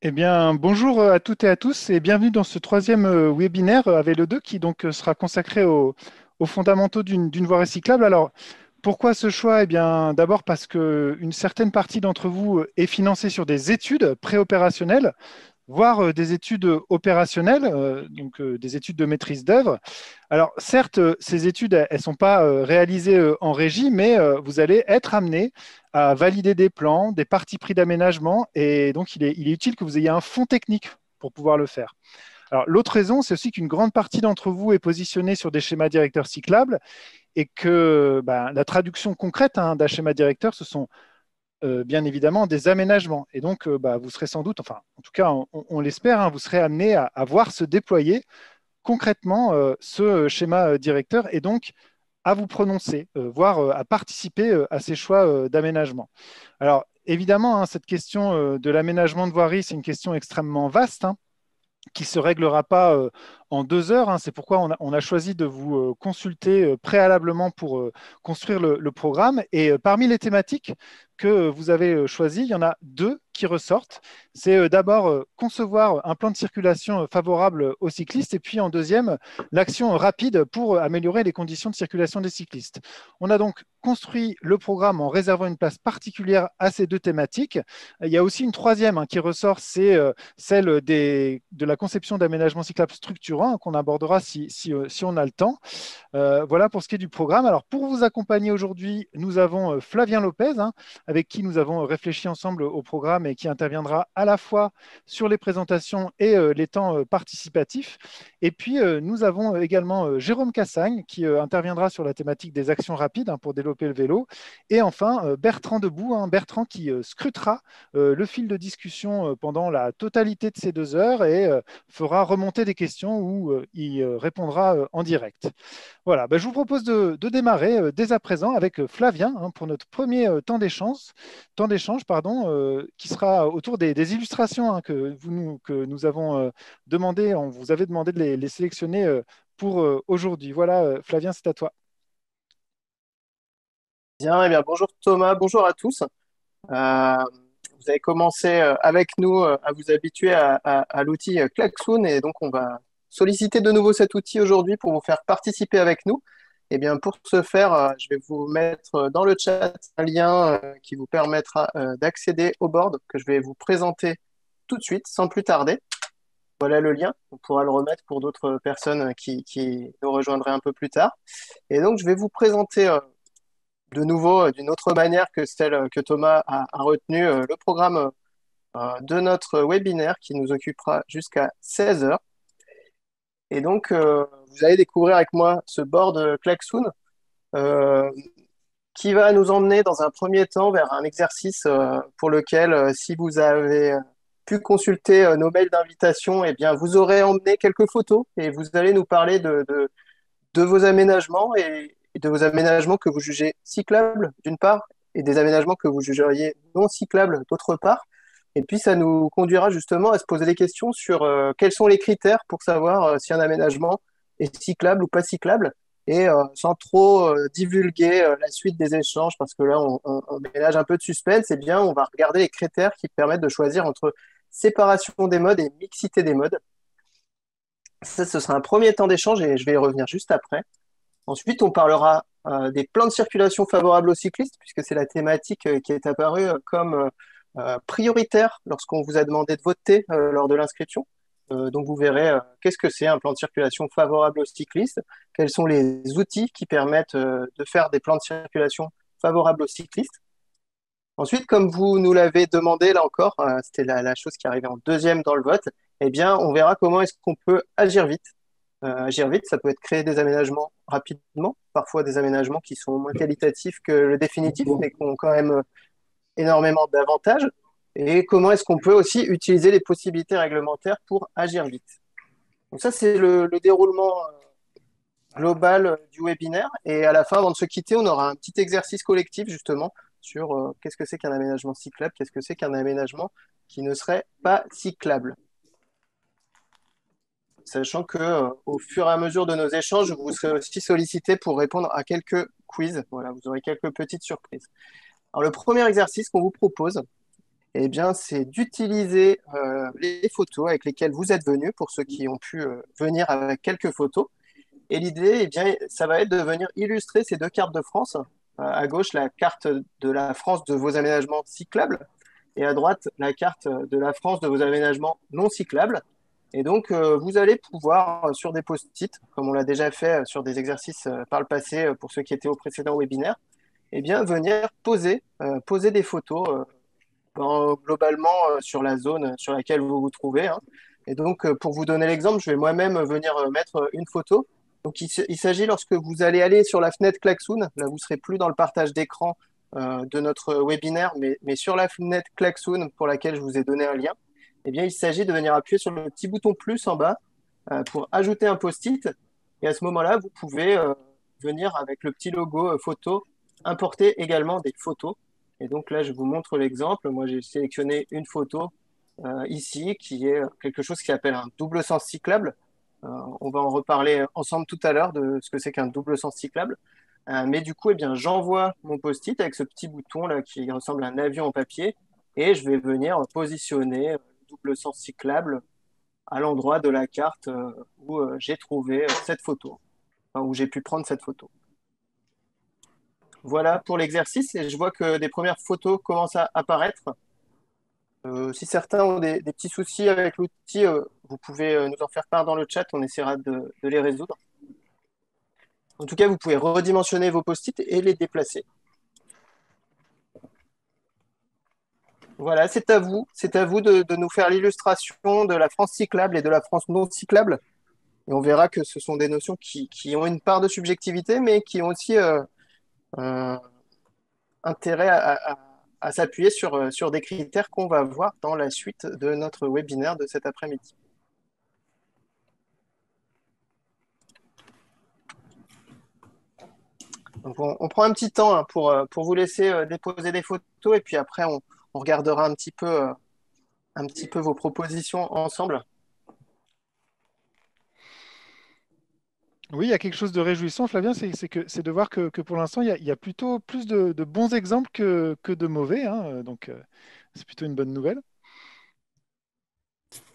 Eh bien, bonjour à toutes et à tous et bienvenue dans ce troisième webinaire avec le 2 qui donc sera consacré aux fondamentaux d'une voie recyclable. Alors, pourquoi ce choix? Eh bien, d'abord parce qu'une certaine partie d'entre vous est financée sur des études préopérationnelles, voire des études opérationnelles, donc des études de maîtrise d'œuvre. Alors, certes, ces études, elles ne sont pas réalisées en régie, mais vous allez être amené à valider des plans, des parties pris d'aménagement, et donc il est utile que vous ayez un fond technique pour pouvoir le faire. Alors, l'autre raison, c'est aussi qu'une grande partie d'entre vous est positionnée sur des schémas directeurs cyclables et que la traduction concrète d'un schéma directeur, ce sont bien évidemment des aménagements. Et donc, vous serez sans doute, enfin, en tout cas, on l'espère, hein, vous serez amené à voir se déployer concrètement ce schéma directeur et donc à vous prononcer, voire à participer à ces choix d'aménagement. Alors, évidemment, hein, cette question de l'aménagement de voirie, c'est une question extrêmement vaste, hein, qui ne se réglera pas en 2 heures, hein. C'est pourquoi on a choisi de vous consulter préalablement pour construire le programme. Et parmi les thématiques que vous avez choisies, il y en a deux qui ressortent. C'est d'abord concevoir un plan de circulation favorable aux cyclistes et puis en deuxième, l'action rapide pour améliorer les conditions de circulation des cyclistes. On a donc construit le programme en réservant une place particulière à ces deux thématiques. Il y a aussi une troisième qui ressort, c'est celle de la conception d'aménagement cyclable structurant qu'on abordera si on a le temps. Voilà pour ce qui est du programme. Alors, pour vous accompagner aujourd'hui, nous avons Flavien Lopez, hein, avec qui nous avons réfléchi ensemble au programme et qui interviendra à la fois sur les présentations et les temps participatifs. Et puis, nous avons également Jérôme Cassagne, qui interviendra sur la thématique des actions rapides pour développer le vélo. Et enfin, Bertrand Debout, hein, Bertrand qui scrutera le fil de discussion pendant la totalité de ces 2 heures et fera remonter des questions où il répondra en direct. Voilà, je vous propose de démarrer dès à présent avec Flavien pour notre premier temps d'échange, pardon, qui sera autour des illustrations que nous avons demandé, on vous avait demandé de les sélectionner pour aujourd'hui. Voilà, Flavien, c'est à toi. Bien, eh bien, bonjour Thomas, bonjour à tous. Euh, Vous avez commencé avec nous à vous habituer à l'outil Klaxoon et donc on va solliciter de nouveau cet outil aujourd'hui pour vous faire participer avec nous. Eh bien, pour ce faire, je vais vous mettre dans le chat un lien qui vous permettra d'accéder au board que je vais vous présenter tout de suite, sans plus tarder. Voilà le lien, on pourra le remettre pour d'autres personnes qui nous rejoindraient un peu plus tard. Et donc, je vais vous présenter de nouveau, d'une autre manière que celle que Thomas a retenu, le programme de notre webinaire qui nous occupera jusqu'à 16 heures. Et donc, vous allez découvrir avec moi ce board Klaxoon euh, qui va nous emmener dans un premier temps vers un exercice pour lequel, si vous avez pu consulter nos mails d'invitation, eh bien, vous aurez emmené quelques photos et vous allez nous parler de vos aménagements et de vos aménagements que vous jugez cyclables d'une part et des aménagements que vous jugeriez non cyclables d'autre part. Et puis ça nous conduira justement à se poser des questions sur quels sont les critères pour savoir si un aménagement est cyclable ou pas cyclable. Et sans trop divulguer la suite des échanges, parce que là on ménage un peu de suspense, eh bien on va regarder les critères qui permettent de choisir entre séparation des modes et mixité des modes. Ça, ce sera un premier temps d'échange et je vais y revenir juste après. Ensuite, on parlera des plans de circulation favorables aux cyclistes, puisque c'est la thématique qui est apparue comme prioritaire lorsqu'on vous a demandé de voter lors de l'inscription. Donc, vous verrez qu'est-ce que c'est un plan de circulation favorable aux cyclistes, quels sont les outils qui permettent de faire des plans de circulation favorables aux cyclistes. Ensuite, comme vous nous l'avez demandé, là encore, c'était la chose qui arrivait en deuxième dans le vote, eh bien, on verra comment est-ce qu'on peut agir vite. Agir vite, ça peut être créer des aménagements rapidement, parfois des aménagements qui sont moins qualitatifs que le définitif, mais qui ont quand même énormément d'avantages. Et comment est-ce qu'on peut aussi utiliser les possibilités réglementaires pour agir vite. Donc ça, c'est le déroulement global du webinaire. Et à la fin, avant de se quitter, on aura un petit exercice collectif justement sur qu'est-ce que c'est qu'un aménagement cyclable, qu'est-ce que c'est qu'un aménagement qui ne serait pas cyclable. Sachant que au fur et à mesure de nos échanges, vous serez aussi sollicité pour répondre à quelques quiz. Voilà, vous aurez quelques petites surprises. Alors, le premier exercice qu'on vous propose, eh bien, c'est d'utiliser les photos avec lesquelles vous êtes venus, pour ceux qui ont pu venir avec quelques photos. Et l'idée, eh bien, ça va être de venir illustrer ces deux cartes de France. À gauche, la carte de la France de vos aménagements cyclables, et à droite, la carte de la France de vos aménagements non cyclables. Et donc, vous allez pouvoir, sur des post-it, comme on l'a déjà fait sur des exercices par le passé pour ceux qui étaient au précédent webinaire, eh bien, venir poser des photos globalement sur la zone sur laquelle vous vous trouvez, hein. Et donc, pour vous donner l'exemple, je vais moi-même venir mettre une photo. Donc, il s'agit lorsque vous allez aller sur la fenêtre Klaxoon, là, vous serez plus dans le partage d'écran de notre webinaire, mais sur la fenêtre Klaxoon pour laquelle je vous ai donné un lien, eh bien, il s'agit de venir appuyer sur le petit bouton plus en bas pour ajouter un post-it. Et à ce moment-là, vous pouvez venir avec le petit logo photo, importer également des photos. Et donc là, je vous montre l'exemple. Moi, j'ai sélectionné une photo ici qui est quelque chose qui s'appelle un double sens cyclable. Euh, on va en reparler ensemble tout à l'heure de ce que c'est qu'un double sens cyclable. Mais du coup, eh bien, j'envoie mon post-it avec ce petit bouton là qui ressemble à un avion en papier et je vais venir positionner le double sens cyclable à l'endroit de la carte où j'ai trouvé cette photo, enfin, où j'ai pu prendre cette photo. Voilà pour l'exercice et je vois que des premières photos commencent à apparaître. Si certains ont des petits soucis avec l'outil, vous pouvez nous en faire part dans le chat, on essaiera de les résoudre. En tout cas, vous pouvez redimensionner vos post-it et les déplacer. Voilà, c'est à vous de nous faire l'illustration de la France cyclable et de la France non cyclable. Et on verra que ce sont des notions qui ont une part de subjectivité, mais qui ont aussi euh, intérêt à s'appuyer sur des critères qu'on va voir dans la suite de notre webinaire de cet après-midi. Donc on prend un petit temps hein, pour vous laisser déposer des photos et puis après on regardera un petit peu vos propositions ensemble. Oui, il y a quelque chose de réjouissant, Flavien, c'est de voir que pour l'instant, il y a plutôt plus de bons exemples que de mauvais, hein, donc, c'est plutôt une bonne nouvelle.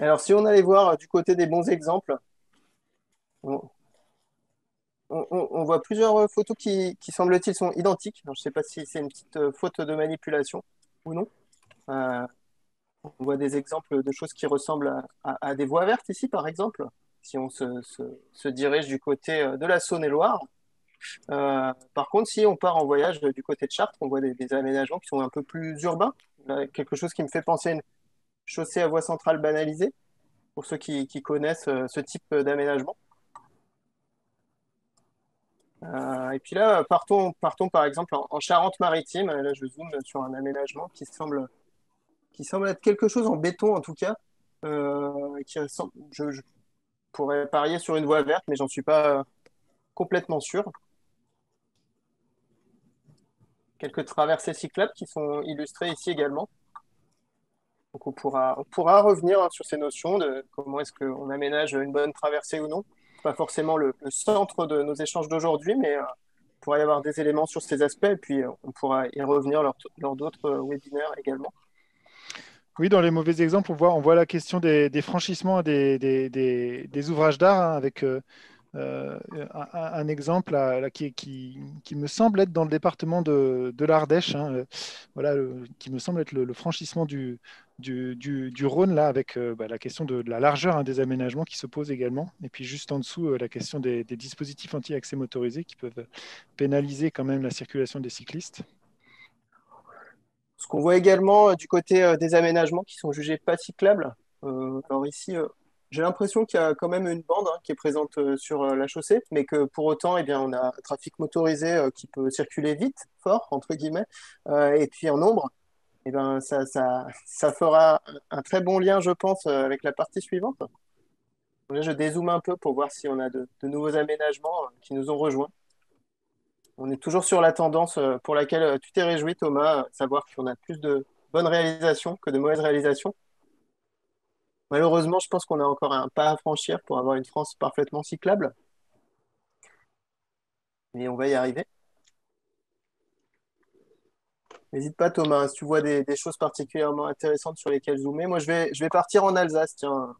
Alors si on allait voir du côté des bons exemples, on, on voit plusieurs photos qui semble-t-il sont identiques. Alors, je ne sais pas si c'est une petite faute de manipulation ou non. Euh, on voit des exemples de choses qui ressemblent à des voies vertes ici, par exemple, si on se dirige du côté de la Saône-et-Loire. Par contre, si on part en voyage du côté de Chartres, on voit des aménagements qui sont un peu plus urbains. Quelque chose qui me fait penser à une chaussée à voie centrale banalisée, pour ceux qui connaissent ce type d'aménagement. Et puis là, partons par exemple en Charente-Maritime. Là, je zoome sur un aménagement qui semble être quelque chose en béton en tout cas. Je pourrais parier sur une voie verte, mais j'en suis pas complètement sûr. Quelques traversées cyclables qui sont illustrées ici également. Donc on pourra revenir hein, sur ces notions de comment est-ce qu'on aménage une bonne traversée ou non. Pas forcément le centre de nos échanges d'aujourd'hui, mais il pourra y avoir des éléments sur ces aspects et puis on pourra y revenir lors d'autres webinaires également. Oui, dans les mauvais exemples, on voit la question des franchissements des ouvrages d'art, hein, avec euh, un exemple là, qui me semble être dans le département de l'Ardèche, hein, voilà, qui me semble être le franchissement du Rhône, là, avec la question de la largeur hein, des aménagements qui se pose également. Et puis juste en dessous, la question des dispositifs anti-accès motorisés qui peuvent pénaliser quand même la circulation des cyclistes. Ce qu'on voit également du côté des aménagements qui sont jugés pas cyclables. Alors ici, j'ai l'impression qu'il y a quand même une bande hein, qui est présente sur la chaussée, mais que pour autant, eh bien, on a un trafic motorisé qui peut circuler vite, fort, entre guillemets, et puis en nombre. Eh ben, ça fera un très bon lien, je pense, avec la partie suivante. Là, je dézoome un peu pour voir si on a de nouveaux aménagements qui nous ont rejoints. On est toujours sur la tendance pour laquelle tu t'es réjoui, Thomas, savoir qu'on a plus de bonnes réalisations que de mauvaises réalisations. Malheureusement, je pense qu'on a encore un pas à franchir pour avoir une France parfaitement cyclable, mais on va y arriver. N'hésite pas, Thomas, hein, si tu vois des choses particulièrement intéressantes sur lesquelles zoomer. Moi, je vais partir en Alsace, tiens.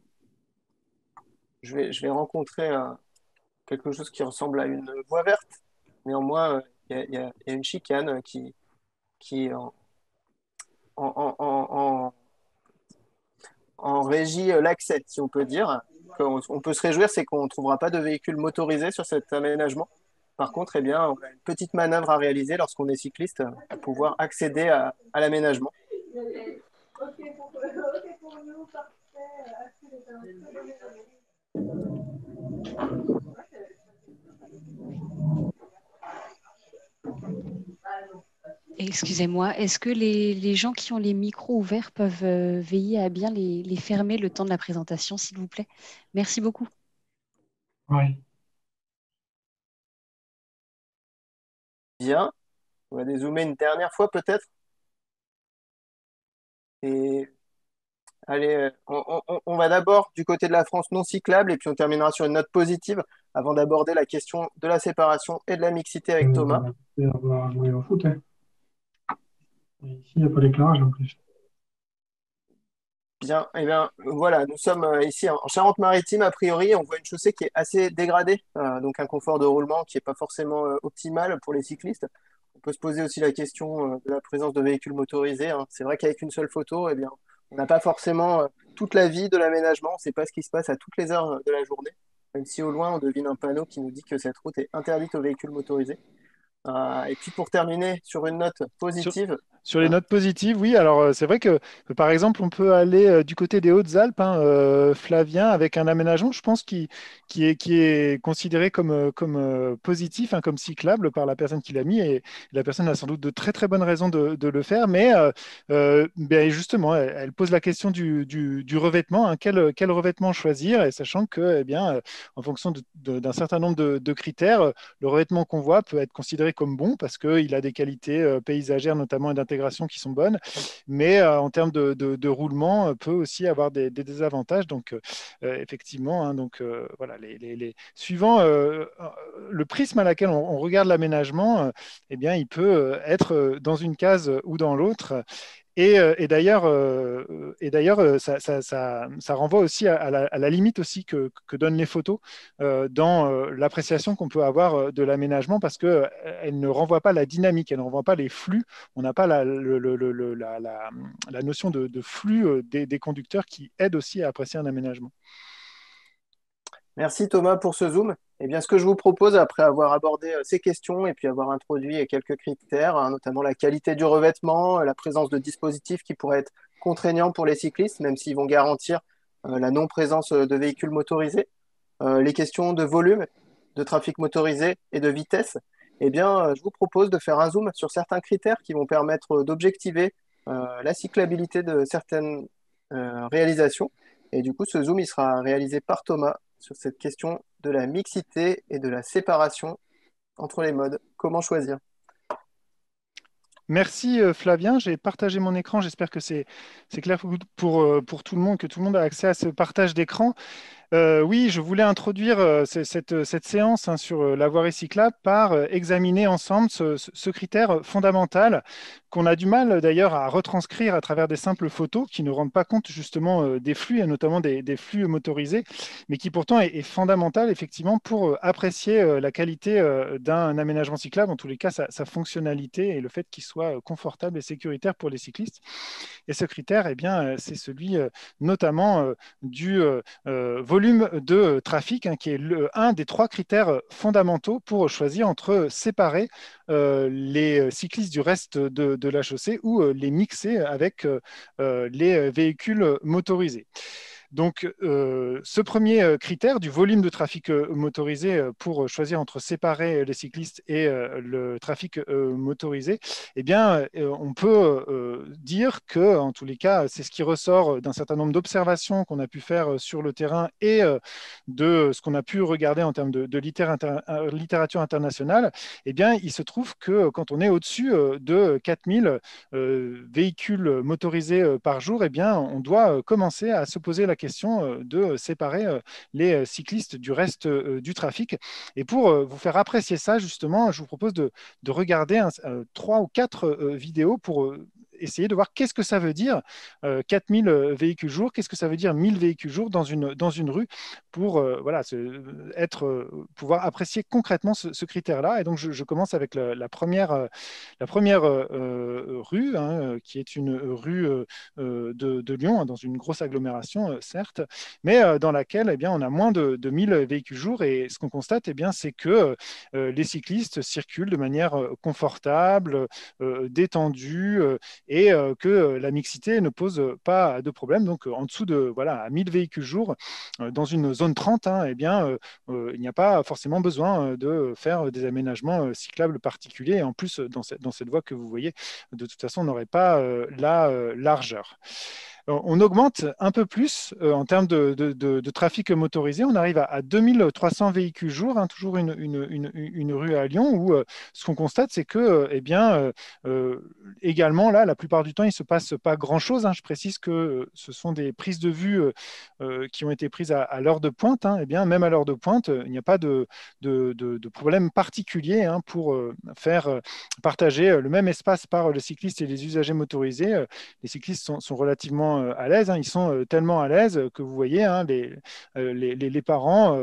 Je vais rencontrer quelque chose qui ressemble à une voie verte. Néanmoins, il y a une chicane qui en, en, en, en- en régie l'accès, si on peut dire. On peut se réjouir, c'est qu'on ne trouvera pas de véhicules motorisés sur cet aménagement. Par contre, eh bien, on a une petite manœuvre à réaliser lorsqu'on est cycliste pour pouvoir accéder à l'aménagement. Excusez-moi, est-ce que les gens qui ont les micros ouverts peuvent veiller à bien les fermer le temps de la présentation, s'il vous plaît? Merci beaucoup. Oui. Bien, on va dézoomer une dernière fois peut-être. Et allez, on va d'abord du côté de la France non cyclable et puis on terminera sur une note positive avant d'aborder la question de la séparation et de la mixité avec Thomas. On va jouer au foot, hein. Et ici, il n'y a pas d'éclairage en plus. Bien, eh bien, voilà, nous sommes ici en Charente-Maritime, a priori, on voit une chaussée qui est assez dégradée, donc un confort de roulement qui n'est pas forcément optimal pour les cyclistes. On peut se poser aussi la question de la présence de véhicules motorisés, hein. C'est vrai qu'avec une seule photo, eh bien, on n'a pas forcément toute la vie de l'aménagement, on ne sait pas ce qui se passe à toutes les heures de la journée, même si au loin, on devine un panneau qui nous dit que cette route est interdite aux véhicules motorisés. Et puis pour terminer sur une note Sur, positive, sur les euh, notes positives, oui. Alors, c'est vrai que, par exemple, on peut aller du côté des Hautes-Alpes, hein, Flavien, avec un aménagement, je pense, qui est considéré comme positif, hein, comme cyclable par la personne qui l'a mis. Et la personne a sans doute de très, très bonnes raisons de le faire. Mais ben, justement, elle pose la question du revêtement, hein. Quel revêtement choisir? Et sachant que, eh bien, en fonction d'un certain nombre de critères, le revêtement qu'on voit peut être considéré comme bon parce qu'il a des qualités paysagères notamment et d'intégration qui sont bonnes, mais en termes de roulement, peut aussi avoir des désavantages. Donc, effectivement, hein, donc, voilà, suivant le prisme à laquelle on regarde l'aménagement, eh bien, il peut être dans une case ou dans l'autre. Et d'ailleurs, ça renvoie aussi à la limite aussi que donnent les photos dans l'appréciation qu'on peut avoir de l'aménagement parce qu'elle ne renvoie pas la dynamique, elle ne renvoie pas les flux. On n'a pas la notion de flux des conducteurs qui aide aussi à apprécier un aménagement. merci Thomas pour ce zoom. Eh bien, ce que je vous propose, après avoir abordé ces questions et puis avoir introduit quelques critères, hein, notamment la qualité du revêtement, la présence de dispositifs qui pourraient être contraignants pour les cyclistes, même s'ils vont garantir la non-présence de véhicules motorisés, les questions de volume, de trafic motorisé et de vitesse, eh bien, je vous propose de faire un zoom sur certains critères qui vont permettre d'objectiver la cyclabilité de certaines réalisations. Et du coup, ce zoom, il sera réalisé par Thomas sur cette question de la mixité et de la séparation entre les modes. Comment choisir? Merci Flavien, j'ai partagé mon écran, j'espère que c'est clair pour tout le monde, que tout le monde a accès à ce partage d'écran. Oui, je voulais introduire cette séance, hein, sur la voirie cyclable par examiner ensemble ce critère fondamental qu'on a du mal d'ailleurs à retranscrire à travers des simples photos qui ne rendent pas compte justement des flux et notamment des flux motorisés, mais qui pourtant est fondamental effectivement pour apprécier la qualité d'un aménagement cyclable, en tous les cas sa fonctionnalité et le fait qu'il soit confortable et sécuritaire pour les cyclistes. Et ce critère, eh bien, c'est celui notamment du volume de trafic, hein, qui est un des trois critères fondamentaux pour choisir entre séparer les cyclistes du reste de la chaussée ou les mixer avec les véhicules motorisés. Donc, ce premier critère du volume de trafic motorisé pour choisir entre séparer les cyclistes et le trafic motorisé, eh bien, on peut dire que, en tous les cas, c'est ce qui ressort d'un certain nombre d'observations qu'on a pu faire sur le terrain et de ce qu'on a pu regarder en termes de littérature internationale. Eh bien, il se trouve que quand on est au-dessus de 4000 véhicules motorisés par jour, eh bien, on doit commencer à se poser la la question de séparer les cyclistes du reste du trafic. Et pour vous faire apprécier ça, justement, je vous propose de regarder 3 ou 4 vidéos pour essayer de voir qu'est-ce que ça veut dire 4000 véhicules jour, qu'est-ce que ça veut dire 1000 véhicules jour dans une rue pour voilà, pouvoir apprécier concrètement ce critère-là. Et donc, je commence avec la première rue, hein, qui est une rue de Lyon, hein, dans une grosse agglomération, certes, mais dans laquelle eh bien, on a moins de 1000 véhicules jour. Et ce qu'on constate, eh bien, c'est que les cyclistes circulent de manière confortable, détendue, et que la mixité ne pose pas de problème. Donc, en dessous de voilà, à 1000 véhicules jour, dans une zone 30, hein, eh bien, il n'y a pas forcément besoin de faire des aménagements cyclables particuliers. Et en plus, dans cette voie que vous voyez, de toute façon, on n'aurait pas la largeur. On augmente un peu plus en termes de trafic motorisé. On arrive à 2300 véhicules jour, hein, toujours une rue à Lyon, où ce qu'on constate, c'est que, eh bien, également, là, la plupart du temps, il ne se passe pas grand-chose, hein. Je précise que ce sont des prises de vue qui ont été prises à l'heure de pointe, hein. Eh bien, même à l'heure de pointe, il n'y a pas de problème particulier, hein, pour faire partager le même espace par le cycliste et les usagers motorisés. Les cyclistes sont relativement à l'aise, hein. Ils sont tellement à l'aise que vous voyez, hein, les parents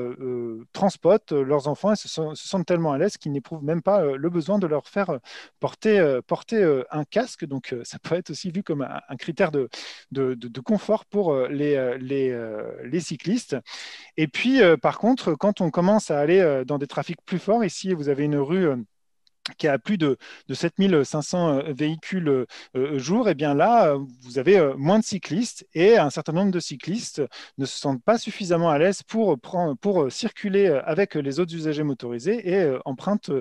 transportent leurs enfants et se sentent tellement à l'aise qu'ils n'éprouvent même pas le besoin de leur faire porter un casque. Donc, ça peut être aussi vu comme un critère de confort pour les cyclistes. Et puis, par contre, quand on commence à aller dans des trafics plus forts, ici, vous avez une rue qui a plus de 7500 véhicules jour, et bien là, vous avez moins de cyclistes et un certain nombre de cyclistes ne se sentent pas suffisamment à l'aise pour circuler avec les autres usagers motorisés et empruntent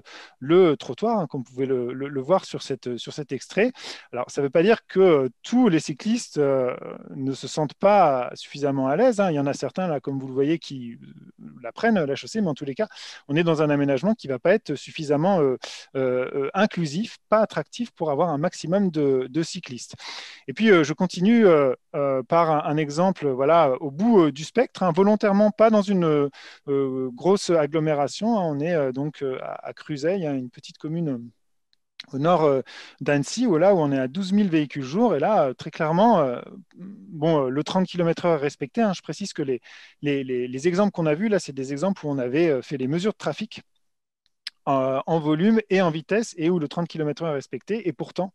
le trottoir, hein, comme vous pouvez le voir sur cet extrait. Alors, ça ne veut pas dire que tous les cyclistes ne se sentent pas suffisamment à l'aise, hein. Il y en a certains, là, comme vous le voyez, qui la prennent, la chaussée, mais en tous les cas, on est dans un aménagement qui ne va pas être suffisamment inclusif, pas attractif pour avoir un maximum de cyclistes. Et puis, je continue par un exemple voilà, au bout du spectre, hein, volontairement pas dans une grosse agglomération, hein. On est donc à Cruzeil, hein, une petite commune au nord d'Annecy, là où on est à 12 000 véhicules jour. Et là, très clairement, bon, le 30 km/h est respecté, hein. Je précise que les exemples qu'on a vus, là, c'est des exemples où on avait fait les mesures de trafic en volume et en vitesse, et où le 30 km/h est respecté. Et pourtant,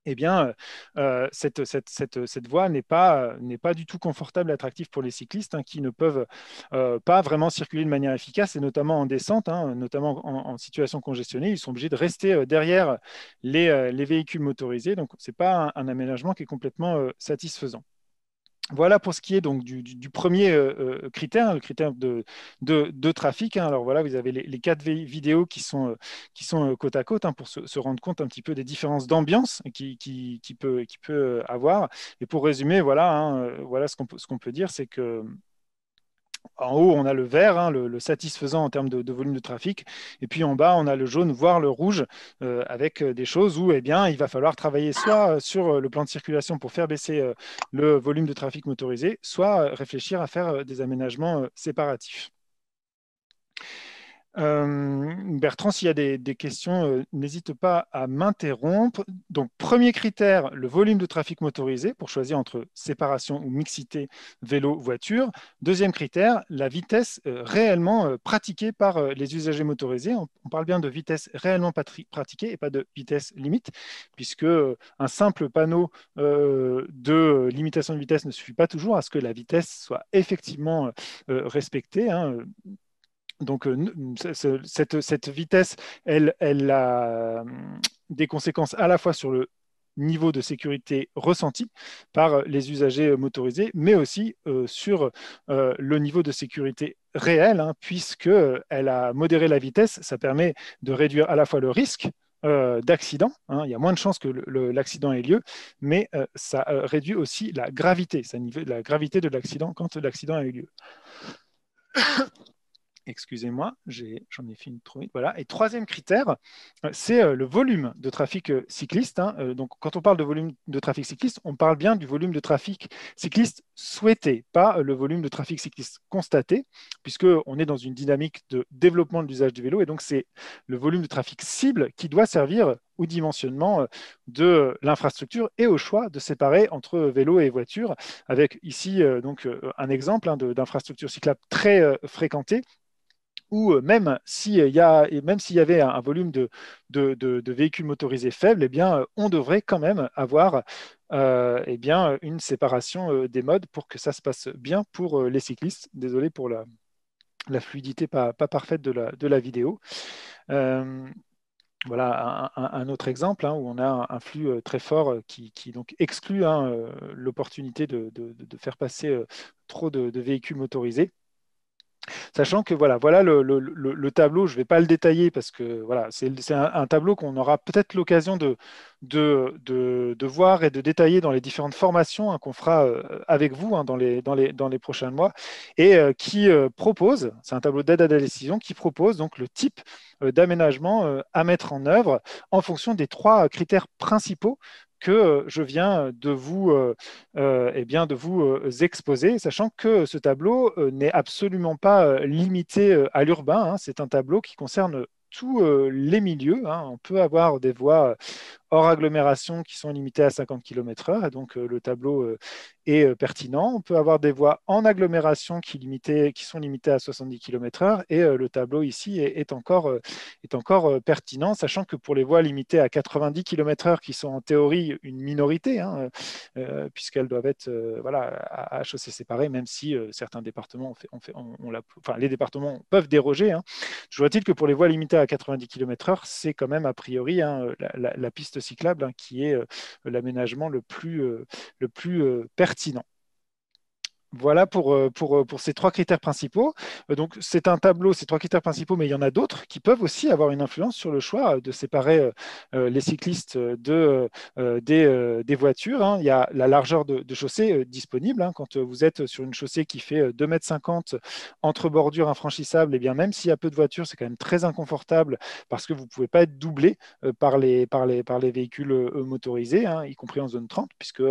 eh bien, cette voie n'est pas du tout confortable et attractive pour les cyclistes, hein, qui ne peuvent pas vraiment circuler de manière efficace, et notamment en descente, hein, notamment en situation congestionnée. Ils sont obligés de rester derrière les véhicules motorisés. Donc, ce n'est pas un aménagement qui est complètement satisfaisant. Voilà pour ce qui est donc du premier critère, hein, le critère de trafic, hein. Alors voilà, vous avez les 4 vidéos qui sont côte à côte, hein, pour se rendre compte un petit peu des différences d'ambiance qui peut avoir. Et pour résumer, voilà, hein, voilà ce qu'on peut dire, c'est que en haut, on a le vert, hein, le satisfaisant en termes de volume de trafic. Et puis en bas, on a le jaune, voire le rouge, avec des choses où eh bien, il va falloir travailler soit sur le plan de circulation pour faire baisser le volume de trafic motorisé, soit réfléchir à faire des aménagements séparatifs. Bertrand, s'il y a des questions, n'hésite pas à m'interrompre. Donc, premier critère, le volume de trafic motorisé pour choisir entre séparation ou mixité vélo-voiture. Deuxième critère, la vitesse réellement pratiquée par les usagers motorisés. On parle bien de vitesse réellement pratiquée et pas de vitesse limite, puisque un simple panneau de limitation de vitesse ne suffit pas toujours à ce que la vitesse soit effectivement respectée, hein. Donc, cette vitesse, elle a des conséquences à la fois sur le niveau de sécurité ressenti par les usagers motorisés, mais aussi sur le niveau de sécurité réel, hein, puisqu'elle a modéré la vitesse. Ça permet de réduire à la fois le risque d'accident, hein. Il y a moins de chances que l'accident ait lieu, mais ça réduit aussi la gravité, la gravité de l'accident quand l'accident a eu lieu. Excusez-moi, j'en ai fait une trop vite. Voilà. Et troisième critère, c'est le volume de trafic cycliste, hein. Donc, quand on parle de volume de trafic cycliste, on parle bien du volume de trafic cycliste souhaité, pas le volume de trafic cycliste constaté, puisqu'on est dans une dynamique de développement de l'usage du vélo. Et donc, c'est le volume de trafic cible qui doit servir au dimensionnement de l'infrastructure et au choix de séparer entre vélo et voiture, avec ici donc un exemple d'infrastructure cyclable très fréquentée ou même s'il y avait un volume de véhicules motorisés faible, eh bien, on devrait quand même avoir eh bien, une séparation des modes pour que ça se passe bien pour les cyclistes. Désolé pour la fluidité pas parfaite de la vidéo. Euh, voilà un autre exemple où on a un flux très fort qui donc exclut l'opportunité de faire passer trop de véhicules motorisés. Sachant que voilà le tableau, je ne vais pas le détailler parce que voilà, c'est un tableau qu'on aura peut-être l'occasion de voir et de détailler dans les différentes formations qu'on fera avec vous dans les prochains mois et qui propose, c'est un tableau d'aide à la décision qui propose donc le type d'aménagement à mettre en œuvre en fonction des trois critères principaux que je viens eh bien, de vous exposer, sachant que ce tableau n'est absolument pas limité à l'urbain, hein. C'est un tableau qui concerne tous les milieux, hein. On peut avoir des voies hors agglomération qui sont limitées à 50 km/h, et donc le tableau est pertinent. On peut avoir des voies en agglomération qui sont limitées à 70 km/h, et le tableau ici est encore pertinent, sachant que pour les voies limitées à 90 km/h, qui sont en théorie une minorité, hein, puisqu'elles doivent être voilà, à chaussée séparée, même si certains départements enfin, les départements peuvent déroger, hein. Toujours est-il que pour les voies limitées à 90 km/h, c'est quand même a priori la piste cyclable qui est l'aménagement le plus pertinent. Voilà pour ces trois critères principaux. Donc, c'est un tableau, ces trois critères principaux, mais il y en a d'autres qui peuvent aussi avoir une influence sur le choix de séparer les cyclistes des voitures, hein. Il y a la largeur de chaussée disponible, hein. Quand vous êtes sur une chaussée qui fait 2,50 m entre bordures infranchissables, et bien même s'il y a peu de voitures, c'est quand même très inconfortable parce que vous ne pouvez pas être doublé par les véhicules motorisés, hein, y compris en zone 30, puisque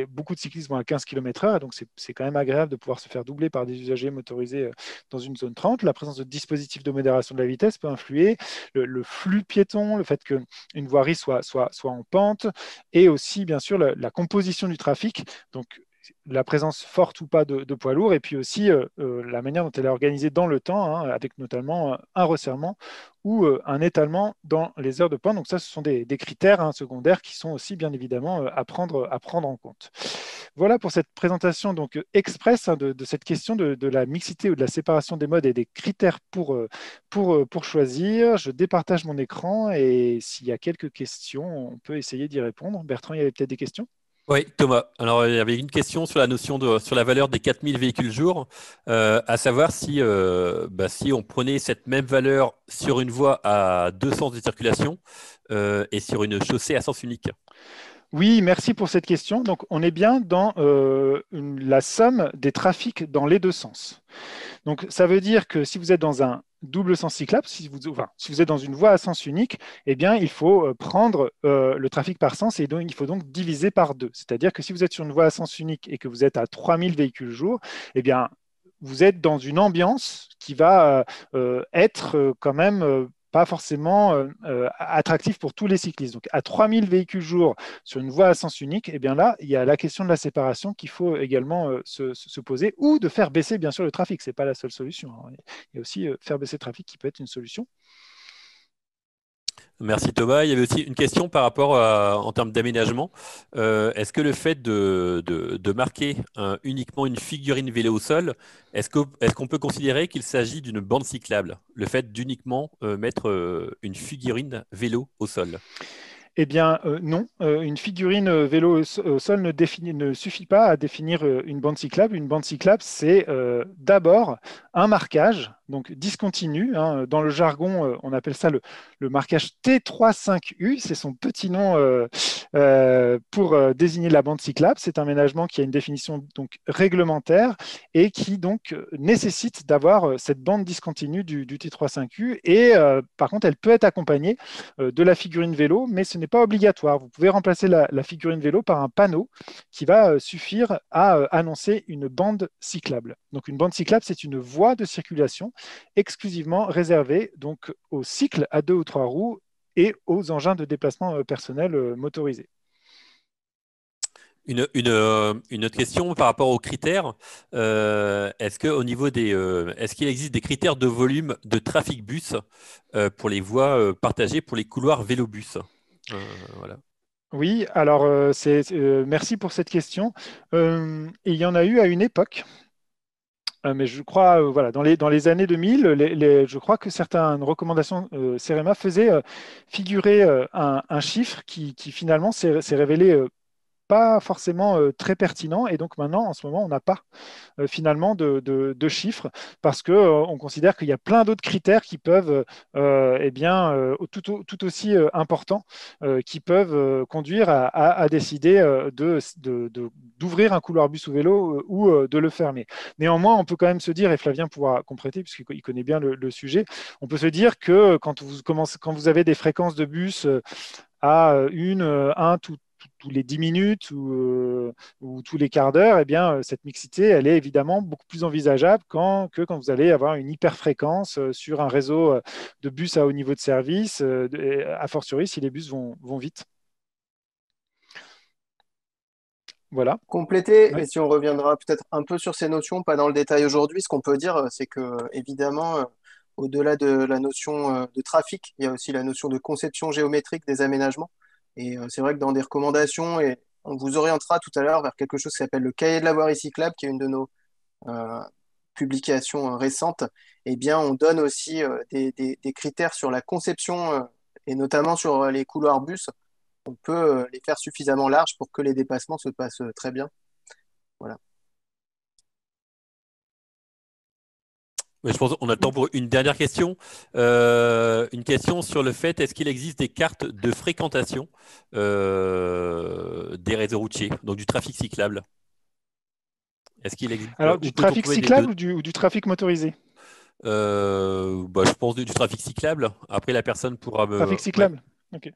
beaucoup de cyclistes vont à 15 km/h, donc c'est quand même agréable de pouvoir se faire doubler par des usagers motorisés dans une zone 30. La présence de dispositifs de modération de la vitesse peut influer, le flux piéton, le fait qu'une voirie soit en pente, et aussi bien sûr la composition du trafic, donc la présence forte ou pas de poids lourds, et puis aussi la manière dont elle est organisée dans le temps, hein, avec notamment un resserrement ou un étalement dans les heures de pointe. Donc ça, ce sont des critères secondaires qui sont aussi bien évidemment à prendre en compte. Voilà pour cette présentation donc express de cette question de la mixité ou de la séparation des modes et des critères pour choisir. Je départage mon écran et s'il y a quelques questions, on peut essayer d'y répondre. Bertrand, il y avait peut-être des questions? Oui, Thomas. Alors, il y avait une question sur la notion sur la valeur des 4000 véhicules jour, à savoir si on prenait cette même valeur sur une voie à deux sens de circulation et sur une chaussée à sens unique. Oui, merci pour cette question. Donc, on est bien dans la somme des trafics dans les deux sens. Donc, ça veut dire que si vous êtes dans un double sens cyclable, si vous êtes dans une voie à sens unique, eh bien, il faut prendre le trafic par sens et donc, il faut donc diviser par deux. C'est-à-dire que si vous êtes sur une voie à sens unique et que vous êtes à 3000 véhicules jour, eh bien, vous êtes dans une ambiance qui va être quand même pas forcément attractif pour tous les cyclistes. Donc, à 3000 véhicules jour sur une voie à sens unique, eh bien là, il y a la question de la séparation qu'il faut également se poser, ou de faire baisser, bien sûr, le trafic. Ce n'est pas la seule solution, hein. Il y a aussi faire baisser le trafic qui peut être une solution. Merci Thomas. Il y avait aussi une question par rapport en termes d'aménagement. Est-ce que le fait de marquer uniquement une figurine vélo au sol, est-ce qu'on peut considérer qu'il s'agit d'une bande cyclable? Le fait d'uniquement mettre une figurine vélo au sol? Eh bien, non. Une figurine vélo au sol ne suffit pas à définir une bande cyclable. Une bande cyclable, c'est d'abord un marquage donc discontinu. Hein. Dans le jargon, on appelle ça le marquage T35U, c'est son petit nom pour désigner la bande cyclable. C'est un aménagement qui a une définition donc réglementaire et qui donc nécessite d'avoir cette bande discontinue du T35U. Et par contre, elle peut être accompagnée de la figurine vélo, mais ce n'est pas obligatoire. Vous pouvez remplacer la figurine vélo par un panneau qui va suffire à annoncer une bande cyclable. Donc une bande cyclable, c'est une voie de circulation exclusivement réservée donc aux cycles à 2 ou 3 roues et aux engins de déplacement personnel motorisés. Une autre question par rapport aux critères. Est-ce que au niveau est-ce qu'il existe des critères de volume de trafic bus pour les voies partagées pour les couloirs vélobus? Voilà. Oui, alors merci pour cette question. Il y en a eu à une époque. Mais je crois, voilà, dans les années 2000, je crois que certaines recommandations CEREMA faisaient figurer un chiffre qui finalement s'est révélé pas forcément très pertinent. Et donc maintenant, en ce moment, on n'a pas finalement de chiffres parce qu'on considère qu'il y a plein d'autres critères qui peuvent, eh bien, tout aussi importants, qui peuvent conduire à décider d'ouvrir un couloir bus ou vélo ou de le fermer. Néanmoins, on peut quand même se dire, et Flavien pourra compléter puisqu'il connaît bien le sujet, on peut se dire que quand vous avez des fréquences de bus à tous les 10 minutes ou tous les quarts d'heure, eh bien, cette mixité, elle est évidemment beaucoup plus envisageable que quand vous allez avoir une hyperfréquence sur un réseau de bus à haut niveau de service, a fortiori si les bus vont vite. Voilà. Compléter, Ouais. et si on reviendra peut-être un peu sur ces notions, pas dans le détail aujourd'hui, ce qu'on peut dire, c'est que évidemment, au-delà de la notion de trafic, il y a aussi la notion de conception géométrique des aménagements. Et c'est vrai que dans des recommandations, et on vous orientera tout à l'heure vers quelque chose qui s'appelle le cahier de la voirie cyclable, qui est une de nos euh, publications récentes, eh bien, on donne aussi des critères sur la conception et notamment sur les couloirs bus. On peut les faire suffisamment larges pour que les dépassements se passent très bien. Voilà. Mais je pense qu'on a le temps pour une dernière question. Une question sur le fait, est-ce qu'il existe des cartes de fréquentation des réseaux routiers, donc du trafic cyclable? Est-ce qu'il existe, Alors, où du peut-on trafic trouver cyclable ou du trafic motorisé? je pense du trafic cyclable. Après, la personne pourra me... Trafic Ouais. cyclable? Ok.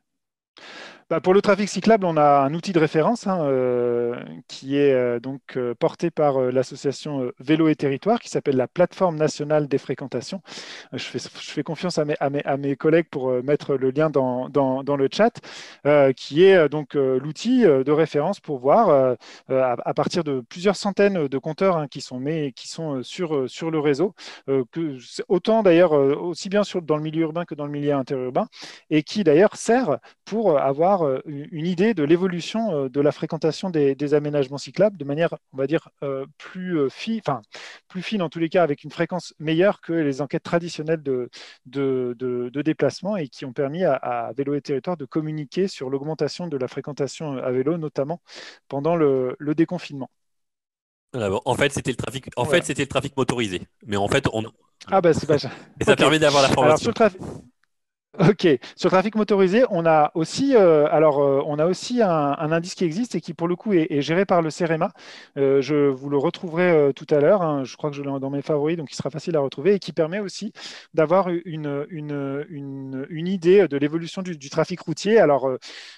Bah, pour le trafic cyclable, on a un outil de référence qui est donc porté par l'association Vélo et Territoire qui s'appelle la Plateforme nationale des fréquentations. Je fais confiance à mes collègues pour mettre le lien dans le chat, qui est donc l'outil de référence pour voir à partir de plusieurs centaines de compteurs qui sont sur le réseau, autant d'ailleurs aussi bien dans le milieu urbain que dans le milieu interurbain, et qui d'ailleurs sert pour avoir une idée de l'évolution de la fréquentation des aménagements cyclables de manière, on va dire, plus fine en tous les cas, avec une fréquence meilleure que les enquêtes traditionnelles de déplacement et qui ont permis à Vélo et Territoire de communiquer sur l'augmentation de la fréquentation à vélo, notamment pendant le déconfinement. Voilà, bon, en fait, c'était le trafic. En fait, Voilà. c'était le trafic motorisé. Mais en fait, Ah bah c'est pas et ça ok. permet d'avoir Alors sur l'information. le trafic. Ok, sur le trafic motorisé, on a aussi, on a aussi un indice qui existe et qui pour le coup est géré par le CEREMA. Je vous le retrouverai tout à l'heure. Hein. Je crois que je l'ai dans mes favoris, donc il sera facile à retrouver et qui permet aussi d'avoir une idée de l'évolution du trafic routier. Alors,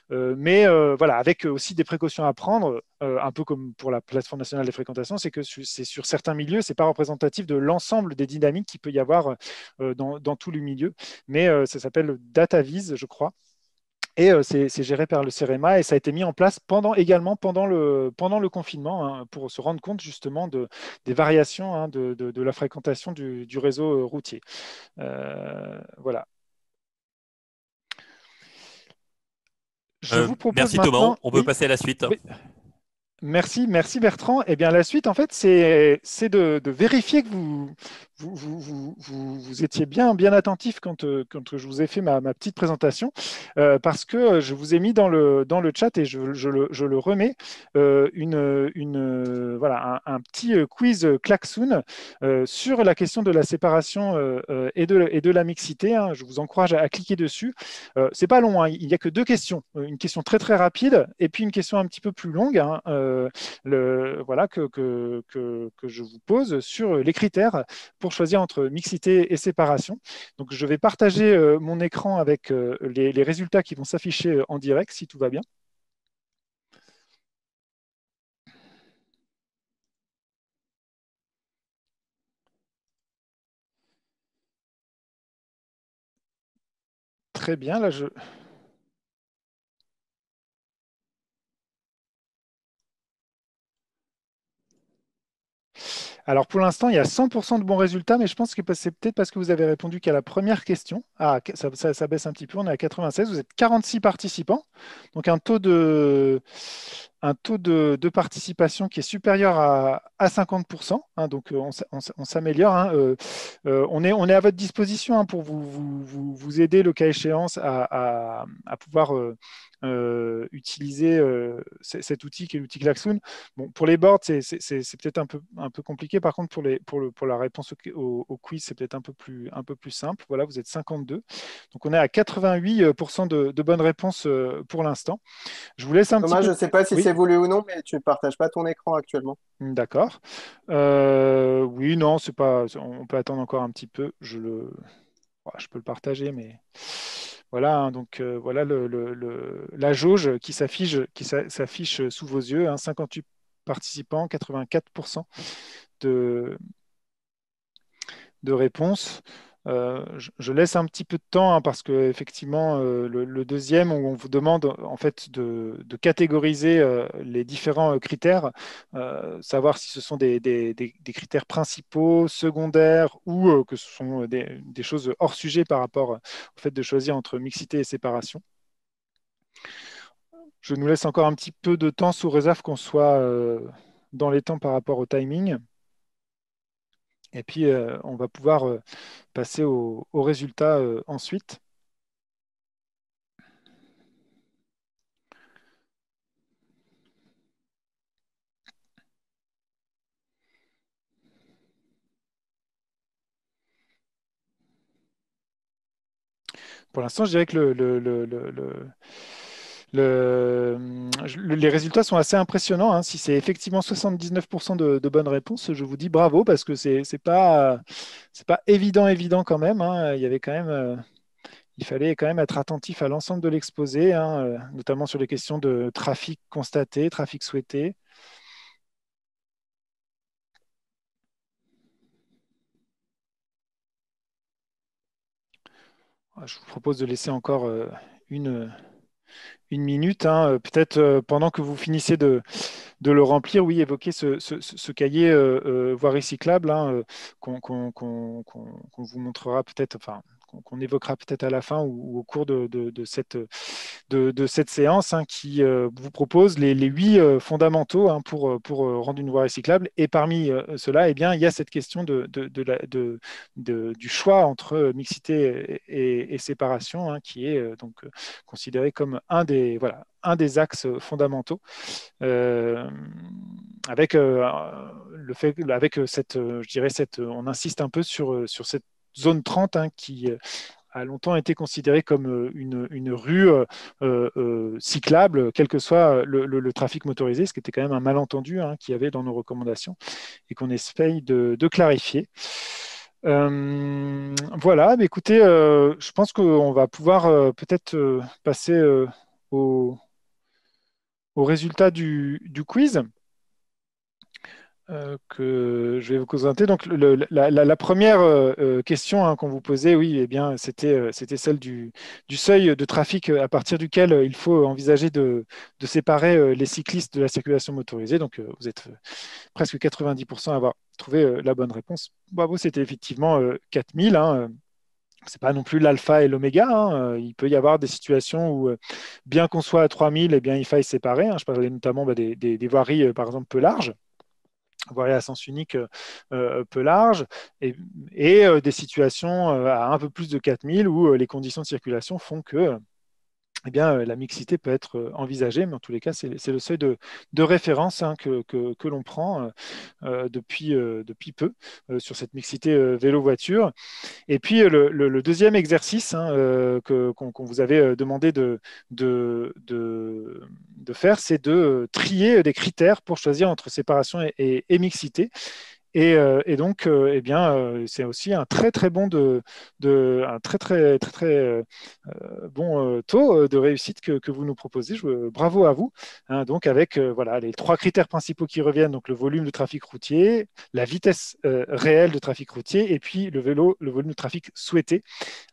mais voilà, avec aussi des précautions à prendre, un peu comme pour la plateforme nationale des fréquentations, c'est que c'est sur certains milieux, c'est pas représentatif de l'ensemble des dynamiques qu'il peut y avoir dans tout le milieu, mais ça s'appelle DataVis, je crois. Et c'est géré par le CEREMA et ça a été mis en place également pendant le confinement hein, pour se rendre compte justement des variations hein, de la fréquentation du réseau routier. Voilà. Je vous propose Merci Thomas. maintenant. On peut Oui, passer à la suite. oui. Merci Bertrand. Eh bien, la suite, en fait, c'est de vérifier que vous étiez bien attentif quand je vous ai fait ma petite présentation, parce que je vous ai mis dans le chat et je le remets voilà, un petit quiz klaxoon sur la question de la séparation et de la mixité, hein. Je vous encourage à cliquer dessus. C'est pas long, hein. Il n'y a que deux questions. Une question très très rapide et puis une question un petit peu plus longue, hein, voilà, que je vous pose sur les critères pour choisir entre mixité et séparation. Donc je vais partager mon écran avec les résultats qui vont s'afficher en direct si tout va bien. Très bien, là je... Alors pour l'instant, il y a 100% de bons résultats, mais je pense que c'est peut-être parce que vous avez répondu qu'à la première question. Ah, ça baisse un petit peu, on est à 96, vous êtes 46 participants, donc un taux de participation qui est supérieur à 50%, hein, donc on s'améliore, hein. On est à votre disposition, hein, pour vous aider le cas échéance à pouvoir utiliser cet outil qui est l'outil Klaxoon. Bon, pour les boards, c'est peut-être un peu compliqué. Par contre, pour la réponse au quiz, c'est peut-être un peu plus simple. Voilà, vous êtes 52. Donc, on est à 88% de bonnes réponses pour l'instant. Je vous laisse un petit Thomas, peu. je ne sais pas si Oui, c'est voulu ou non, mais tu ne partages pas ton écran actuellement. d'accord. Oui, non, c'est pas. On peut attendre encore un petit peu. Je peux le partager, mais voilà, hein. Donc voilà la jauge qui s'affiche sous vos yeux, hein, 58 participants, 84% de, de réponses. Je laisse un petit peu de temps, hein, parce que effectivement, le deuxième, où on vous demande en fait de catégoriser les différents critères, savoir si ce sont des critères principaux, secondaires, ou que ce sont des choses hors sujet par rapport au fait de choisir entre mixité et séparation. Je nous laisse encore un petit peu de temps sous réserve qu'on soit dans les temps par rapport au timing. Et puis, on va pouvoir passer aux résultats ensuite. Pour l'instant, je dirais que les résultats sont assez impressionnants, hein. Si c'est effectivement 79% de bonnes réponses, je vous dis bravo, parce que c'est pas évident quand même, hein. Il fallait quand même être attentif à l'ensemble de l'exposé, hein, notamment sur les questions de trafic constaté, trafic souhaité. Je vous propose de laisser encore une minute, hein, peut-être pendant que vous finissez de le remplir. Oui, évoquer ce cahier voirie cyclable, hein, qu'on vous montrera peut-être, enfin, qu'on évoquera peut-être à la fin ou au cours de cette séance, hein, qui vous propose les 8 fondamentaux, hein, pour rendre une voie recyclable. Et parmi ceux-là, eh bien, il y a cette question du choix entre mixité et séparation, hein, qui est donc considéré comme un des axes fondamentaux, euh, avec le fait, avec je dirais on insiste un peu sur cette zone 30, hein, qui a longtemps été considérée comme une rue cyclable, quel que soit le trafic motorisé, ce qui était quand même un malentendu, hein, qu'il y avait dans nos recommandations et qu'on essaye de clarifier. Voilà, mais écoutez, je pense qu'on va pouvoir peut-être passer au résultat du quiz que je vais vous présenter. Donc, la première question, hein, qu'on vous posait, oui, eh bien, c'était celle du seuil de trafic à partir duquel il faut envisager de séparer les cyclistes de la circulation motorisée. Donc, vous êtes presque 90% à avoir trouvé la bonne réponse. Bravo, c'était effectivement 4000, hein. c'est pas non plus l'alpha et l'oméga, hein. Il peut y avoir des situations où, bien qu'on soit à 3000, eh bien, il faille séparer, hein. Je parlais notamment des voiries, par exemple, peu larges, voiries à sens unique peu larges, et des situations à un peu plus de 4000 où les conditions de circulation font que eh bien, la mixité peut être envisagée, mais en tous les cas, c'est le seuil de référence, hein, que l'on prend depuis peu sur cette mixité vélo-voiture. Et puis le deuxième exercice, hein, qu'on vous avait demandé de faire, c'est de trier des critères pour choisir entre séparation et mixité. Et donc, eh bien, c'est aussi un très très bon un très très très très bon taux de réussite que vous nous proposez. Bravo à vous. Hein. Donc, avec voilà les trois critères principaux qui reviennent, donc le volume de trafic routier, la vitesse réelle de trafic routier, et puis le volume de trafic souhaité,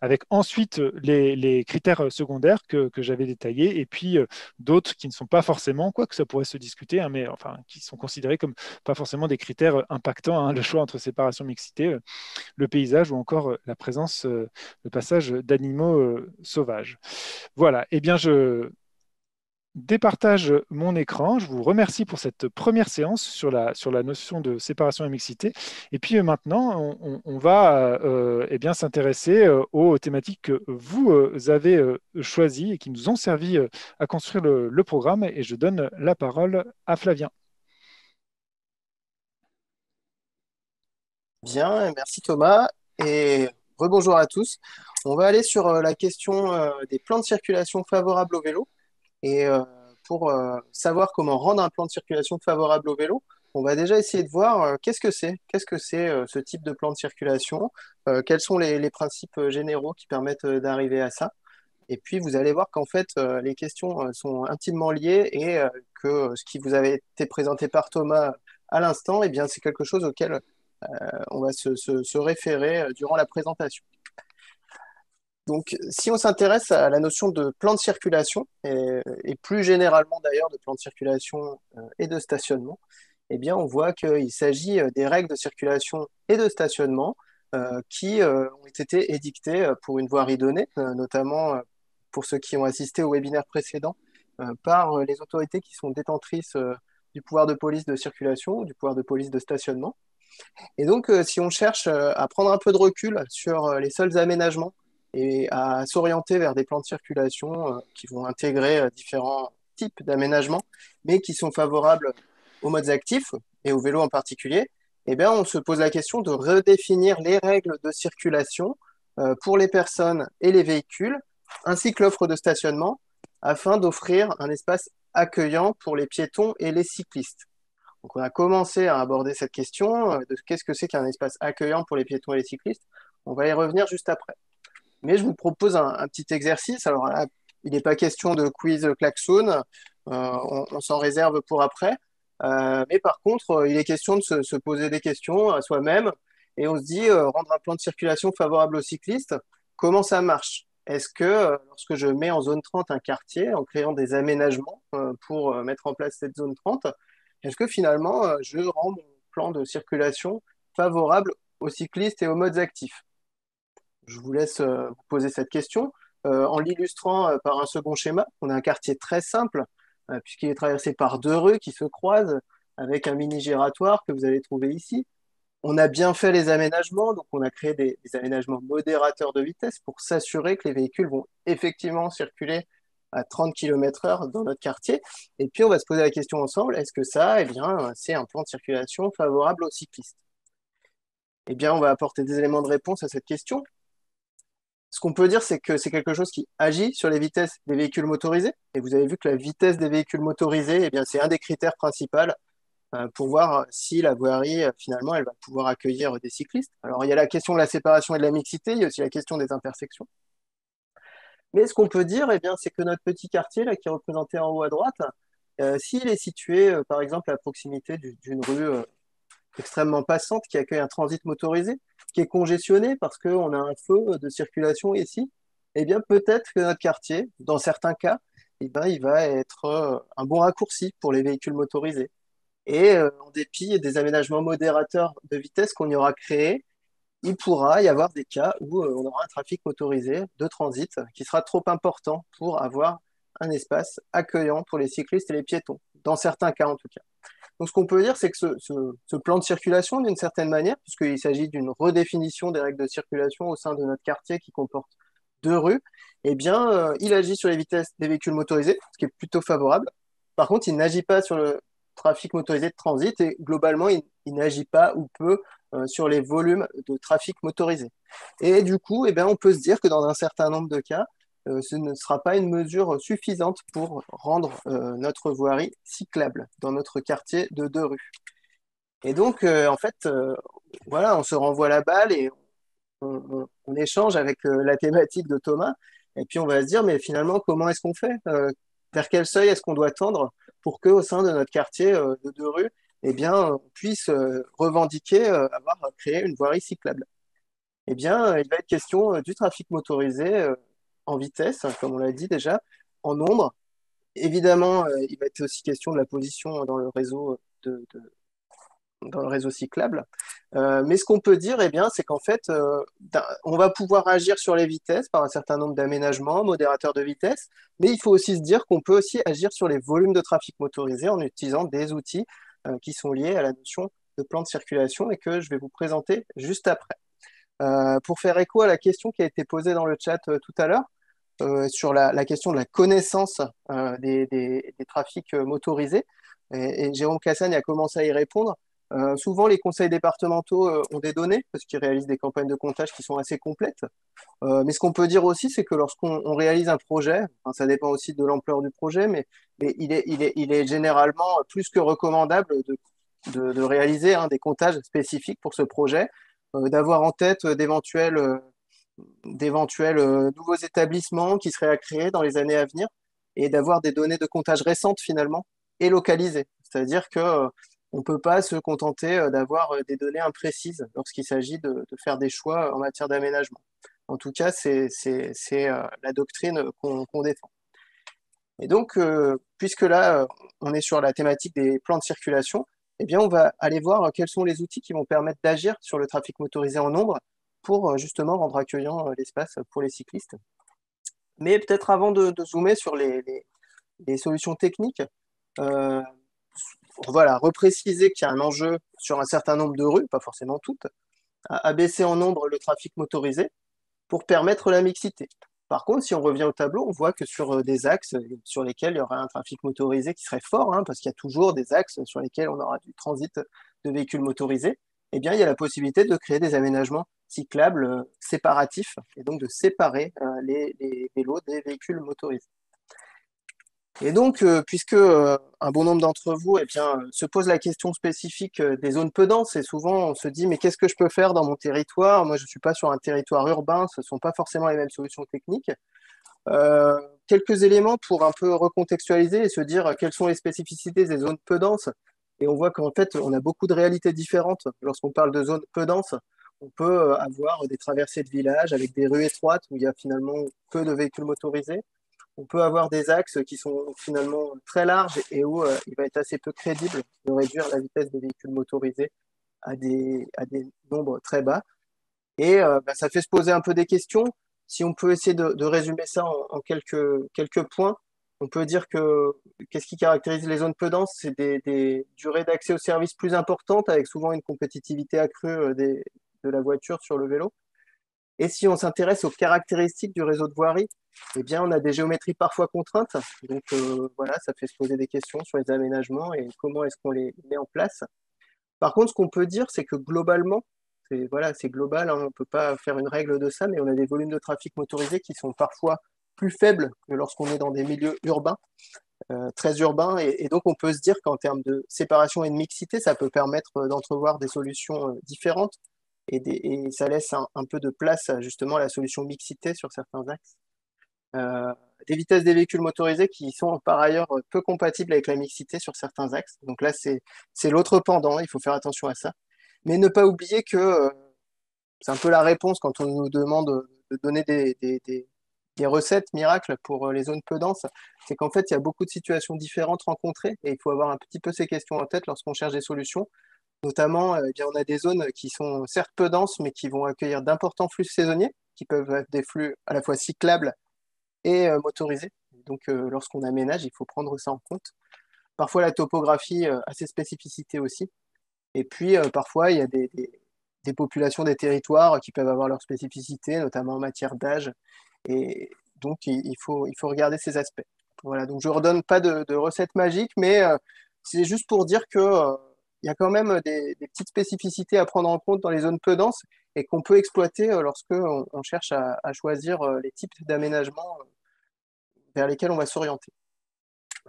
avec ensuite les critères secondaires que j'avais détaillés, et puis d'autres qui ne sont pas forcément, quoi que ça pourrait se discuter, hein, mais enfin qui sont considérés comme pas forcément des critères impactants, hein, le choix entre séparation mixité, le paysage ou encore la présence, le passage d'animaux sauvages. Voilà, eh bien je départage mon écran. Je vous remercie pour cette première séance sur la notion de séparation et mixité. Et puis maintenant, on va eh bien, s'intéresser aux thématiques que vous avez choisies et qui nous ont servi à construire le programme. Et je donne la parole à Flavien. Bien, merci Thomas et rebonjour à tous. On va aller sur la question des plans de circulation favorables au vélo. Et pour savoir comment rendre un plan de circulation favorable au vélo, on va déjà essayer de voir qu'est-ce que c'est. Qu'est-ce que c'est ce type de plan de circulation? Quels sont les principes généraux qui permettent d'arriver à ça? Et puis vous allez voir qu'en fait, les questions sont intimement liées et que ce qui vous avait été présenté par Thomas à l'instant, eh bien, c'est quelque chose auquel on va se référer durant la présentation. Donc, si on s'intéresse à la notion de plan de circulation, et plus généralement d'ailleurs de plan de circulation et de stationnement, eh bien, on voit qu'il s'agit des règles de circulation et de stationnement qui ont été édictées pour une voirie donnée, notamment pour ceux qui ont assisté au webinaire précédent, par les autorités qui sont détentrices du pouvoir de police de circulation ou du pouvoir de police de stationnement. Et donc, si on cherche à prendre un peu de recul sur les seuls aménagements et à s'orienter vers des plans de circulation qui vont intégrer différents types d'aménagements, mais qui sont favorables aux modes actifs et au vélo en particulier, eh bien, on se pose la question de redéfinir les règles de circulation pour les personnes et les véhicules, ainsi que l'offre de stationnement, afin d'offrir un espace accueillant pour les piétons et les cyclistes. Donc, on a commencé à aborder cette question de qu'est-ce que c'est qu'un espace accueillant pour les piétons et les cyclistes. On va y revenir juste après. Mais je vous propose un petit exercice. Alors là, il n'est pas question de quiz klaxon, on s'en réserve pour après. Mais par contre, il est question de se poser des questions à soi-même et on se dit, rendre un plan de circulation favorable aux cyclistes, comment ça marche? Est-ce que lorsque je mets en zone 30 un quartier, en créant des aménagements pour mettre en place cette zone 30, est-ce que finalement, je rends mon plan de circulation favorable aux cyclistes et aux modes actifs? Je vous laisse vous poser cette question en l'illustrant par un second schéma. On a un quartier très simple, puisqu'il est traversé par deux rues qui se croisent avec un mini giratoire que vous allez trouver ici. On a bien fait les aménagements, donc on a créé des aménagements modérateurs de vitesse pour s'assurer que les véhicules vont effectivement circuler à 30 km/h dans notre quartier. Et puis on va se poser la question ensemble, est-ce que ça, eh bien, c'est un plan de circulation favorable aux cyclistes? Eh bien, on va apporter des éléments de réponse à cette question. Ce qu'on peut dire, c'est que c'est quelque chose qui agit sur les vitesses des véhicules motorisés. Et vous avez vu que la vitesse des véhicules motorisés, eh bien, c'est un des critères principaux pour voir si la voirie, finalement, elle va pouvoir accueillir des cyclistes. Alors, il y a la question de la séparation et de la mixité, il y a aussi la question des intersections. Mais ce qu'on peut dire, eh bien, c'est que notre petit quartier, là, qui est représenté en haut à droite, s'il est situé, par exemple, à proximité d'une rue extrêmement passante qui accueille un transit motorisé, qui est congestionné parce qu'on a un feu de circulation ici, eh bien, peut-être que notre quartier, dans certains cas, eh ben, il va être un bon raccourci pour les véhicules motorisés. Et en dépit des aménagements modérateurs de vitesse qu'on y aura créés, il pourra y avoir des cas où on aura un trafic motorisé de transit qui sera trop important pour avoir un espace accueillant pour les cyclistes et les piétons, dans certains cas en tout cas. Donc ce qu'on peut dire, c'est que ce plan de circulation, d'une certaine manière, puisqu'il s'agit d'une redéfinition des règles de circulation au sein de notre quartier qui comporte 2 rues, eh bien, il agit sur les vitesses des véhicules motorisés, ce qui est plutôt favorable. Par contre, il n'agit pas sur le trafic motorisé de transit et globalement, il n'agit pas ou peu sur les volumes de trafic motorisé. Et du coup, eh bien, on peut se dire que dans un certain nombre de cas, ce ne sera pas une mesure suffisante pour rendre notre voirie cyclable dans notre quartier de 2 rues. Et donc, en fait, voilà, on se renvoie la balle et on échange avec la thématique de Thomas. Et puis, on va se dire, mais finalement, comment est-ce qu'on fait? Vers quel seuil est-ce qu'on doit tendre pour qu'au sein de notre quartier de 2 rues, eh bien, on puisse revendiquer avoir créé une voirie cyclable? Eh bien, il va être question du trafic motorisé en vitesse, comme on l'a dit déjà, en nombre. Évidemment, il va être aussi question de la position dans le réseau dans le réseau cyclable. Mais ce qu'on peut dire, eh bien, c'est qu'en fait, on va pouvoir agir sur les vitesses par un certain nombre d'aménagements, modérateurs de vitesse, mais il faut aussi se dire qu'on peut aussi agir sur les volumes de trafic motorisé en utilisant des outils qui sont liés à la notion de plan de circulation et que je vais vous présenter juste après. Pour faire écho à la question qui a été posée dans le chat tout à l'heure, sur la question de la connaissance des trafics motorisés, et Jérôme Cassagne a commencé à y répondre. Souvent, les conseils départementaux ont des données parce qu'ils réalisent des campagnes de comptage qui sont assez complètes. Mais ce qu'on peut dire aussi, c'est que lorsqu'on réalise un projet, enfin, ça dépend aussi de l'ampleur du projet, mais il est généralement plus que recommandable de réaliser des comptages spécifiques pour ce projet, d'avoir en tête d'éventuels nouveaux établissements qui seraient à créer dans les années à venir et d'avoir des données de comptage récentes finalement et localisées. C'est-à-dire que on ne peut pas se contenter d'avoir des données imprécises lorsqu'il s'agit de faire des choix en matière d'aménagement. En tout cas, c'est la doctrine qu'on défend. Et donc, puisque là, on est sur la thématique des plans de circulation, eh bien, on va aller voir quels sont les outils qui vont permettre d'agir sur le trafic motorisé en nombre pour justement rendre accueillant l'espace pour les cyclistes. Mais peut-être avant de zoomer sur les solutions techniques, voilà, repréciser qu'il y a un enjeu sur un certain nombre de rues, pas forcément toutes, à baisser en nombre le trafic motorisé pour permettre la mixité. Par contre, si on revient au tableau, on voit que sur des axes sur lesquels il y aura un trafic motorisé qui serait fort, parce qu'il y a toujours des axes sur lesquels on aura du transit de véhicules motorisés, eh bien, il y a la possibilité de créer des aménagements cyclables séparatifs et donc de séparer les vélos des véhicules motorisés. Et donc, puisque un bon nombre d'entre vous eh bien, se posent la question spécifique des zones peu denses, et souvent on se dit, mais qu'est-ce que je peux faire dans mon territoire? Moi, je ne suis pas sur un territoire urbain, ce ne sont pas forcément les mêmes solutions techniques. Quelques éléments pour un peu recontextualiser et se dire quelles sont les spécificités des zones peu denses. Et on voit qu'en fait, on a beaucoup de réalités différentes. Lorsqu'on parle de zones peu denses, on peut avoir des traversées de villages avec des rues étroites où il y a finalement peu de véhicules motorisés. On peut avoir des axes qui sont finalement très larges et où il va être assez peu crédible de réduire la vitesse des véhicules motorisés à des nombres très bas. Et ça fait se poser un peu des questions. Si on peut essayer de résumer ça en quelques points, on peut dire que qu'est-ce qui caractérise les zones peu denses? C'est des durées d'accès aux services plus importantes, avec souvent une compétitivité accrue de la voiture sur le vélo. Et si on s'intéresse aux caractéristiques du réseau de voirie, eh bien, on a des géométries parfois contraintes. Donc voilà, ça fait se poser des questions sur les aménagements et comment est-ce qu'on les met en place. Par contre, ce qu'on peut dire, c'est que globalement, c'est global, on ne peut pas faire une règle de ça, mais on a des volumes de trafic motorisé qui sont parfois plus faibles que lorsqu'on est dans des milieux urbains, très urbains. Et donc, on peut se dire qu'en termes de séparation et de mixité, ça peut permettre d'entrevoir des solutions différentes et ça laisse un peu de place à justement la solution mixité sur certains axes. Des vitesses des véhicules motorisés qui sont par ailleurs peu compatibles avec la mixité sur certains axes. Donc là, c'est l'autre pendant, il faut faire attention à ça. Mais ne pas oublier que c'est un peu la réponse quand on nous demande de donner des recettes miracles pour les zones peu denses, c'est qu'en fait, il y a beaucoup de situations différentes rencontrées et il faut avoir un petit peu ces questions en tête lorsqu'on cherche des solutions. Notamment, eh bien, on a des zones qui sont certes peu denses, mais qui vont accueillir d'importants flux saisonniers, qui peuvent être des flux à la fois cyclables et motorisés. Donc, lorsqu'on aménage, il faut prendre ça en compte. Parfois, la topographie a ses spécificités aussi. Et puis, parfois, il y a des populations, des territoires qui peuvent avoir leurs spécificités, notamment en matière d'âge. Et donc, il faut regarder ces aspects. Voilà, donc je ne redonne pas de recette magique, mais c'est juste pour dire que, il y a quand même des petites spécificités à prendre en compte dans les zones peu denses et qu'on peut exploiter lorsque on cherche à choisir les types d'aménagements vers lesquels on va s'orienter.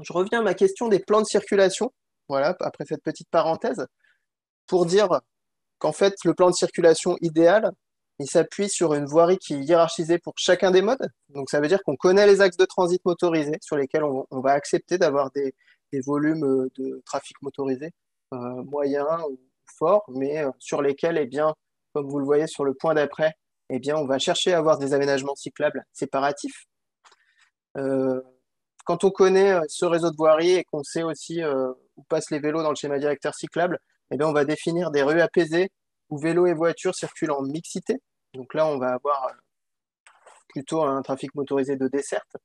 Je reviens à ma question des plans de circulation, voilà, après cette petite parenthèse, pour dire qu'en fait, le plan de circulation idéal, il s'appuie sur une voirie qui est hiérarchisée pour chacun des modes. Donc, ça veut dire qu'on connaît les axes de transit motorisés sur lesquels on va accepter d'avoir des volumes de trafic motorisé moyens ou forts, mais sur lesquels, eh bien, comme vous le voyez sur le point d'après, eh bien, on va chercher à avoir des aménagements cyclables séparatifs. Euh, Quand on connaît ce réseau de voirie et qu'on sait aussi où passent les vélos dans le schéma directeur cyclable, eh bien, on va définir des rues apaisées où vélos et voitures circulent en mixité. Donc là, on va avoir plutôt un trafic motorisé de desserte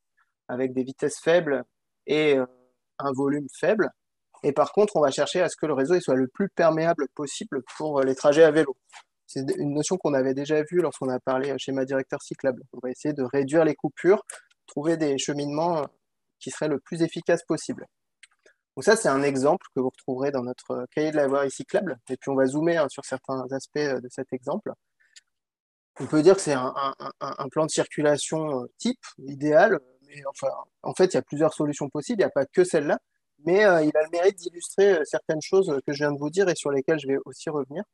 avec des vitesses faibles et un volume faible. Et par contre, on va chercher à ce que le réseau soit le plus perméable possible pour les trajets à vélo. C'est une notion qu'on avait déjà vue lorsqu'on a parlé schéma directeur cyclable. On va essayer de réduire les coupures, trouver des cheminements qui seraient le plus efficaces possible. Donc ça, c'est un exemple que vous retrouverez dans notre cahier de la voirie cyclable. Et puis on va zoomer sur certains aspects de cet exemple. On peut dire que c'est un plan de circulation type, idéal, mais enfin, en fait, il y a plusieurs solutions possibles, il n'y a pas que celle-là, mais il a le mérite d'illustrer certaines choses que je viens de vous dire et sur lesquelles je vais aussi revenir.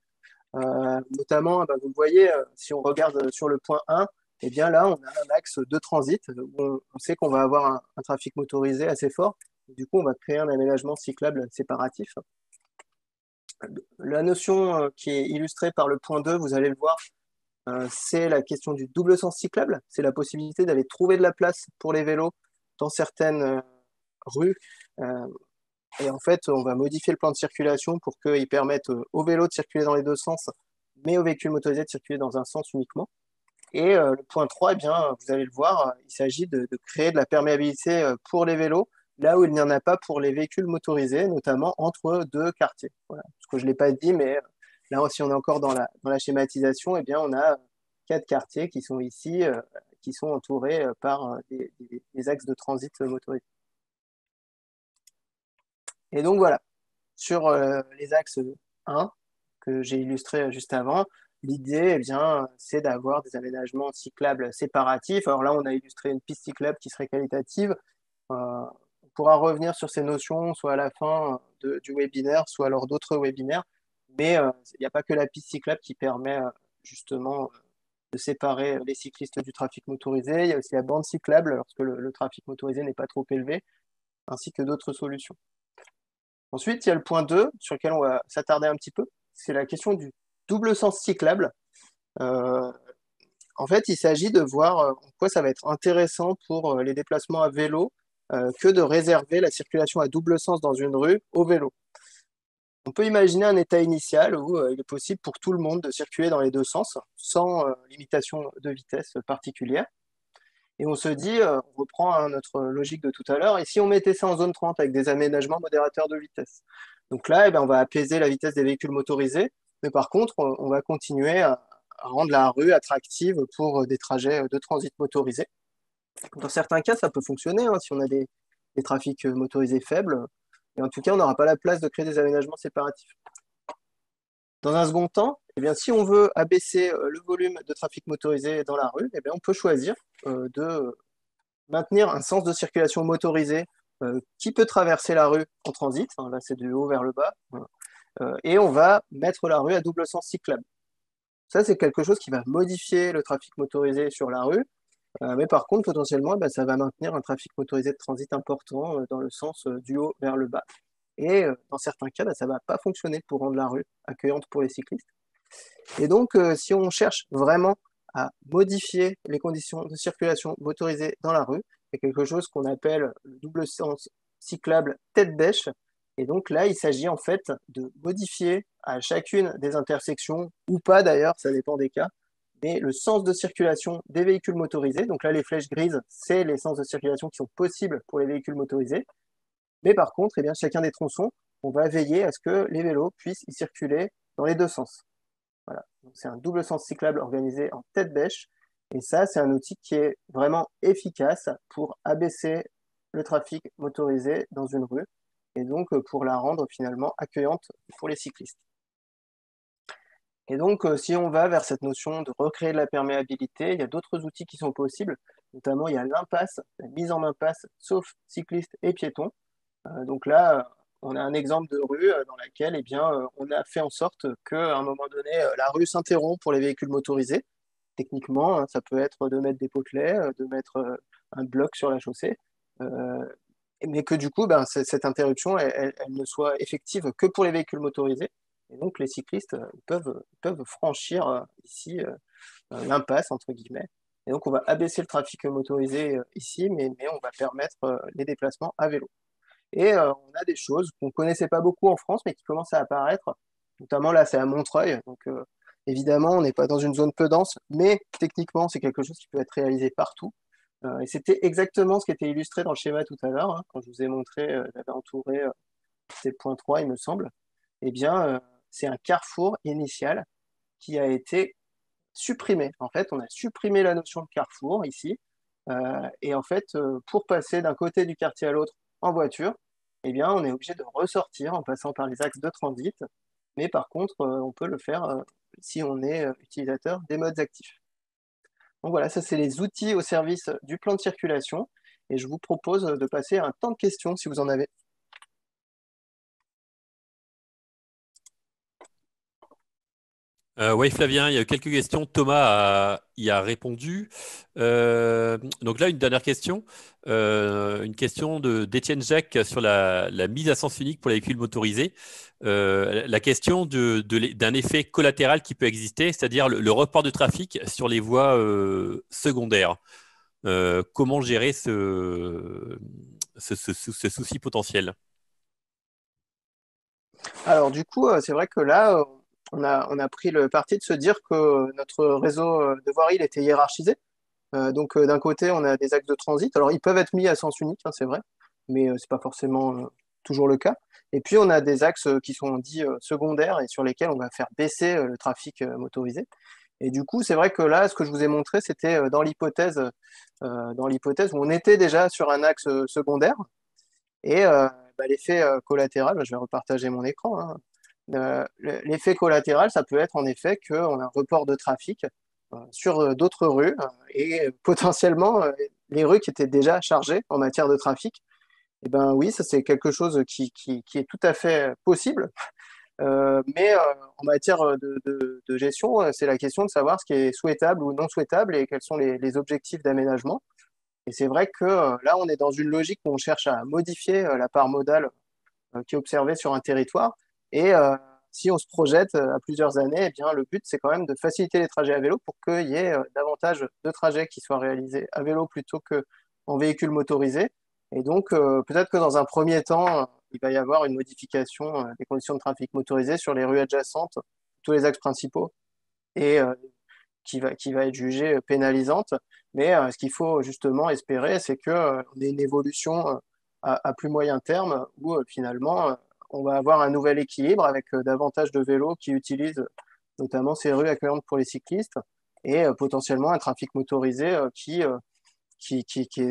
Notamment, bah, vous le voyez, si on regarde sur le point 1, eh bien là, on a un axe de transit où on sait qu'on va avoir un trafic motorisé assez fort. Du coup, on va créer un aménagement cyclable séparatif. La notion qui est illustrée par le point 2, vous allez le voir, c'est la question du double sens cyclable. C'est la possibilité d'aller trouver de la place pour les vélos dans certaines rues. Euh, et en fait, on va modifier le plan de circulation pour qu'il permette aux vélos de circuler dans les deux sens, mais aux véhicules motorisés de circuler dans un sens uniquement. Et le point 3, eh bien, vous allez le voir, il s'agit de créer de la perméabilité pour les vélos, là où il n'y en a pas pour les véhicules motorisés, notamment entre deux quartiers. Voilà. Parce que je ne l'ai pas dit, mais là, si on est encore dans la schématisation, eh bien, on a 4 quartiers qui sont ici, qui sont entourés par des axes de transit motorisés. Et donc voilà, sur les axes 1 que j'ai illustré juste avant, l'idée, eh bien, c'est d'avoir des aménagements cyclables séparatifs. Alors là, on a illustré une piste cyclable qui serait qualitative. On pourra revenir sur ces notions, soit à la fin du webinaire, soit lors d'autres webinaires. Mais il n'y a pas que la piste cyclable qui permet justement de séparer les cyclistes du trafic motorisé. Il y a aussi la bande cyclable lorsque le trafic motorisé n'est pas trop élevé, ainsi que d'autres solutions. Ensuite, il y a le point 2 sur lequel on va s'attarder un petit peu. C'est la question du double sens cyclable. Euh, En fait, il s'agit de voir en quoi ça va être intéressant pour les déplacements à vélo que de réserver la circulation à double sens dans une rue au vélo. On peut imaginer un état initial où il est possible pour tout le monde de circuler dans les deux sens sans limitation de vitesse particulière. Et on se dit, on reprend notre logique de tout à l'heure, et si on mettait ça en zone 30 avec des aménagements modérateurs de vitesse. Donc là, eh bien, on va apaiser la vitesse des véhicules motorisés, mais par contre, on va continuer à rendre la rue attractive pour des trajets de transit motorisés. Dans certains cas, ça peut fonctionner, hein, si on a des trafics motorisés faibles, et en tout cas, on n'aura pas la place de créer des aménagements séparatifs. Dans un second temps, eh bien, si on veut abaisser le volume de trafic motorisé dans la rue, eh bien, on peut choisir de maintenir un sens de circulation motorisé qui peut traverser la rue en transit. Là, c'est du haut vers le bas. Voilà. Et on va mettre la rue à double sens cyclable. Ça, c'est quelque chose qui va modifier le trafic motorisé sur la rue. Mais par contre, potentiellement, ça va maintenir un trafic motorisé de transit important dans le sens du haut vers le bas. Et dans certains cas, ça ne va pas fonctionner pour rendre la rue accueillante pour les cyclistes. Et donc, si on cherche vraiment à modifier les conditions de circulation motorisée dans la rue, il y a quelque chose qu'on appelle le double sens cyclable tête bêche. Et donc là, il s'agit en fait de modifier à chacune des intersections, ou pas d'ailleurs, ça dépend des cas, mais le sens de circulation des véhicules motorisés. Donc là, les flèches grises, c'est les sens de circulation qui sont possibles pour les véhicules motorisés. Mais par contre, eh bien, chacun des tronçons, on va veiller à ce que les vélos puissent y circuler dans les deux sens. Voilà. C'est un double sens cyclable organisé en tête bêche. Et ça, c'est un outil qui est vraiment efficace pour abaisser le trafic motorisé dans une rue et donc pour la rendre finalement accueillante pour les cyclistes. Et donc, si on va vers cette notion de recréer de la perméabilité, il y a d'autres outils qui sont possibles. Notamment, il y a l'impasse, la mise en impasse, sauf cyclistes et piétons. Donc là, on a un exemple de rue dans laquelle eh bien, on a fait en sorte qu'à un moment donné, la rue s'interrompt pour les véhicules motorisés. Techniquement, hein, ça peut être de mettre des potelets, de mettre un bloc sur la chaussée, mais que du coup, ben, cette interruption, elle ne soit effective que pour les véhicules motorisés. Et donc, les cyclistes peuvent franchir ici l'impasse, entre guillemets. Et donc, on va abaisser le trafic motorisé ici, mais on va permettre les déplacements à vélo. Et on a des choses qu'on ne connaissait pas beaucoup en France, mais qui commencent à apparaître. Notamment là, c'est à Montreuil. Donc, évidemment, on n'est pas dans une zone peu dense, mais techniquement, c'est quelque chose qui peut être réalisé partout. Et c'était exactement ce qui était illustré dans le schéma tout à l'heure, hein, quand je vous ai montré, j'avais entouré c'est le point 3, il me semble. Eh bien, c'est un carrefour initial qui a été supprimé. En fait, on a supprimé la notion de carrefour ici. Et en fait, pour passer d'un côté du quartier à l'autre en voiture, eh bien, on est obligé de ressortir en passant par les axes de transit. Mais par contre, on peut le faire si on est utilisateur des modes actifs. Donc voilà, ça c'est les outils au service du plan de circulation. Et je vous propose de passer à un temps de questions si vous en avez. Oui, Flavien, il y a quelques questions. Thomas y a répondu. Donc là, une dernière question. Une question d'Étienne Jacques sur la mise à sens unique pour les véhicules motorisés. La question d'un effet collatéral qui peut exister, c'est-à-dire le report de trafic sur les voies secondaires. Comment gérer ce souci potentiel? Alors du coup, c'est vrai que là, on a pris le parti de se dire que notre réseau de voirie il était hiérarchisé. Donc d'un côté, on a des axes de transit. Alors ils peuvent être mis à sens unique, hein, c'est vrai, mais c'est pas forcément toujours le cas. Et puis on a des axes qui sont dits secondaires et sur lesquels on va faire baisser le trafic motorisé. Et du coup, c'est vrai que là, ce que je vous ai montré, c'était dans l'hypothèse où on était déjà sur un axe secondaire. Et bah, l'effet collatéral, bah, je vais repartager mon écran, hein. L'effet collatéral, ça peut être en effet qu'on a un report de trafic sur d'autres rues et potentiellement les rues qui étaient déjà chargées en matière de trafic. Et ben oui, ça c'est quelque chose qui est tout à fait possible. Mais en matière de gestion, c'est la question de savoir ce qui est souhaitable ou non souhaitable et quels sont les objectifs d'aménagement. Et c'est vrai que là, on est dans une logique où on cherche à modifier la part modale qui est observée sur un territoire. Et si on se projette à plusieurs années, eh bien, le but, c'est quand même de faciliter les trajets à vélo pour qu'il y ait davantage de trajets qui soient réalisés à vélo plutôt qu'en véhicule motorisé. Et donc, peut-être que dans un premier temps, il va y avoir une modification des conditions de trafic motorisé sur les rues adjacentes, tous les axes principaux, et qui va être jugée pénalisante. Mais ce qu'il faut justement espérer, c'est qu'on ait une évolution à plus moyen terme où finalement on va avoir un nouvel équilibre avec davantage de vélos qui utilisent notamment ces rues accueillantes pour les cyclistes et potentiellement un trafic motorisé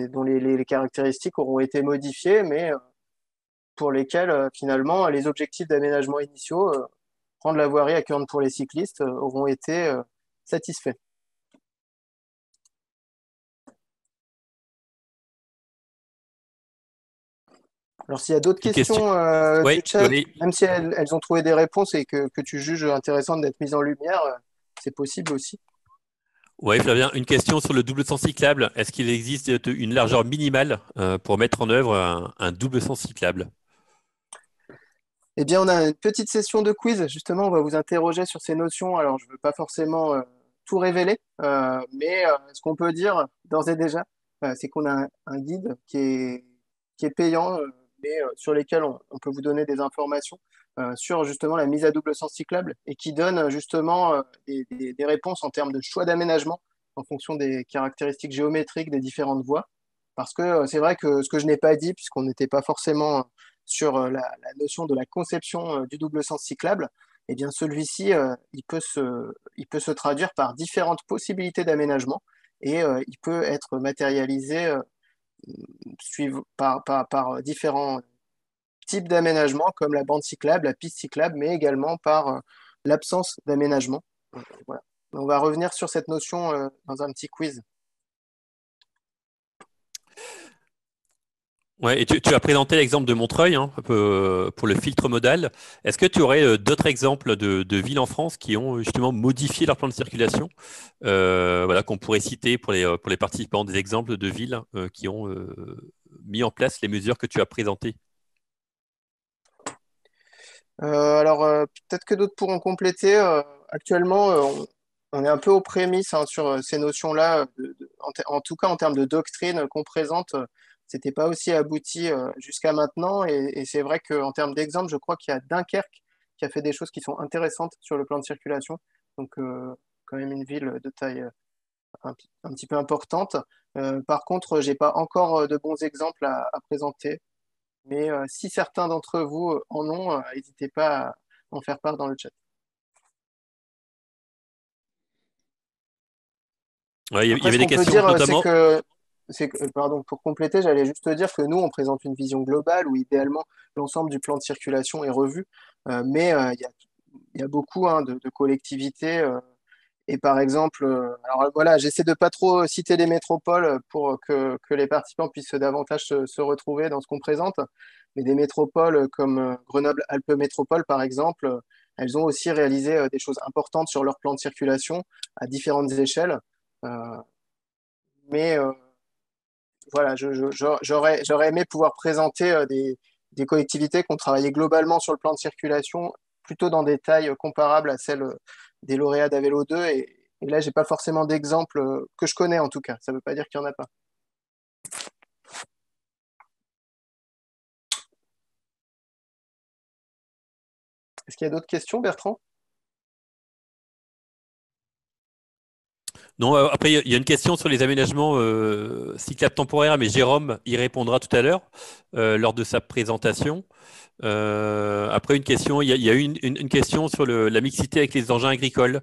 dont les caractéristiques auront été modifiées, mais pour lesquelles finalement les objectifs d'aménagement initiaux, rendre la voirie accueillante pour les cyclistes, auront été satisfaits. Alors, s'il y a d'autres Une question. questions Oui, du chat, oui. même si elles ont trouvé des réponses et que tu juges intéressantes d'être mises en lumière, c'est possible aussi. Oui, Flavien, une question sur le double sens cyclable. Est-ce qu'il existe une largeur minimale pour mettre en œuvre un double sens cyclable? Eh bien, on a une petite session de quiz. Justement, on va vous interroger sur ces notions. Alors, je ne veux pas forcément tout révéler, mais ce qu'on peut dire d'ores et déjà, c'est qu'on a un guide qui est payant mais sur lesquels on peut vous donner des informations sur justement la mise à double sens cyclable et qui donne justement des réponses en termes de choix d'aménagement en fonction des caractéristiques géométriques des différentes voies. Parce que c'est vrai que ce que je n'ai pas dit, puisqu'on n'était pas forcément sur la notion de la conception du double sens cyclable, eh bien celui-ci, il peut se traduire par différentes possibilités d'aménagement et il peut être matérialisé par différents types d'aménagement comme la bande cyclable, la piste cyclable, mais également par l'absence d'aménagement. Voilà. On va revenir sur cette notion dans un petit quiz. Ouais, et tu as présenté l'exemple de Montreuil hein, pour le filtre modal. Est-ce que tu aurais d'autres exemples de villes en France qui ont justement modifié leur plan de circulation, voilà, qu'on pourrait citer pour les participants, des exemples de villes qui ont mis en place les mesures que tu as présentées? Alors, peut-être que d'autres pourront compléter. Actuellement, on est un peu aux prémices hein, sur ces notions-là. En tout cas, en termes de doctrine qu'on présente, c'était pas aussi abouti jusqu'à maintenant. Et c'est vrai qu'en termes d'exemple, je crois qu'il y a Dunkerque qui a fait des choses qui sont intéressantes sur le plan de circulation. Donc, quand même une ville de taille un petit peu importante. Par contre, j'ai pas encore de bons exemples à présenter. Mais si certains d'entre vous en ont, n'hésitez pas à en faire part dans le chat. Ouais, il y Après, ce avait des qu'on peut questions dire, notamment. pardon, pour compléter, j'allais juste te dire que nous, on présente une vision globale où idéalement l'ensemble du plan de circulation est revu. Mais il y a beaucoup hein, de collectivités. Et par exemple, alors voilà, j'essaie de pas trop citer les métropoles pour que les participants puissent davantage se retrouver dans ce qu'on présente. Mais des métropoles comme Grenoble-Alpes Métropole, par exemple, elles ont aussi réalisé des choses importantes sur leur plan de circulation à différentes échelles. Euh, mais voilà, j'aurais aimé pouvoir présenter des collectivités qui ont travaillé globalement sur le plan de circulation, plutôt dans des tailles comparables à celles des lauréats d'Avelo 2. Et là, j'ai pas forcément d'exemple que je connais en tout cas. Ça veut pas dire qu'il y en a pas. Est-ce qu'il y a d'autres questions, Bertrand? Non, après, il y a une question sur les aménagements cyclables temporaires, mais Jérôme y répondra tout à l'heure lors de sa présentation. Après, il y a eu une question sur la mixité avec les engins agricoles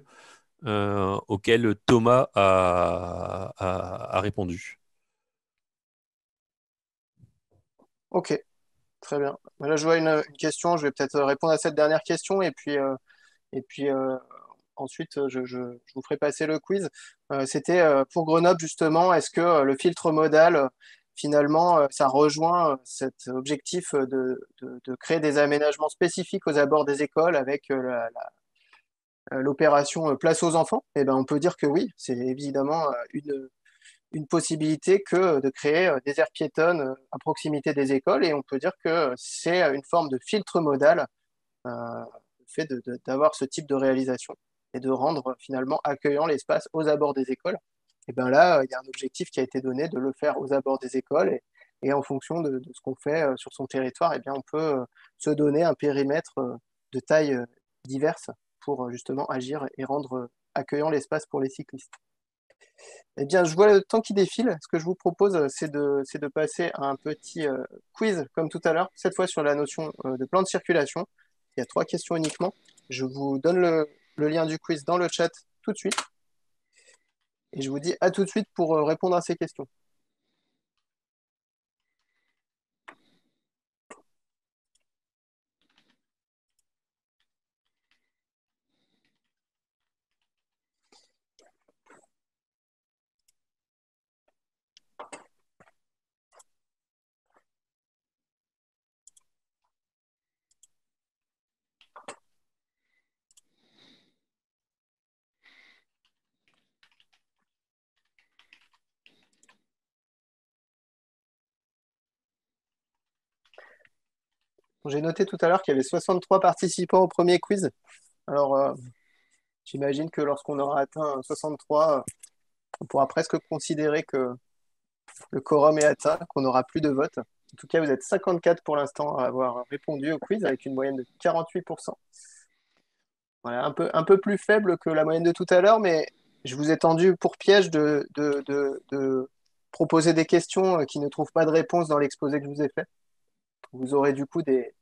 auquel Thomas a répondu. Ok, très bien. Là, je vois une question. Je vais peut-être répondre à cette dernière question et puis ensuite, je vous ferai passer le quiz. C'était pour Grenoble, justement, est-ce que le filtre modal, finalement, ça rejoint cet objectif de créer des aménagements spécifiques aux abords des écoles avec l'opération Place aux enfants? Eh ben, on peut dire que oui, c'est évidemment une possibilité que de créer des aires piétonnes à proximité des écoles et on peut dire que c'est une forme de filtre modal le fait d'avoir ce type de réalisation et de rendre finalement accueillant l'espace aux abords des écoles. Et bien là, il y a un objectif qui a été donné de le faire aux abords des écoles et en fonction de ce qu'on fait sur son territoire, et bien on peut se donner un périmètre de taille diverse pour justement agir et rendre accueillant l'espace pour les cyclistes. Eh bien, je vois le temps qui défile. Ce que je vous propose, c'est de passer à un petit quiz comme tout à l'heure, cette fois sur la notion de plan de circulation. Il y a 3 questions uniquement. Je vous donne le lien du quiz dans le chat tout de suite et je vous dis à tout de suite pour répondre à ces questions. J'ai noté tout à l'heure qu'il y avait 63 participants au premier quiz. Alors, j'imagine que lorsqu'on aura atteint 63, on pourra presque considérer que le quorum est atteint, qu'on n'aura plus de vote. En tout cas, vous êtes 54 pour l'instant à avoir répondu au quiz avec une moyenne de 48%. Voilà, un peu plus faible que la moyenne de tout à l'heure, mais je vous ai tendu pour piège de proposer des questions qui ne trouvent pas de réponse dans l'exposé que je vous ai fait. Vous aurez du coup des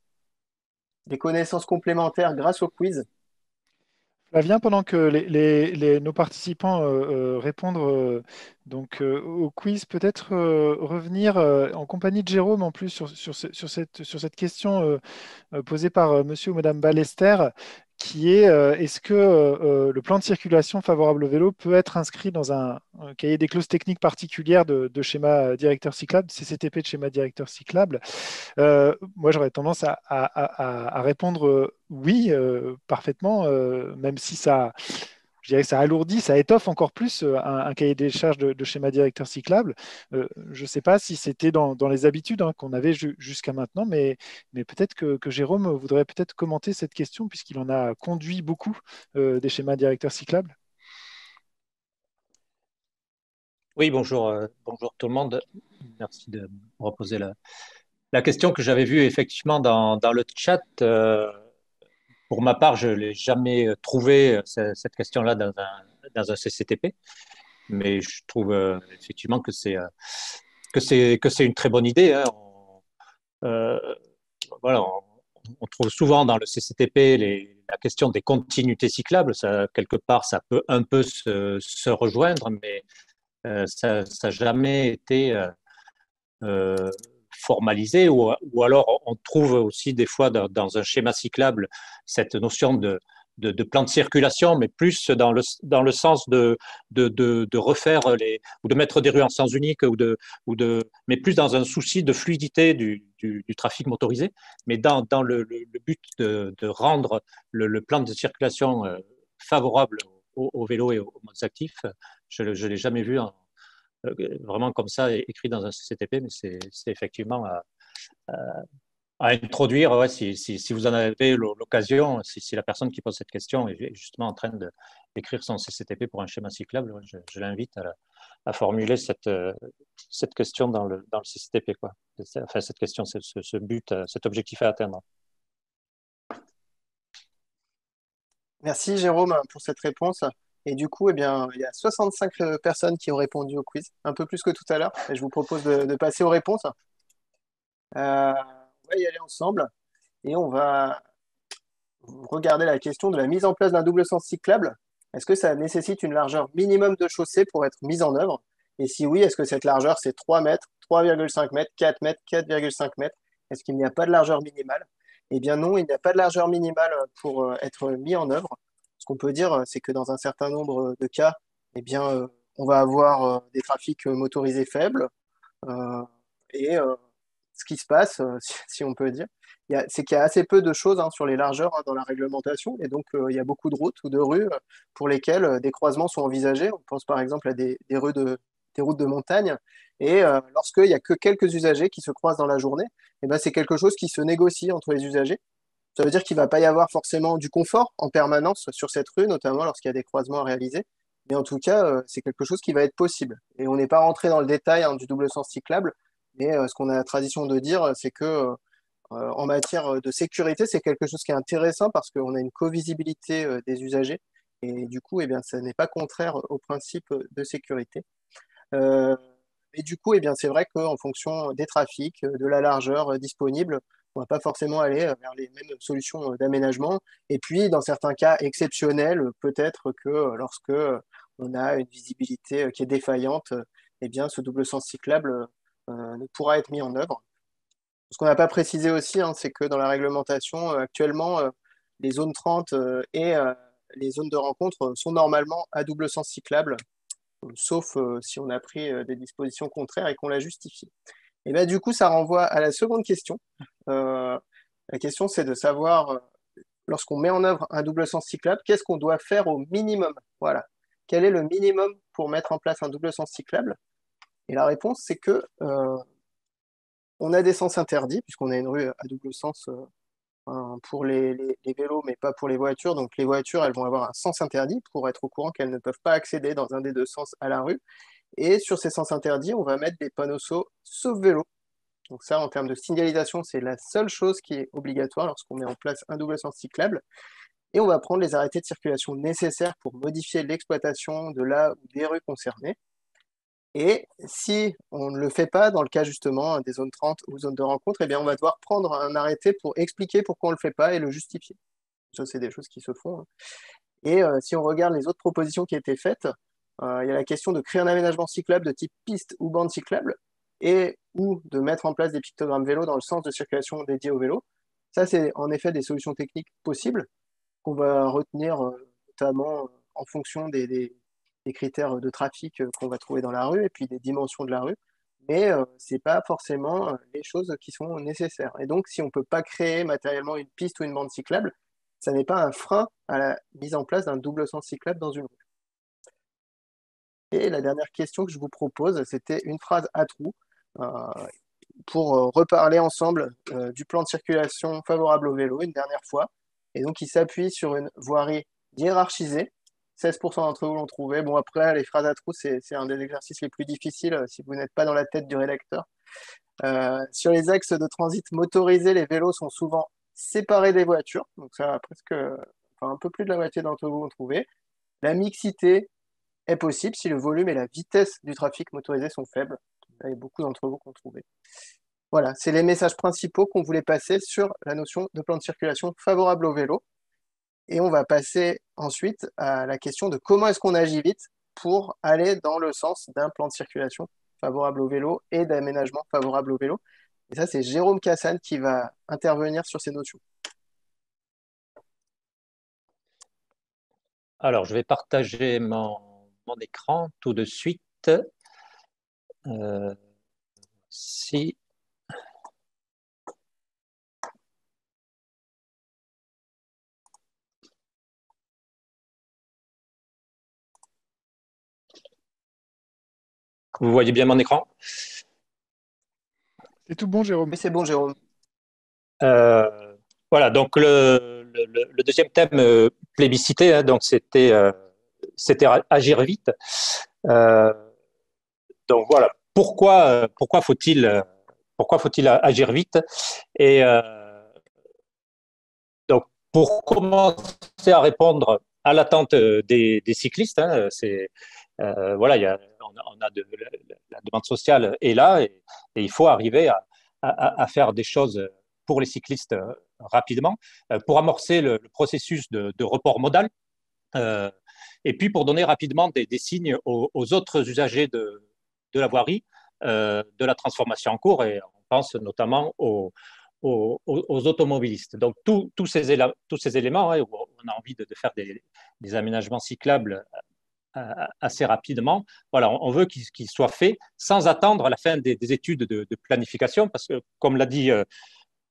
connaissances complémentaires grâce au quiz. Flavien, pendant que nos participants répondent au quiz, peut-être revenir en compagnie de Jérôme en plus sur cette question posée par monsieur ou madame Ballester, qui est est-ce que le plan de circulation favorable au vélo peut être inscrit dans un cahier des clauses techniques particulières de schéma directeur cyclable, CCTP de schéma directeur cyclable? Moi, j'aurais tendance à répondre oui, parfaitement, même si ça, je dirais que ça alourdit, ça étoffe encore plus un cahier des charges de schéma directeur cyclable. Je ne sais pas si c'était dans les habitudes qu'on avait jusqu'à maintenant, mais peut-être que Jérôme voudrait peut-être commenter cette question puisqu'il en a conduit beaucoup des schémas directeurs cyclables. Oui, bonjour, bonjour tout le monde. Merci de me reposer la question que j'avais vue effectivement dans le chat. Pour ma part, je ne l'ai jamais trouvé cette question-là dans un CCTP, mais je trouve effectivement que c'est une très bonne idée, hein. Euh, voilà, on trouve souvent dans le CCTP la question des continuités cyclables. Ça, quelque part, ça peut un peu se rejoindre, mais ça n'a jamais été formalisé, ou alors on trouve aussi des fois dans un schéma cyclable cette notion de plan de circulation, mais plus dans le sens de refaire ou de mettre des rues en sens unique, mais plus dans un souci de fluidité du trafic motorisé, mais dans le but de rendre le plan de circulation favorable au vélo et aux modes actifs. Je ne l'ai jamais vu vraiment comme ça, écrit dans un CCTP, mais c'est effectivement à introduire. Ouais, si vous en avez l'occasion, si la personne qui pose cette question est justement en train d'écrire son CCTP pour un schéma cyclable, ouais, je l'invite à formuler cette question dans le CCTP, quoi. Enfin, cette question, ce but, cet objectif à atteindre. Merci Jérôme pour cette réponse. Et du coup, eh bien, il y a 65 personnes qui ont répondu au quiz, un peu plus que tout à l'heure. Et je vous propose de passer aux réponses. On va y aller ensemble et on va regarder la question de la mise en place d'un double sens cyclable. Est-ce que ça nécessite une largeur minimum de chaussée pour être mise en œuvre? Et si oui, est-ce que cette largeur, c'est 3 mètres, 3,5 mètres, 4 mètres, 4,5 mètres? Est-ce qu'il n'y a pas de largeur minimale? Eh bien non, il n'y a pas de largeur minimale pour être mis en œuvre. Ce qu'on peut dire, c'est que dans un certain nombre de cas, eh bien, on va avoir des trafics motorisés faibles. Euh, et ce qui se passe, si on peut dire, c'est qu'il y a assez peu de choses sur les largeurs dans la réglementation. Et donc, il y a beaucoup de routes ou de rues pour lesquelles des croisements sont envisagés. On pense par exemple à des routes de montagne. Et lorsqu'il n'y a que quelques usagers qui se croisent dans la journée, eh ben, c'est quelque chose qui se négocie entre les usagers. Ça veut dire qu'il ne va pas y avoir forcément du confort en permanence sur cette rue, notamment lorsqu'il y a des croisements à réaliser. Mais en tout cas, c'est quelque chose qui va être possible. Et on n'est pas rentré dans le détail du double sens cyclable, mais ce qu'on a la tradition de dire, c'est que en matière de sécurité, c'est quelque chose qui est intéressant parce qu'on a une co-visibilité des usagers. Et du coup, eh bien, ça n'est pas contraire au principe de sécurité. Euh, et du coup, eh bien, c'est vrai qu'en fonction des trafics, de la largeur disponible, on ne va pas forcément aller vers les mêmes solutions d'aménagement. Et puis, dans certains cas exceptionnels, peut-être que lorsque on a une visibilité qui est défaillante, eh bien, ce double sens cyclable ne pourra être mis en œuvre. Ce qu'on n'a pas précisé aussi, c'est que dans la réglementation, actuellement, les zones 30 et les zones de rencontre sont normalement à double sens cyclable, sauf si on a pris des dispositions contraires et qu'on l'a justifié. Et bien, du coup, ça renvoie à la seconde question. La question, c'est de savoir, lorsqu'on met en œuvre un double sens cyclable, qu'est-ce qu'on doit faire au minimum? Voilà. Quel est le minimum pour mettre en place un double sens cyclable? Et la réponse, c'est que on a des sens interdits, puisqu'on a une rue à double sens pour les vélos, mais pas pour les voitures. Donc les voitures, elles vont avoir un sens interdit pour être au courant qu'elles ne peuvent pas accéder dans un des deux sens à la rue. Et sur ces sens interdits, on va mettre des panneaux sauf vélo. Donc ça, en termes de signalisation, c'est la seule chose qui est obligatoire lorsqu'on met en place un double sens cyclable. Et on va prendre les arrêtés de circulation nécessaires pour modifier l'exploitation de la ou des rues concernées. Et si on ne le fait pas, dans le cas justement des zones 30 ou zones de rencontre, eh bien on va devoir prendre un arrêté pour expliquer pourquoi on ne le fait pas et le justifier. Ça, c'est des choses qui se font. Et si on regarde les autres propositions qui ont été faites, il y a la question de créer un aménagement cyclable de type piste ou bande cyclable, et ou de mettre en place des pictogrammes vélo dans le sens de circulation dédié au vélo. Ça, c'est en effet des solutions techniques possibles qu'on va retenir notamment en fonction des critères de trafic qu'on va trouver dans la rue et puis des dimensions de la rue. Mais ce n'est pas forcément les choses qui sont nécessaires. Et donc, si on ne peut pas créer matériellement une piste ou une bande cyclable, ça n'est pas un frein à la mise en place d'un double sens cyclable dans une rue. Et la dernière question que je vous propose, c'était une phrase à trous pour reparler ensemble du plan de circulation favorable au vélo une dernière fois. Et donc, il s'appuie sur une voirie hiérarchisée. 16% d'entre vous l'ont trouvé. Bon, après, les phrases à trous, c'est un des exercices les plus difficiles si vous n'êtes pas dans la tête du rédacteur. Sur les axes de transit motorisés, les vélos sont souvent séparés des voitures. Donc, ça, enfin, un peu plus de la moitié d'entre vous l'ont trouvé. La mixité est possible si le volume et la vitesse du trafic motorisé sont faibles. Il y a beaucoup d'entre vous qui ont trouvé. Voilà, c'est les messages principaux qu'on voulait passer sur la notion de plan de circulation favorable au vélo. Et on va passer ensuite à la question de comment est-ce qu'on agit vite pour aller dans le sens d'un plan de circulation favorable au vélo et d'aménagement favorable au vélo. Et ça, c'est Jérôme Cassan qui va intervenir sur ces notions. Alors, je vais partager mon écran tout de suite. Si vous voyez bien mon écran? C'est tout bon, Jérôme. Oui, c'est bon, Jérôme. Voilà, donc le deuxième thème plébiscité, hein, donc c'était agir vite. Donc voilà, pourquoi faut-il agir vite? Et donc pour commencer à répondre à l'attente des cyclistes, hein, voilà, on a la demande sociale est là et il faut arriver à faire des choses pour les cyclistes rapidement, pour amorcer le processus de report modal, et puis pour donner rapidement des signes aux autres usagers de la voirie, de la transformation en cours, et on pense notamment aux automobilistes. Donc tous ces éléments, hein, où on a envie de faire des aménagements cyclables assez rapidement. Voilà, on veut qu'il soit fait sans attendre la fin des études de planification, parce que, comme l'a dit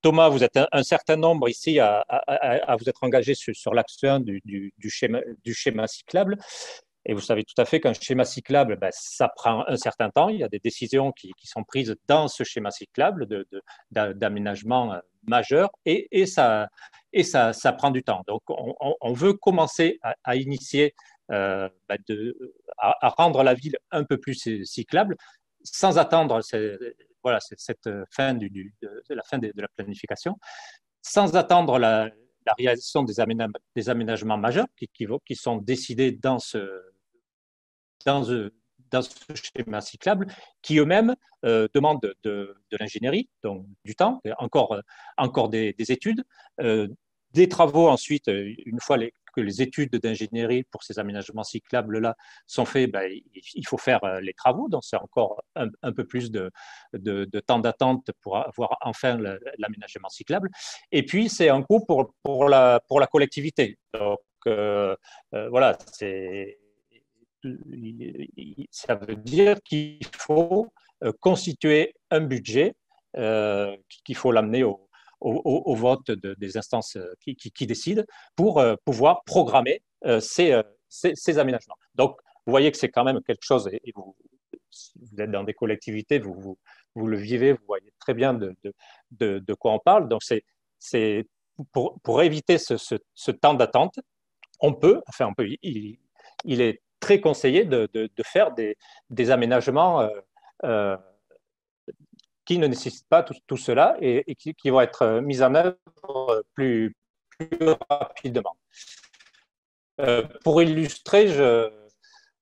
Thomas, vous êtes un certain nombre ici à vous être engagés sur l'axe 1 du schéma cyclable. Et vous savez tout à fait qu'un schéma cyclable, ben, ça prend un certain temps. Il y a des décisions qui sont prises dans ce schéma cyclable d'aménagement majeur et ça prend du temps. Donc, on veut commencer à initier, à rendre la ville un peu plus cyclable sans attendre cette fin de la fin de la planification, sans attendre la réalisation des aménagements majeurs qui sont décidés dans ce schéma cyclable, qui eux-mêmes demandent de l'ingénierie, donc du temps, encore des études, des travaux ensuite, une fois que les études d'ingénierie pour ces aménagements cyclables-là sont faits, ben, il faut faire les travaux, donc c'est encore un peu plus de temps d'attente pour avoir enfin l'aménagement cyclable. Et puis, c'est un coût pour la collectivité. Donc, voilà, ça veut dire qu'il faut constituer un budget, qu'il faut l'amener au vote des instances qui décident pour pouvoir programmer ces aménagements. Donc, vous voyez que c'est quand même quelque chose, et vous êtes dans des collectivités, vous le vivez, vous voyez très bien de quoi on parle. Donc, c'est pour éviter ce temps d'attente, il est très conseillé de faire des aménagements qui ne nécessitent pas tout cela et qui vont être mises en œuvre plus rapidement. Pour illustrer,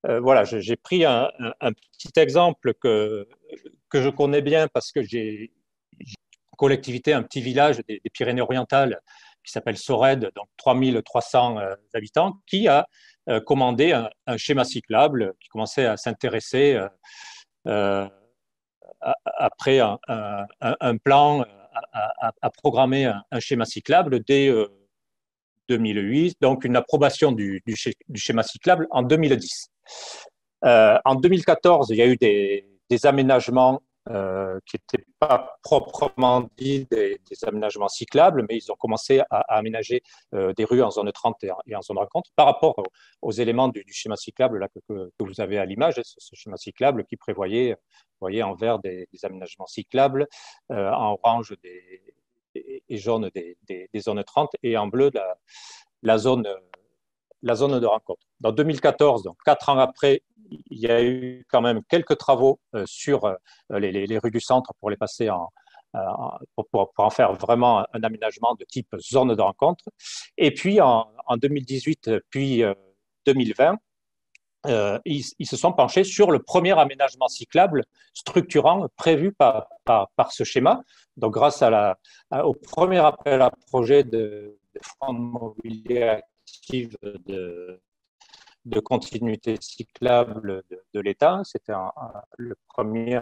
voilà, j'ai pris un petit exemple que je connais bien parce que j'ai une collectivité, un petit village des Pyrénées-Orientales qui s'appelle Sorède, donc 3300 habitants, qui a commandé un schéma cyclable, qui commençait à s'intéresser après un plan à programmer un schéma cyclable dès 2008, donc une approbation du schéma cyclable en 2010. En 2014, il y a eu des aménagements qui n'étaient pas proprement dit des aménagements cyclables, mais ils ont commencé à aménager des rues en zone 30 et en zone rencontre par rapport aux éléments du schéma cyclable là, que vous avez à l'image, ce schéma cyclable qui prévoyait, vous voyez, en vert des aménagements cyclables, en orange et jaune des zones 30 et en bleu la zone de rencontre. Dans 2014, donc 4 ans après, il y a eu quand même quelques travaux sur les rues du centre pour les passer pour en faire vraiment un aménagement de type zone de rencontre. Et puis en 2018 puis 2020, ils se sont penchés sur le premier aménagement cyclable structurant prévu par ce schéma. Donc grâce au premier appel à projet de fonds de mobilier actif de continuité cyclable de l'État. C'était le premier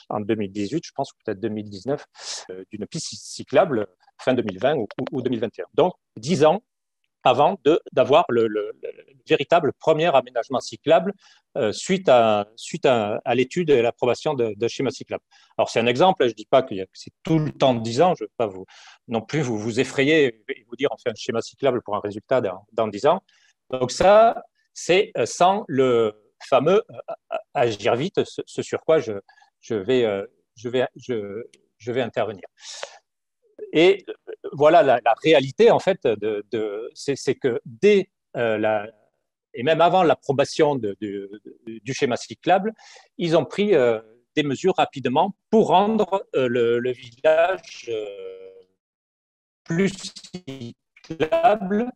en 2018, je pense, peut-être 2019, d'une piste cyclable fin 2020 ou 2021. Donc, 10 ans avant d'avoir le véritable premier aménagement cyclable suite à l'étude et l'approbation de schéma cyclable. Alors, c'est un exemple, je ne dis pas que c'est tout le temps de 10 ans, je ne veux pas non plus vous effrayer et vous dire on fait un schéma cyclable pour un résultat dans 10 ans. Donc ça, c'est sans le fameux agir vite, ce sur quoi je vais intervenir. Et voilà la réalité, en fait, c'est que dès et même avant l'approbation du schéma cyclable, ils ont pris des mesures rapidement pour rendre le village plus cyclable.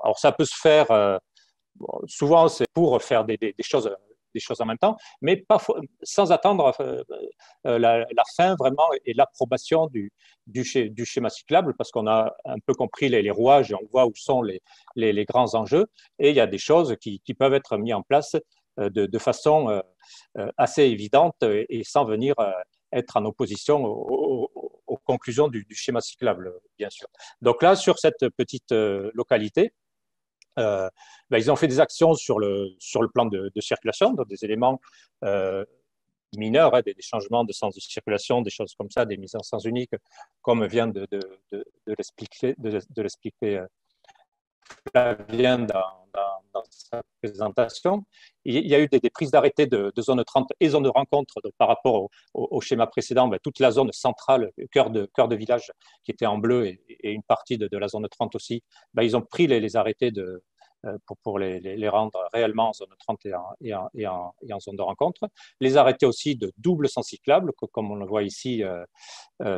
Alors, ça peut se faire, souvent, c'est pour faire des choses en même temps, mais pas sans attendre la fin vraiment et l'approbation du schéma cyclable, parce qu'on a un peu compris les rouages et on voit où sont les grands enjeux, et il y a des choses qui peuvent être mises en place de façon assez évidente et sans venir être en opposition aux conclusions du schéma cyclable, bien sûr. Donc là, sur cette petite localité, ils ont fait des actions sur le plan de circulation, donc des éléments mineurs, des changements de sens de circulation, des choses comme ça, des mises en sens unique, comme vient de l'expliquer Flavien dans sa présentation. Il y a eu des prises d'arrêté de zone 30 et zone de rencontre par rapport au schéma précédent, toute la zone centrale, cœur de village qui était en bleu et une partie de la zone 30 aussi, ils ont pris les arrêtés pour les rendre réellement en zone 30 et en zone de rencontre. Les arrêtés aussi de double sens cyclable, comme on le voit ici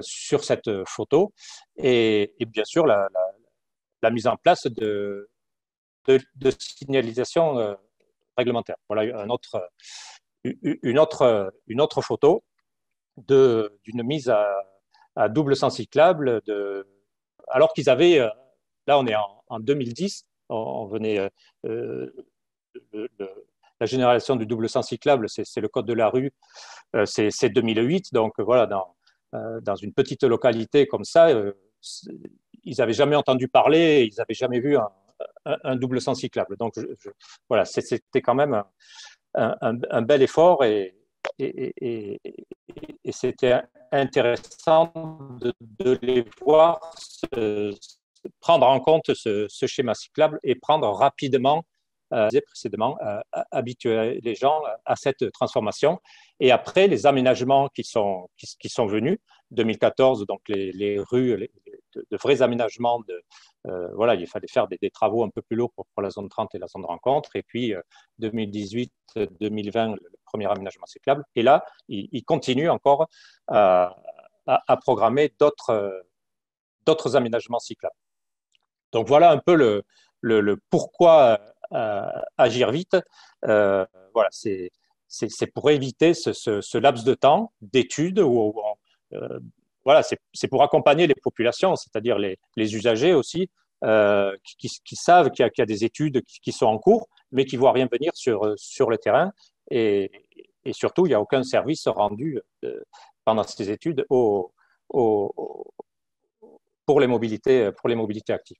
sur cette photo, et bien sûr la mise en place de signalisation réglementaire. Voilà une autre photo d'une mise à double sens cyclable, alors qu'ils avaient, là on est en 2010, on venait, la génération du double sens cyclable, c'est le code de la rue, c'est 2008, donc voilà, dans une petite localité comme ça, ils n'avaient jamais entendu parler, ils n'avaient jamais vu un double sens cyclable. Donc voilà, c'était quand même un bel effort et c'était intéressant de les voir prendre en compte ce schéma cyclable et prendre rapidement, précédemment, habituer les gens à cette transformation. Et après, les aménagements qui sont venus, 2014, donc les rues, de vrais aménagements, voilà, il fallait faire des travaux un peu plus lourds pour la zone 30 et la zone de rencontre. Et puis, 2018-2020, le premier aménagement cyclable. Et là, il continue encore à programmer d'autres aménagements cyclables. Donc voilà un peu le pourquoi agir vite. Voilà, c'est pour éviter ce laps de temps d'études voilà, c'est pour accompagner les populations, c'est-à-dire les usagers aussi, qui savent qu'il y a des études qui sont en cours, mais qui ne voient rien venir sur le terrain. Et surtout, il n'y a aucun service rendu pendant ces études pour les mobilités actives.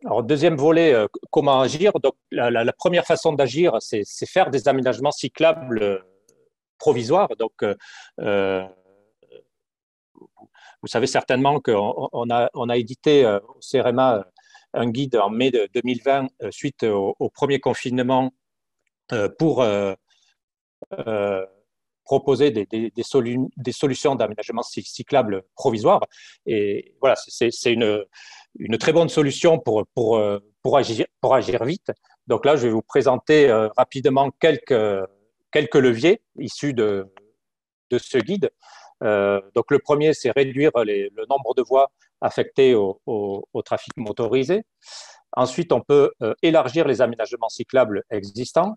Alors, deuxième volet, comment agir. Donc, la première façon d'agir, c'est faire des aménagements cyclables provisoires. Donc, vous savez certainement qu'on a édité au CRMA un guide en mai 2020 suite au premier confinement pour proposer des solutions d'aménagement cyclable provisoire. Et voilà, c'est une très bonne solution pour agir vite. Donc là, je vais vous présenter rapidement quelques leviers issus de ce guide. Donc le premier, c'est réduire le nombre de voies affectées au trafic motorisé. Ensuite, on peut élargir les aménagements cyclables existants,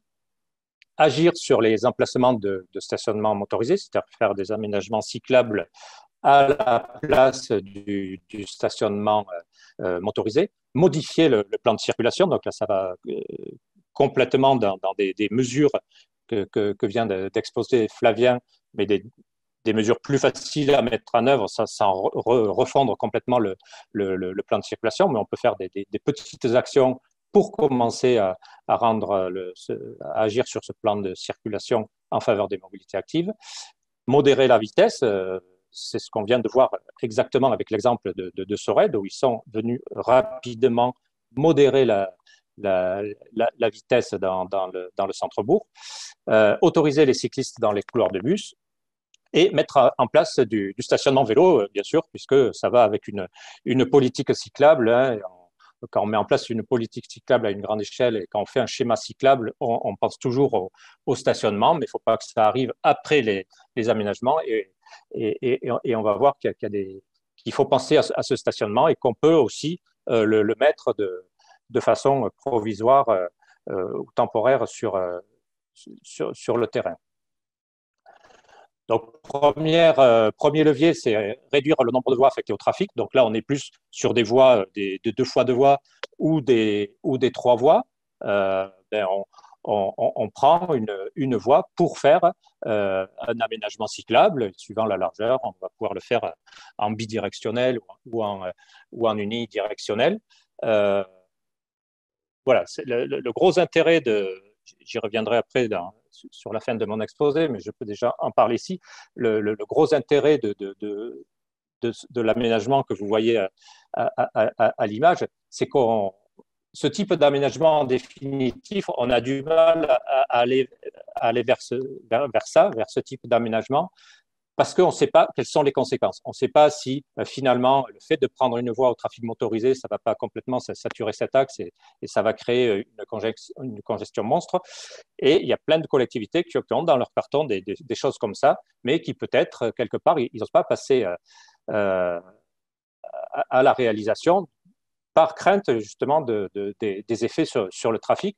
agir sur les emplacements de stationnement motorisé, c'est-à-dire faire des aménagements cyclables à la place du stationnement motorisé, modifier le plan de circulation. Donc là, ça va complètement dans des mesures que vient d'exposer Flavien, mais des mesures plus faciles à mettre en œuvre sans refondre complètement le plan de circulation, mais on peut faire des petites actions pour commencer à agir sur ce plan de circulation en faveur des mobilités actives. Modérer la vitesse, c'est ce qu'on vient de voir exactement avec l'exemple de Sorède, où ils sont venus rapidement modérer la vitesse dans le centre-bourg, autoriser les cyclistes dans les couloirs de bus, et mettre en place du stationnement vélo, bien sûr, puisque ça va avec une politique cyclable. Hein. Quand on met en place une politique cyclable à une grande échelle et quand on fait un schéma cyclable, on pense toujours au stationnement, mais il ne faut pas que ça arrive après les aménagements. Et on va voir qu'il faut penser à ce stationnement et qu'on peut aussi le mettre de façon provisoire ou temporaire sur le terrain. Donc, premier levier, c'est réduire le nombre de voies affectées au trafic. Donc là, on est plus sur des voies, des 2 fois 2 voies ou des 3 voies. On prend une voie pour faire un aménagement cyclable. Suivant la largeur, on va pouvoir le faire en bidirectionnel ou en unidirectionnel. Voilà, le gros intérêt j'y reviendrai après sur la fin de mon exposé, mais je peux déjà en parler ici. Le gros intérêt de l'aménagement que vous voyez à l'image, c'est ce type d'aménagement en définitif, on a du mal à aller vers ce type d'aménagement, parce qu'on ne sait pas quelles sont les conséquences. On ne sait pas si finalement le fait de prendre une voie au trafic motorisé, ça ne va pas complètement saturer cet axe et ça va créer une congestion monstre. Et il y a plein de collectivités qui ont dans leur carton des choses comme ça, mais qui peut-être, quelque part, ils n'osent pas passer à la réalisation par crainte justement des effets sur le trafic.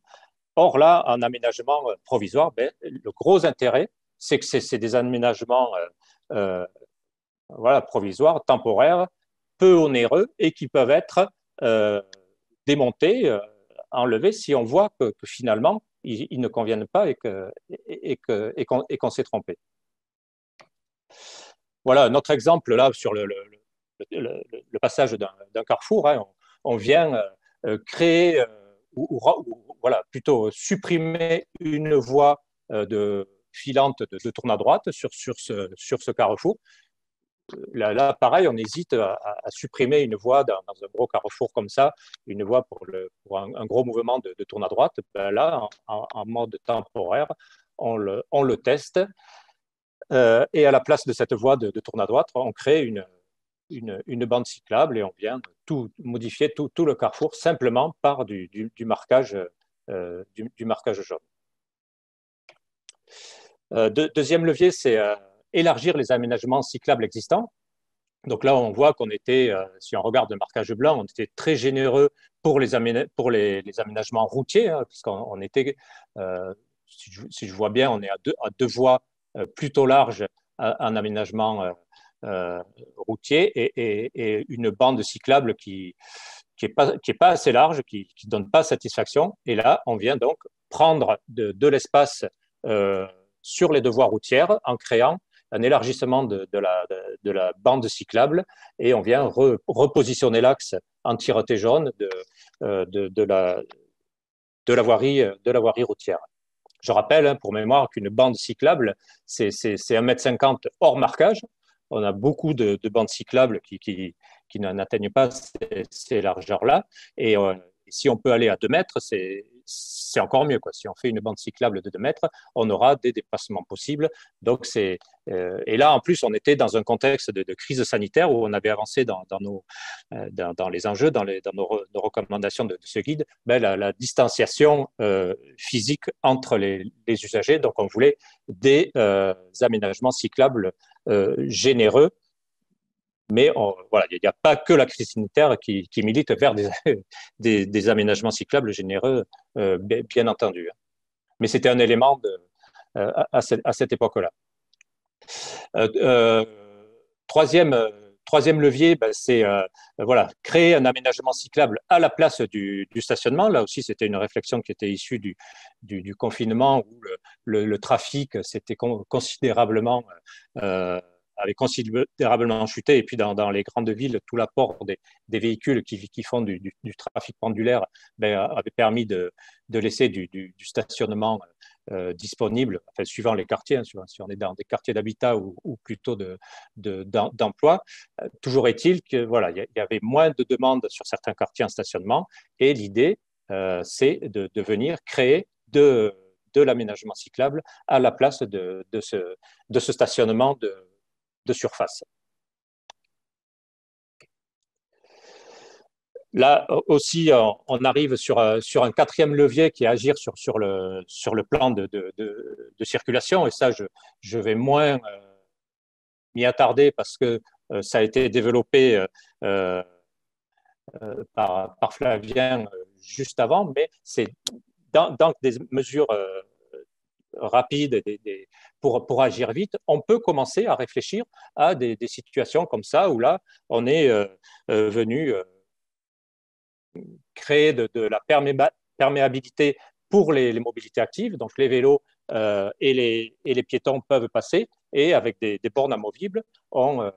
Or là, en aménagement provisoire, le gros intérêt, c'est que c'est des aménagements provisoires, temporaires, peu onéreux et qui peuvent être démontés, enlevés si on voit que finalement, ils ne conviennent pas et qu'on s'est trompé. Voilà un autre exemple là sur le passage d'un carrefour. Hein. On vient créer voilà, plutôt supprimer une voie filante de tourne à droite sur ce carrefour. Là, pareil, on hésite à supprimer une voie dans un gros carrefour comme ça, une voie pour un gros mouvement de tourne à droite. Là, en mode temporaire, on le teste et à la place de cette voie de tourne à droite, on crée une bande cyclable et on vient modifier tout le carrefour simplement par du marquage jaune. Deuxième levier, c'est élargir les aménagements cyclables existants. Donc là, on voit qu'on était, si on regarde le marquage blanc, on était très généreux pour les aménagements routiers, hein, puisqu'on était, si je vois bien, on est à deux voies plutôt larges en aménagement routier et une bande cyclable qui est pas assez large, qui donne pas satisfaction. Et là, on vient donc prendre de l'espace sur les deux voies routières en créant un élargissement de la bande cyclable et on vient repositionner l'axe anti-roté jaune de la voirie routière. Je rappelle, hein, pour mémoire, qu'une bande cyclable, c'est 1,50 m hors marquage. On a beaucoup de bandes cyclables qui n'atteignent pas ces largeurs-là. Et si on peut aller à 2 mètres, c'est encore mieux, quoi. Si on fait une bande cyclable de 2 mètres, on aura des dépassements possibles. Donc et là, en plus, on était dans un contexte de crise sanitaire où on avait avancé dans les enjeux, dans nos recommandations de ce guide, la distanciation physique entre les usagers. Donc, on voulait des aménagements cyclables généreux. Mais voilà, il n'y a pas que la crise sanitaire qui milite vers des aménagements cyclables généreux, bien entendu. Mais c'était un élément à cette époque-là. Troisième levier, c'est voilà, créer un aménagement cyclable à la place du stationnement. Là aussi, c'était une réflexion qui était issue du confinement où le trafic s'était considérablement avait considérablement chuté. Et puis, dans les grandes villes, tout l'apport des véhicules qui font du trafic pendulaire avait permis de laisser du stationnement disponible, enfin, suivant les quartiers, hein, si on est dans des quartiers d'habitat ou plutôt d'emploi. Toujours est-il que voilà, il y avait moins de demandes sur certains quartiers en stationnement. Et l'idée, c'est de venir créer de l'aménagement cyclable à la place de ce stationnement de surface. Là aussi, on arrive sur un quatrième levier qui est agir sur le plan de circulation. Et ça, je vais moins m'y attarder parce que ça a été développé par Flavien juste avant, mais c'est dans des mesures rapides pour agir vite, on peut commencer à réfléchir à des situations comme ça où là, on est venu créer de la perméabilité pour les mobilités actives. Donc, les vélos et les piétons peuvent passer et avec des bornes amovibles, on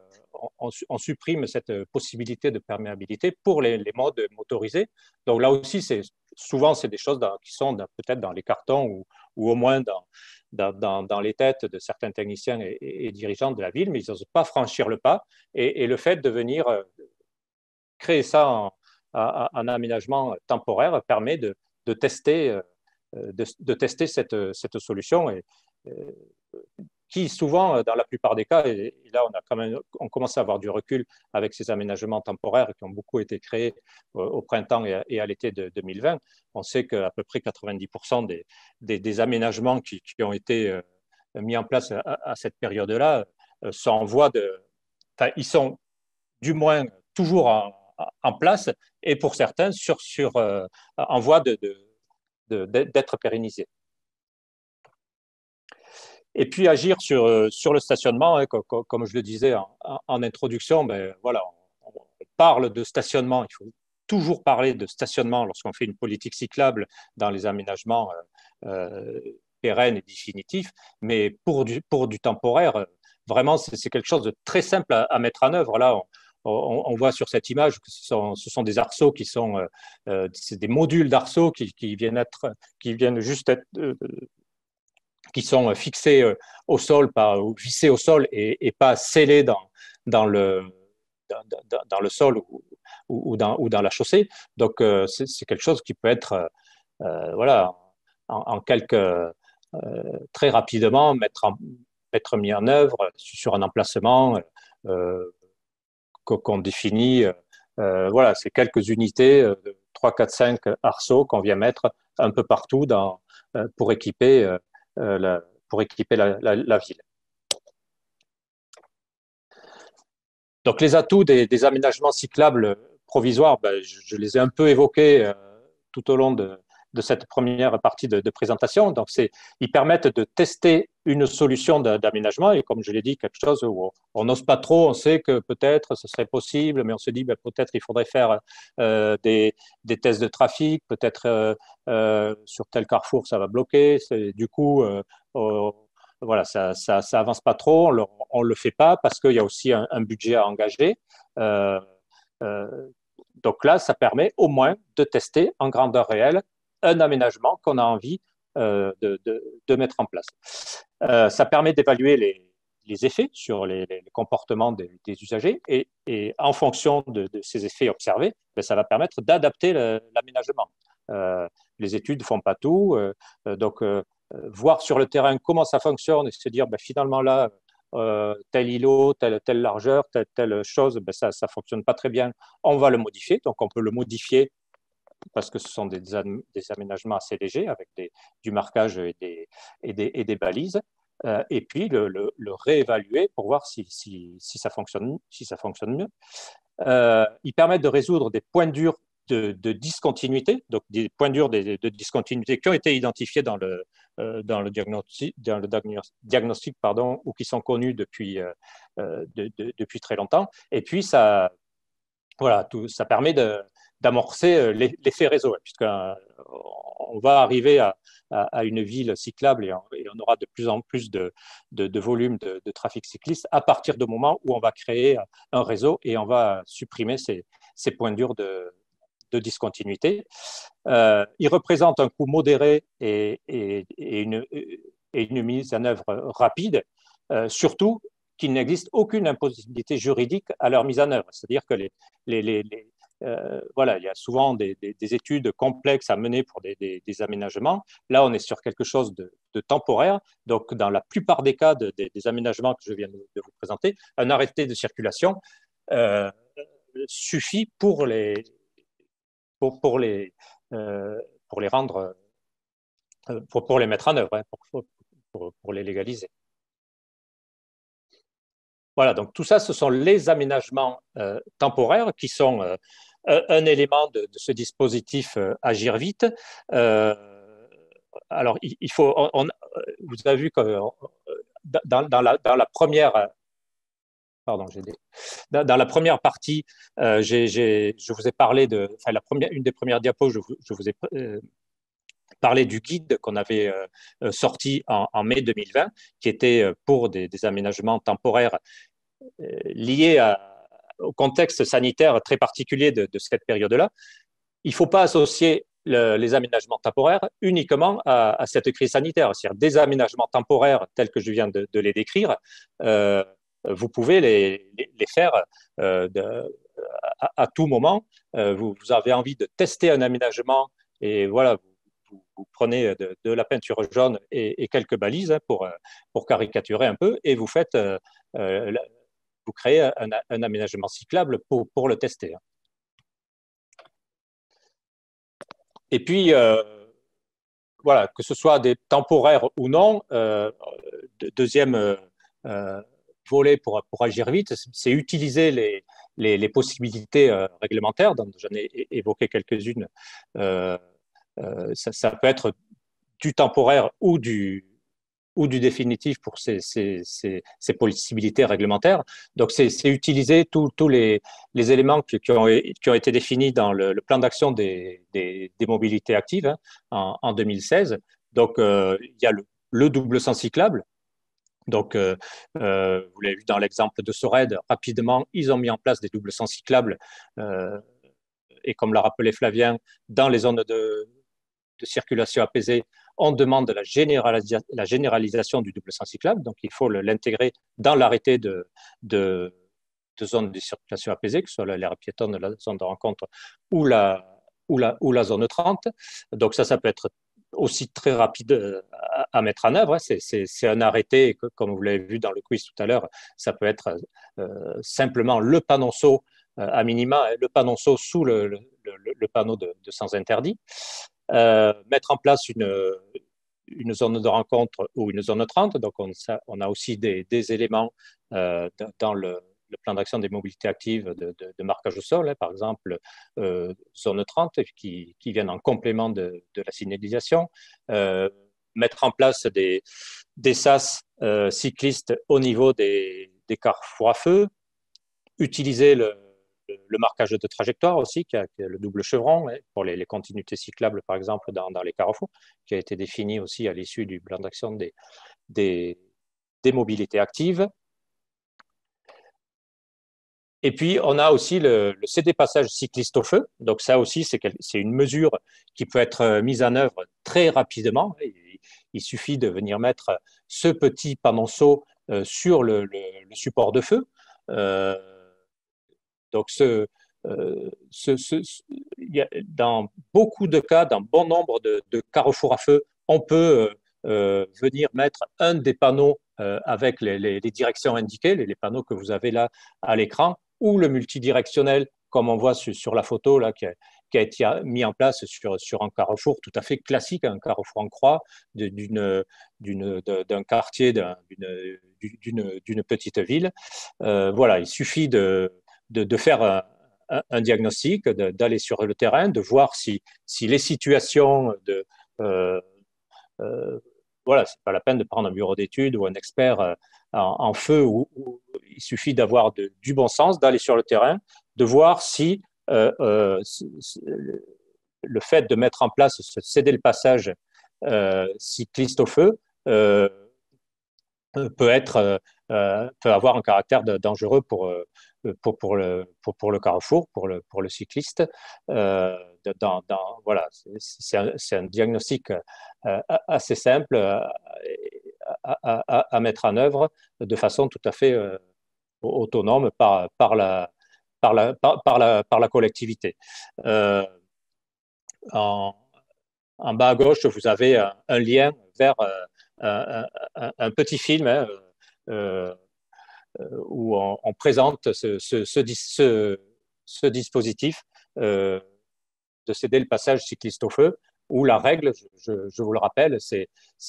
supprime cette possibilité de perméabilité pour les modes motorisés. Donc, là aussi, souvent, c'est des choses qui sont peut-être dans les cartons ou au moins dans les têtes de certains techniciens et dirigeants de la ville, mais ils n'osent pas franchir le pas. Et le fait de venir créer ça en aménagement temporaire permet de tester cette solution qui souvent, dans la plupart des cas, et là on commence à avoir du recul avec ces aménagements temporaires qui ont beaucoup été créés au printemps et à l'été de 2020, on sait qu'à peu près 90% des aménagements qui ont été mis en place à cette période-là sont en voie ils sont du moins toujours en place et pour certains en voie d'être pérennisés. Et puis agir sur le stationnement, hein, comme je le disais en introduction, voilà, on parle de stationnement, il faut toujours parler de stationnement lorsqu'on fait une politique cyclable dans les aménagements pérennes et définitifs, mais pour du temporaire, vraiment, c'est quelque chose de très simple à mettre en œuvre. Là, on voit sur cette image que ce sont des arceaux qui sont c'est des modules d'arceaux qui viennent juste être qui sont fixés au sol, ou vissés au sol et pas scellés dans le sol ou dans la chaussée. Donc, c'est quelque chose qui peut être, voilà, en très rapidement être mis en œuvre sur un emplacement qu'on définit. Voilà, c'est quelques unités, 3, 4, 5 arceaux qu'on vient mettre un peu partout pour équiper pour équiper la ville. Donc, les atouts des aménagements cyclables provisoires, je les ai un peu évoqués tout au long de cette première partie de présentation. Donc, ils permettent de tester une solution d'aménagement et, comme je l'ai dit, quelque chose où on n'ose pas trop, on sait que peut-être ce serait possible, mais on se dit peut-être il faudrait faire des tests de trafic, peut-être sur tel carrefour ça va bloquer. Du coup, voilà, ça avance pas trop, on le fait pas parce qu'il y a aussi un budget à engager. Donc là, ça permet au moins de tester en grandeur réelle un aménagement qu'on a envie de mettre en place. Ça permet d'évaluer les effets sur les comportements des usagers et en fonction de ces effets observés, ça va permettre d'adapter l'aménagement. Les études ne font pas tout, donc voir sur le terrain comment ça fonctionne et se dire finalement là, tel îlot, telle largeur, telle chose, ça ne fonctionne pas très bien, on va le modifier. Donc on peut le modifier parce que ce sont des aménagements assez légers avec du marquage et des balises. Et puis le réévaluer pour voir si ça fonctionne mieux. Ils permettent de résoudre des points durs de discontinuité, donc des points durs de discontinuité qui ont été identifiés dans le diagnostic ou qui sont connus depuis très longtemps. Et puis ça permet d'amorcer l'effet réseau, puisqu'on va arriver à une ville cyclable et on aura de plus en plus de volume de trafic cycliste à partir du moment où on va créer un réseau et on va supprimer ces points durs de discontinuité. Il représente un coût modéré et une mise en œuvre rapide, surtout qu'il n'existe aucune impossibilité juridique à leur mise en œuvre. C'est-à-dire que il y a souvent des études complexes à mener pour des aménagements. Là, on est sur quelque chose de temporaire. Donc, dans la plupart des cas des aménagements que je viens de vous présenter, un arrêté de circulation suffit pour les rendre, pour les mettre en œuvre, pour les légaliser. Voilà, donc tout ça, ce sont les aménagements temporaires qui sont un élément de ce dispositif Agir vite. Alors, vous avez vu que dans la première... Pardon, dans la première partie, je vous ai parlé une des premières diapos, je vous ai parlé du guide qu'on avait sorti en mai 2020, qui était pour des aménagements temporaires liés au contexte sanitaire très particulier de cette période-là. Il ne faut pas associer les aménagements temporaires uniquement à cette crise sanitaire. C'est-à-dire des aménagements temporaires tels que je viens de les décrire, vous pouvez les faire à tout moment. Vous avez envie de tester un aménagement et voilà, vous prenez de la peinture jaune et quelques balises pour caricaturer un peu et vous créez un aménagement cyclable pour le tester. Et puis, voilà, que ce soit des temporaires ou non, deuxième volet pour agir vite, c'est utiliser les possibilités réglementaires, dont j'en ai évoqué quelques-unes. Ça peut être du temporaire ou du définitif pour ces possibilités réglementaires. Donc, c'est utiliser tous les éléments qui ont été définis dans le plan d'action des mobilités actives en 2016. Donc, il y a le double sens cyclable. Donc, vous l'avez vu dans l'exemple de Sorède, rapidement, ils ont mis en place des doubles sens cyclables. Et comme l'a rappelé Flavien, dans les zones de circulation apaisée, on demande la généralisation du double sens cyclable. Donc, il faut l'intégrer dans l'arrêté de zone de circulation apaisée, que ce soit l'aire piétonne, la zone de rencontre ou la zone 30. Donc, ça peut être aussi très rapide à mettre en œuvre. C'est un arrêté, comme vous l'avez vu dans le quiz tout à l'heure, ça peut être simplement le panonceau à minima, le panonceau sous le panneau de sens interdit. Mettre en place une zone de rencontre ou une zone 30. Donc, on a aussi des éléments dans le plan d'action des mobilités actives de marquage au sol, hein, par exemple, zone 30, qui viennent en complément de la signalisation. Mettre en place des sas cyclistes au niveau des carrefours à feu, utiliser le marquage de trajectoire aussi, qui a le double chevron, hein, pour les continuités cyclables, par exemple, dans les carrefours, qui a été défini aussi à l'issue du plan d'action des mobilités actives. Et puis, on a aussi le CD passage cycliste au feu. Donc, ça aussi, c'est une mesure qui peut être mise en œuvre très rapidement. Il suffit de venir mettre ce petit panonceau sur le support de feu. Donc, dans beaucoup de cas, dans bon nombre de carrefours à feu, on peut venir mettre un des panneaux avec les directions indiquées, les panneaux que vous avez là à l'écran, ou le multidirectionnel, comme on voit sur la photo là, qui a été mis en place sur un carrefour tout à fait classique, un carrefour en croix d'un quartier, d'une petite ville. Voilà, il suffit de faire un diagnostic, d'aller sur le terrain, de voir si les situations voilà, c'est pas la peine de prendre un bureau d'études ou un expert en feu, où il suffit d'avoir du bon sens, d'aller sur le terrain, de voir si le fait de mettre en place ce céder le passage cycliste au feu peut avoir un caractère dangereux pour le carrefour, pour le cycliste. Voilà, c'est un diagnostic assez simple à mettre en œuvre de façon tout à fait autonome par la collectivité. En bas à gauche, vous avez un lien vers un petit film, hein, où on présente ce dispositif de céder le passage cycliste au feu, où la règle, je vous le rappelle, c'est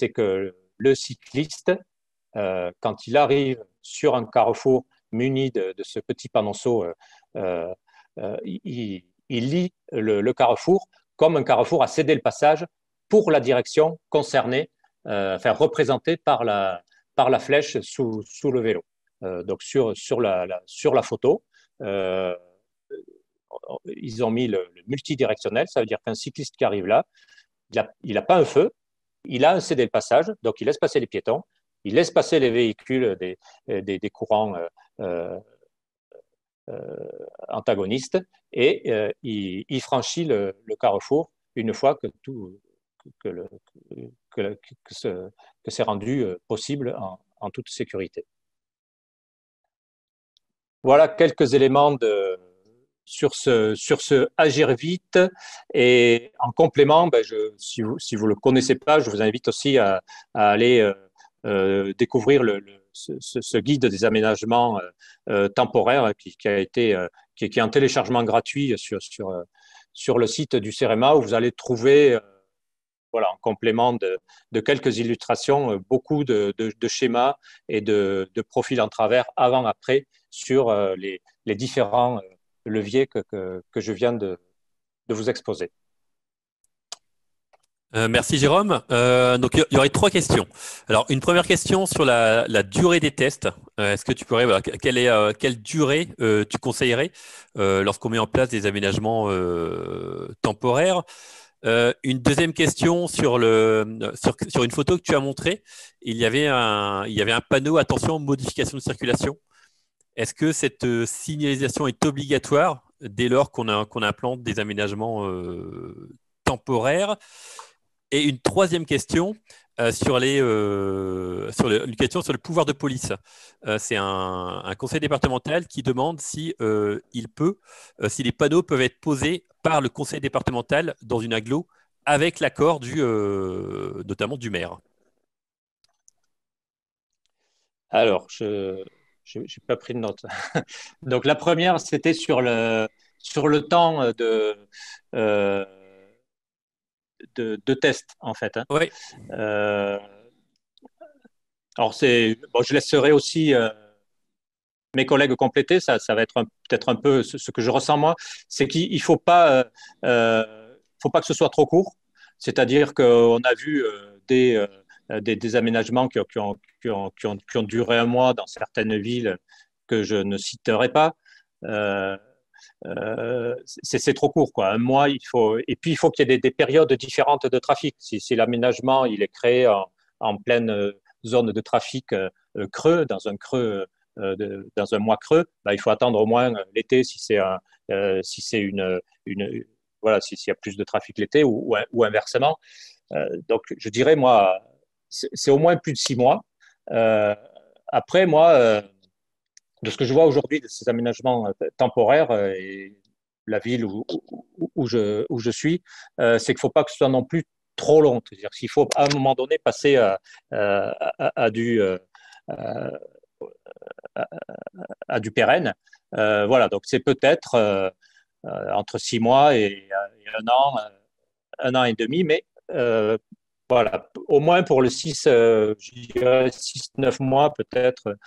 que le cycliste, quand il arrive sur un carrefour muni de ce petit panonceau, il lit le carrefour comme un carrefour à céder le passage pour la direction concernée, représentée par la flèche sous le vélo. Donc sur la photo, ils ont mis le multidirectionnel. Ça veut dire qu'un cycliste qui arrive là, il n'a pas un feu, il a un céder le passage, donc il laisse passer les piétons, il laisse passer les véhicules des courants antagonistes, et il franchit le carrefour une fois que c'est rendu possible en toute sécurité. Voilà quelques éléments sur ce agir vite. Et en complément, si vous le connaissez pas, je vous invite aussi à aller découvrir ce guide des aménagements temporaires qui est un téléchargement gratuit sur le site du CEREMA, où vous allez trouver, voilà, en complément de quelques illustrations, beaucoup de schémas et de profils en travers avant-après sur les différents leviers que je viens de vous exposer. Merci Jérôme. Donc il y aurait 3 questions. Alors une première question sur la durée des tests. Est-ce que tu pourrais, voilà, quelle durée tu conseillerais lorsqu'on met en place des aménagements temporaires? Une deuxième question sur une photo que tu as montrée. Il y avait un panneau attention modification de circulation. Est-ce que cette signalisation est obligatoire dès lors qu'on implante des aménagements temporaires? Et une troisième question une question sur le pouvoir de police. C'est un conseil départemental qui demande si les panneaux peuvent être posés par le conseil départemental dans une agglo avec l'accord notamment du maire. Alors, je n'ai pas pris de note. Donc, la première, c'était sur le temps de tests, en fait. Hein. Oui. Alors, je laisserai aussi mes collègues compléter. Ça va être peut-être un peu ce que je ressens moi. C'est qu'il ne faut pas que ce soit trop court. C'est-à-dire qu'on a vu des aménagements qui ont duré un mois dans certaines villes que je ne citerai pas. C'est trop court, quoi. Un mois, et puis il faut qu'il y ait des périodes différentes de trafic. Si l'aménagement il est créé en pleine zone de trafic creux, dans un creux, dans un mois creux, bah, il faut attendre au moins l'été si c'est voilà, s'il y a plus de trafic l'été ou inversement. Donc, je dirais, moi, c'est au moins plus de 6 mois. Après, moi, de ce que je vois aujourd'hui de ces aménagements temporaires et la ville où je suis, c'est qu'il ne faut pas que ce soit non plus trop long. C'est-à-dire qu'il faut à un moment donné passer à du pérenne. Voilà, donc c'est peut-être entre 6 mois et un an et demi, mais voilà, au moins pour le 6, 9 mois peut-être,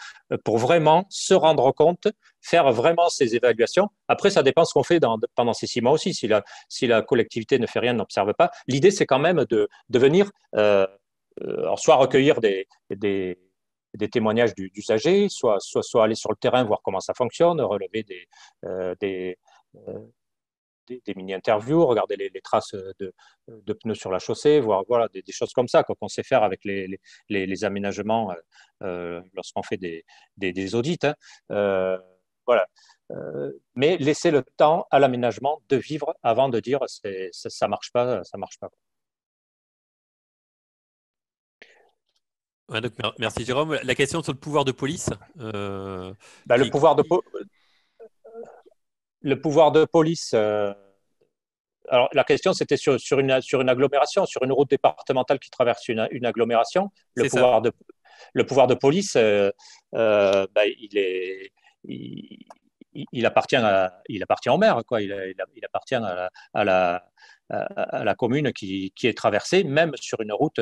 pour vraiment se rendre compte, faire vraiment ces évaluations. Après, ça dépend ce qu'on fait pendant ces 6 mois aussi. Si la collectivité ne fait rien, n'observe pas, l'idée c'est quand même de venir soit recueillir des témoignages d'usagers, soit aller sur le terrain, voir comment ça fonctionne, relever des mini-interviews, regarder les traces de pneus sur la chaussée, voir voilà, des choses comme ça qu'on sait faire avec les aménagements lorsqu'on fait des audits. Hein. Voilà. Mais laisser le temps à l'aménagement de vivre avant de dire ça marche pas, ça marche pas. Ouais, donc, merci Jérôme. La question sur le pouvoir de police. Le pouvoir de police. Alors, la question, c'était sur une agglomération, sur une route départementale qui traverse une agglomération. Le pouvoir de police, il appartient au maire, quoi. Il appartient à la commune qui est traversée, même sur une route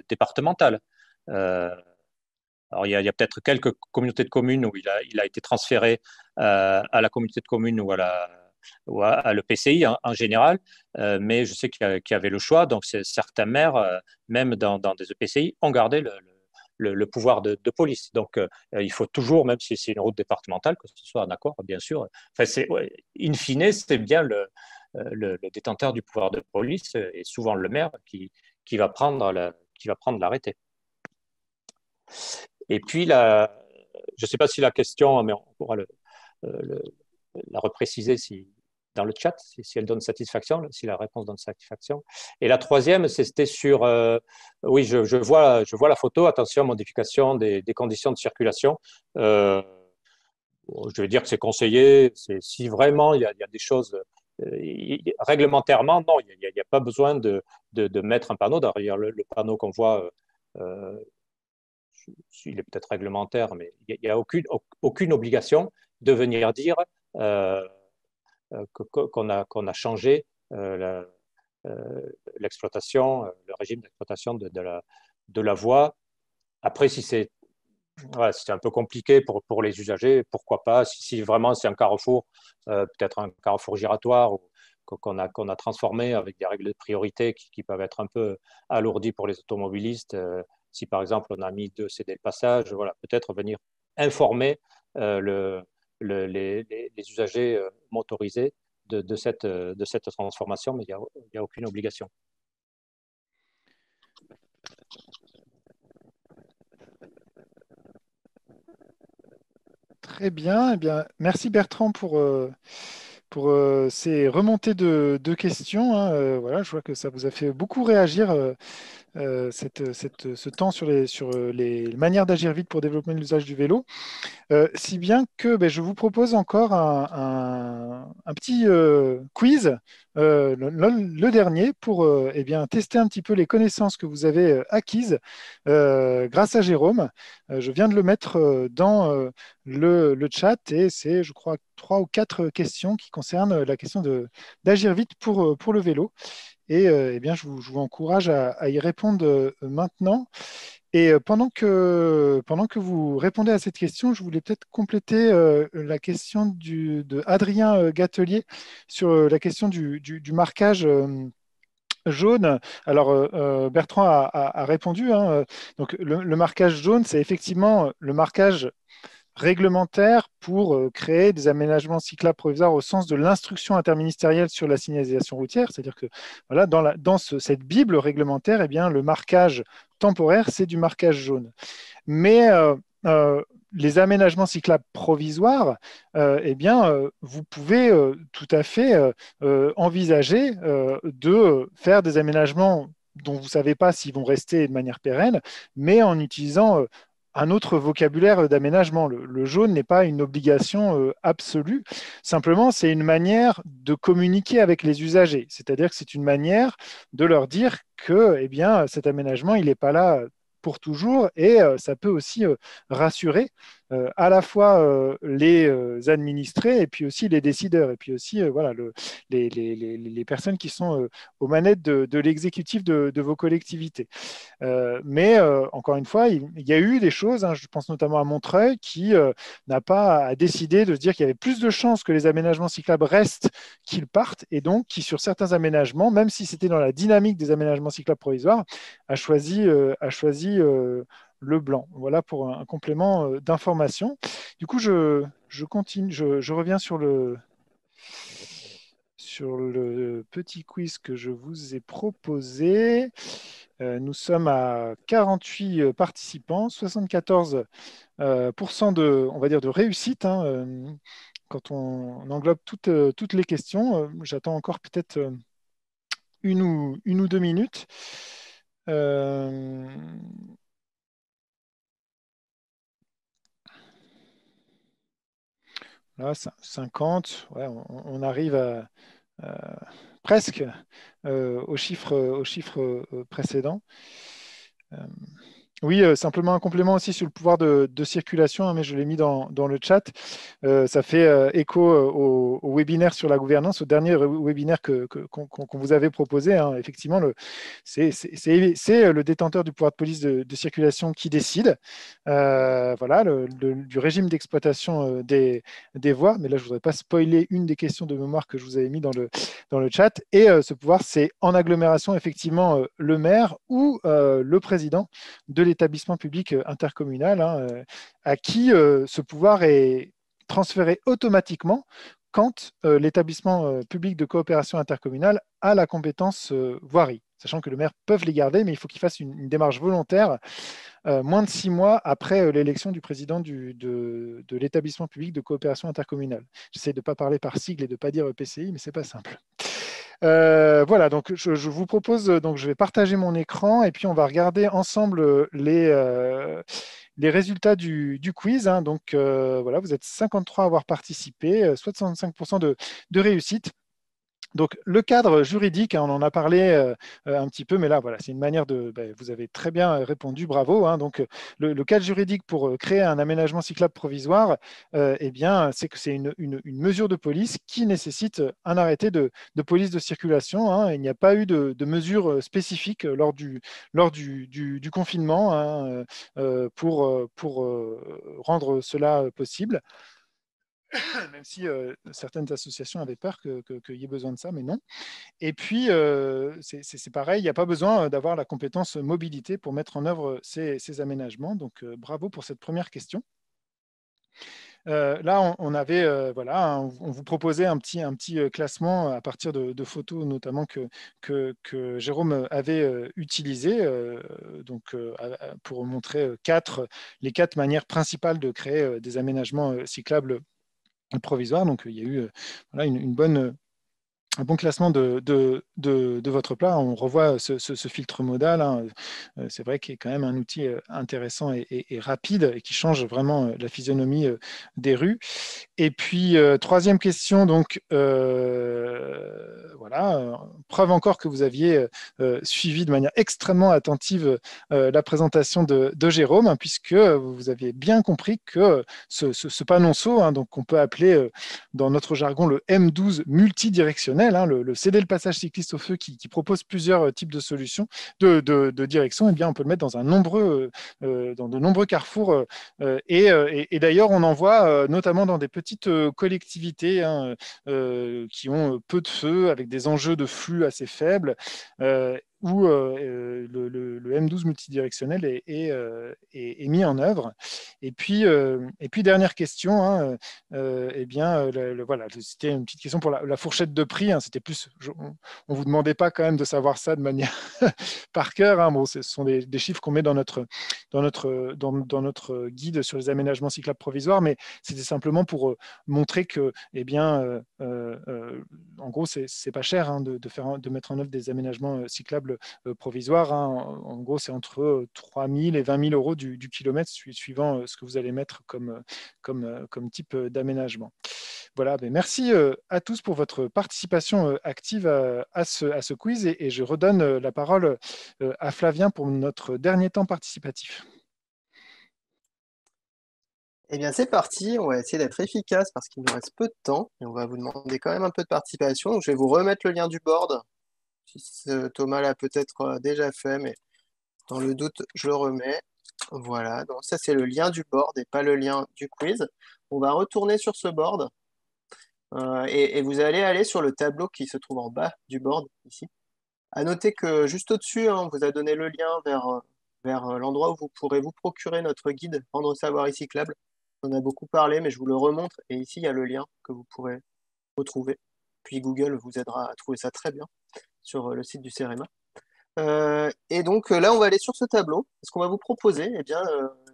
départementale. Alors, il y a peut-être quelques communautés de communes où il a été transféré à la communauté de communes ou à l'EPCI en général, mais je sais qu'il y avait le choix. Donc, certains maires, même dans des EPCI, ont gardé le pouvoir de police. Donc, il faut toujours, même si c'est une route départementale, que ce soit en accord, bien sûr. Enfin, in fine, c'est bien le détenteur du pouvoir de police et souvent le maire qui va prendre l'arrêté. Et puis, je ne sais pas si la question, mais on pourra la repréciser dans le chat, si elle donne satisfaction, si la réponse donne satisfaction. Et la troisième, c'était sur, oui, je vois la photo, attention, modification des conditions de circulation. Je vais dire que c'est conseillé, si vraiment il y a des choses, réglementairement, non, il n'y a pas besoin de mettre un panneau. Derrière le panneau qu'on voit, il est peut-être réglementaire, mais il n'y a aucune obligation de venir dire qu'on a changé l'exploitation, le régime d'exploitation de la voie. Après, si c'est un peu compliqué pour les usagers, pourquoi pas, si vraiment c'est un carrefour, peut-être un carrefour giratoire qu'on a transformé avec des règles de priorité qui peuvent être un peu alourdies pour les automobilistes. Si par exemple on a mis 2 CD de passage, voilà, peut-être venir informer les usagers motorisés de cette transformation, mais il n'y a aucune obligation. Très bien. Eh bien, merci Bertrand pour ces remontées de questions. Hein. Voilà, je vois que ça vous a fait beaucoup réagir. Ce temps sur les manières d'agir vite pour développer l'usage du vélo. Si bien que je vous propose encore un petit quiz, le dernier, pour eh bien, tester un petit peu les connaissances que vous avez acquises grâce à Jérôme. Je viens de le mettre dans le chat et c'est, je crois, 3 ou 4 questions qui concernent la question d'agir vite pour le vélo. Et eh bien, je vous encourage à y répondre maintenant. Et pendant que vous répondez à cette question, je voulais peut-être compléter la question de Adrien Gatelier sur la question du marquage jaune. Alors, Bertrand a répondu, hein, donc, le marquage jaune, c'est effectivement le marquage réglementaire pour créer des aménagements cyclables provisoires au sens de l'instruction interministérielle sur la signalisation routière. C'est-à-dire que voilà, dans cette Bible réglementaire, eh bien, le marquage temporaire, c'est du marquage jaune. Mais les aménagements cyclables provisoires, eh bien, vous pouvez tout à fait envisager de faire des aménagements dont vous ne savez pas s'ils vont rester de manière pérenne, mais en utilisant un autre vocabulaire d'aménagement. Le jaune n'est pas une obligation absolue. Simplement, c'est une manière de communiquer avec les usagers. C'est-à-dire que c'est une manière de leur dire que eh bien, cet aménagement, il n'est pas là pour toujours et ça peut aussi rassurer à la fois les administrés et puis aussi les décideurs et puis aussi voilà, les personnes qui sont aux manettes de l'exécutif de vos collectivités. Mais encore une fois, il y a eu des choses, hein, je pense notamment à Montreuil, qui n'a pas décidé de se dire qu'il y avait plus de chances que les aménagements cyclables restent qu'ils partent, et donc qui, sur certains aménagements, même si c'était dans la dynamique des aménagements cyclables provisoires, a choisi le blanc. Voilà pour un complément d'information. Du coup, je continue, je reviens sur le petit quiz que je vous ai proposé. Nous sommes à 48 participants, 74 on va dire, de réussite, hein, quand on englobe toutes les questions. J'attends encore peut-être une ou deux minutes. Là, 50, ouais, on arrive presque au chiffre précédent. Oui, simplement un complément aussi sur le pouvoir de circulation, hein, mais je l'ai mis dans le chat. Ça fait écho au webinaire sur la gouvernance, au dernier webinaire qu'on vous avait proposé, hein. Effectivement, c'est le détenteur du pouvoir de police de circulation qui décide voilà, du régime d'exploitation des voies. Mais là, je ne voudrais pas spoiler une des questions de mémoire que je vous avais mis dans le chat. Et ce pouvoir, c'est en agglomération, effectivement, le maire ou le président de l'établissement public intercommunal, hein, à qui ce pouvoir est transféré automatiquement quand l'établissement public de coopération intercommunale a la compétence voirie. Sachant que le maire peut les garder, mais il faut qu'il fasse une démarche volontaire moins de 6 mois après l'élection du président de l'établissement public de coopération intercommunale. J'essaie de ne pas parler par sigle et de ne pas dire EPCI, mais ce n'est pas simple. Voilà, donc je vous propose, donc je vais partager mon écran et puis on va regarder ensemble les résultats du quiz, hein. Donc voilà, vous êtes 53 à avoir participé, 65% de réussite. Donc, le cadre juridique, hein, on en a parlé un petit peu, mais là, voilà, c'est une manière de. Vous avez très bien répondu, bravo, hein. Donc, le cadre juridique pour créer un aménagement cyclable provisoire, eh bien, c'est que c'est une mesure de police qui nécessite un arrêté de police de circulation, hein. Il n'y a pas eu de mesure spécifique lors du confinement, hein, pour rendre cela possible. Même si certaines associations avaient peur qu'il y ait besoin de ça, mais non. Et puis, c'est pareil, il n'y a pas besoin d'avoir la compétence mobilité pour mettre en œuvre ces aménagements. Donc, bravo pour cette première question. Là, on avait, voilà, on vous proposait un petit classement à partir de photos, notamment que Jérôme avait utilisées, donc, pour montrer les quatre manières principales de créer des aménagements cyclables provisoire. Donc, il y a eu voilà, un bon classement de votre plat. On revoit ce filtre modal, hein. C'est vrai qu'il est quand même un outil intéressant et rapide et qui change vraiment la physionomie des rues. Et puis, troisième question, donc, voilà, preuve encore que vous aviez suivi de manière extrêmement attentive la présentation de Jérôme, hein, puisque vous aviez bien compris que ce panonceau, hein, donc qu'on peut appeler dans notre jargon le M12 multidirectionnel, hein, le céder le passage cycliste au feu qui propose plusieurs types de solutions, de directions, eh bien, on peut le mettre dans dans de nombreux carrefours. Et d'ailleurs, on en voit notamment dans des petites collectivités, hein, qui ont peu de feu, avec des enjeux de flux assez faibles, où le M12 multidirectionnel est mis en œuvre. Et puis dernière question, hein, eh bien, voilà, c'était une petite question pour la fourchette de prix. Hein, c'était plus, on ne vous demandait pas quand même de savoir ça de manière par cœur. Hein, bon, ce sont des chiffres qu'on met dans notre guide sur les aménagements cyclables provisoires, mais c'était simplement pour montrer que, eh bien, en gros, c'est pas cher, hein, de mettre en œuvre des aménagements cyclables provisoires. Hein. En gros, c'est entre 3 000 et 20 000 euros du kilomètre, suivant ce que vous allez mettre comme type d'aménagement. Voilà, ben merci à tous pour votre participation active à ce quiz, et je redonne la parole à Flavien pour notre dernier temps participatif. Eh bien, c'est parti. On va essayer d'être efficace parce qu'il nous reste peu de temps et on va vous demander quand même un peu de participation. Donc, je vais vous remettre le lien du board. Thomas l'a peut-être déjà fait, mais dans le doute, je le remets. Voilà. Donc, ça, c'est le lien du board et pas le lien du quiz. On va retourner sur ce board et vous allez aller sur le tableau qui se trouve en bas du board ici. À noter que juste au-dessus, hein, on vous a donné le lien vers l'endroit où vous pourrez vous procurer notre guide Rendre savoir recyclable. On en a beaucoup parlé, mais je vous le remontre. Et ici, il y a le lien que vous pourrez retrouver. Puis Google vous aidera à trouver ça très bien sur le site du CEREMA. Et donc là, on va aller sur ce tableau. Ce qu'on va vous proposer, eh bien,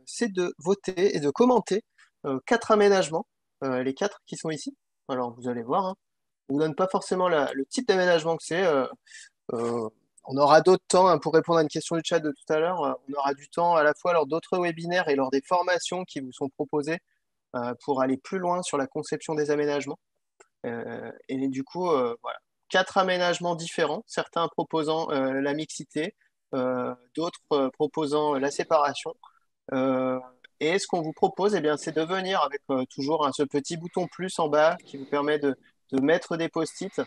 c'est de voter et de commenter 4 aménagements, les 4 qui sont ici. Alors, vous allez voir, hein, on ne vous donne pas forcément le type d'aménagement que c'est. On aura d'autres temps, hein, pour répondre à une question du chat de tout à l'heure. On aura du temps à la fois lors d'autres webinaires et lors des formations qui vous sont proposées pour aller plus loin sur la conception des aménagements. Et du coup, voilà, 4 aménagements différents, certains proposant la mixité, d'autres proposant la séparation. Et ce qu'on vous propose, eh bien, c'est de venir avec toujours ce petit bouton plus en bas qui vous permet de mettre des post-it,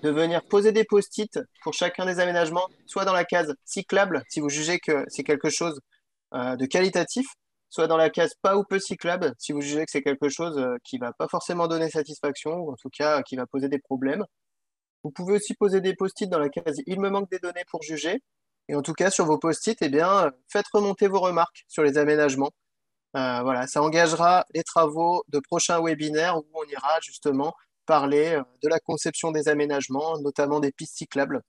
de venir poser des post-it pour chacun des aménagements, soit dans la case cyclable, si vous jugez que c'est quelque chose de qualitatif, soit dans la case pas ou peu cyclable, si vous jugez que c'est quelque chose qui va pas forcément donner satisfaction, ou en tout cas qui va poser des problèmes. Vous pouvez aussi poser des post-it dans la case il me manque des données pour juger. Et en tout cas, sur vos post-it, eh bien, faites remonter vos remarques sur les aménagements. Voilà, ça engagera les travaux de prochains webinaires où on ira justement parler de la conception des aménagements, notamment des pistes cyclables.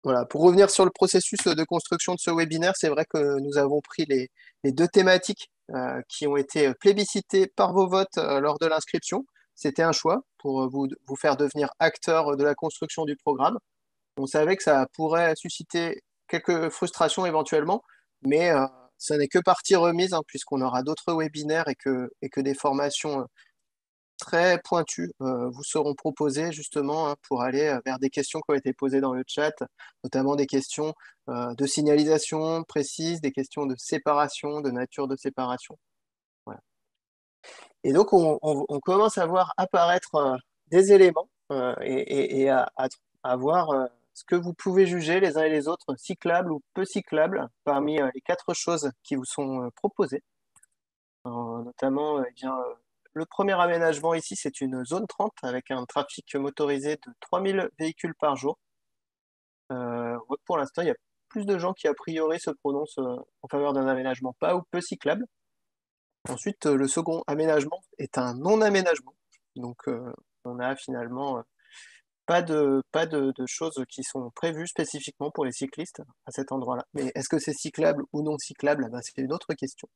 Voilà, pour revenir sur le processus de construction de ce webinaire, c'est vrai que nous avons pris les 2 thématiques qui ont été plébiscitées par vos votes lors de l'inscription. C'était un choix pour vous faire devenir acteur de la construction du programme. On savait que ça pourrait susciter quelques frustrations éventuellement, mais ce n'est que partie remise, hein, puisqu'on aura d'autres webinaires et que des formations très pointues vous seront proposées justement, hein, pour aller vers des questions qui ont été posées dans le chat, notamment des questions de signalisation précise, des questions de séparation, de nature de séparation. Voilà. Et donc on commence à voir apparaître des éléments et à voir ce que vous pouvez juger les uns et les autres cyclables ou peu cyclables parmi les 4 choses qui vous sont proposées. Notamment, eh bien, le premier aménagement ici, c'est une zone 30 avec un trafic motorisé de 3000 véhicules par jour. Pour l'instant, il y a plus de gens qui, a priori, se prononcent en faveur d'un aménagement pas ou peu cyclable. Ensuite, le second aménagement est un non-aménagement. Donc, on a finalement pas de choses qui sont prévues spécifiquement pour les cyclistes à cet endroit-là. Mais est-ce que c'est cyclable ou non cyclable? Ben, c'est une autre question.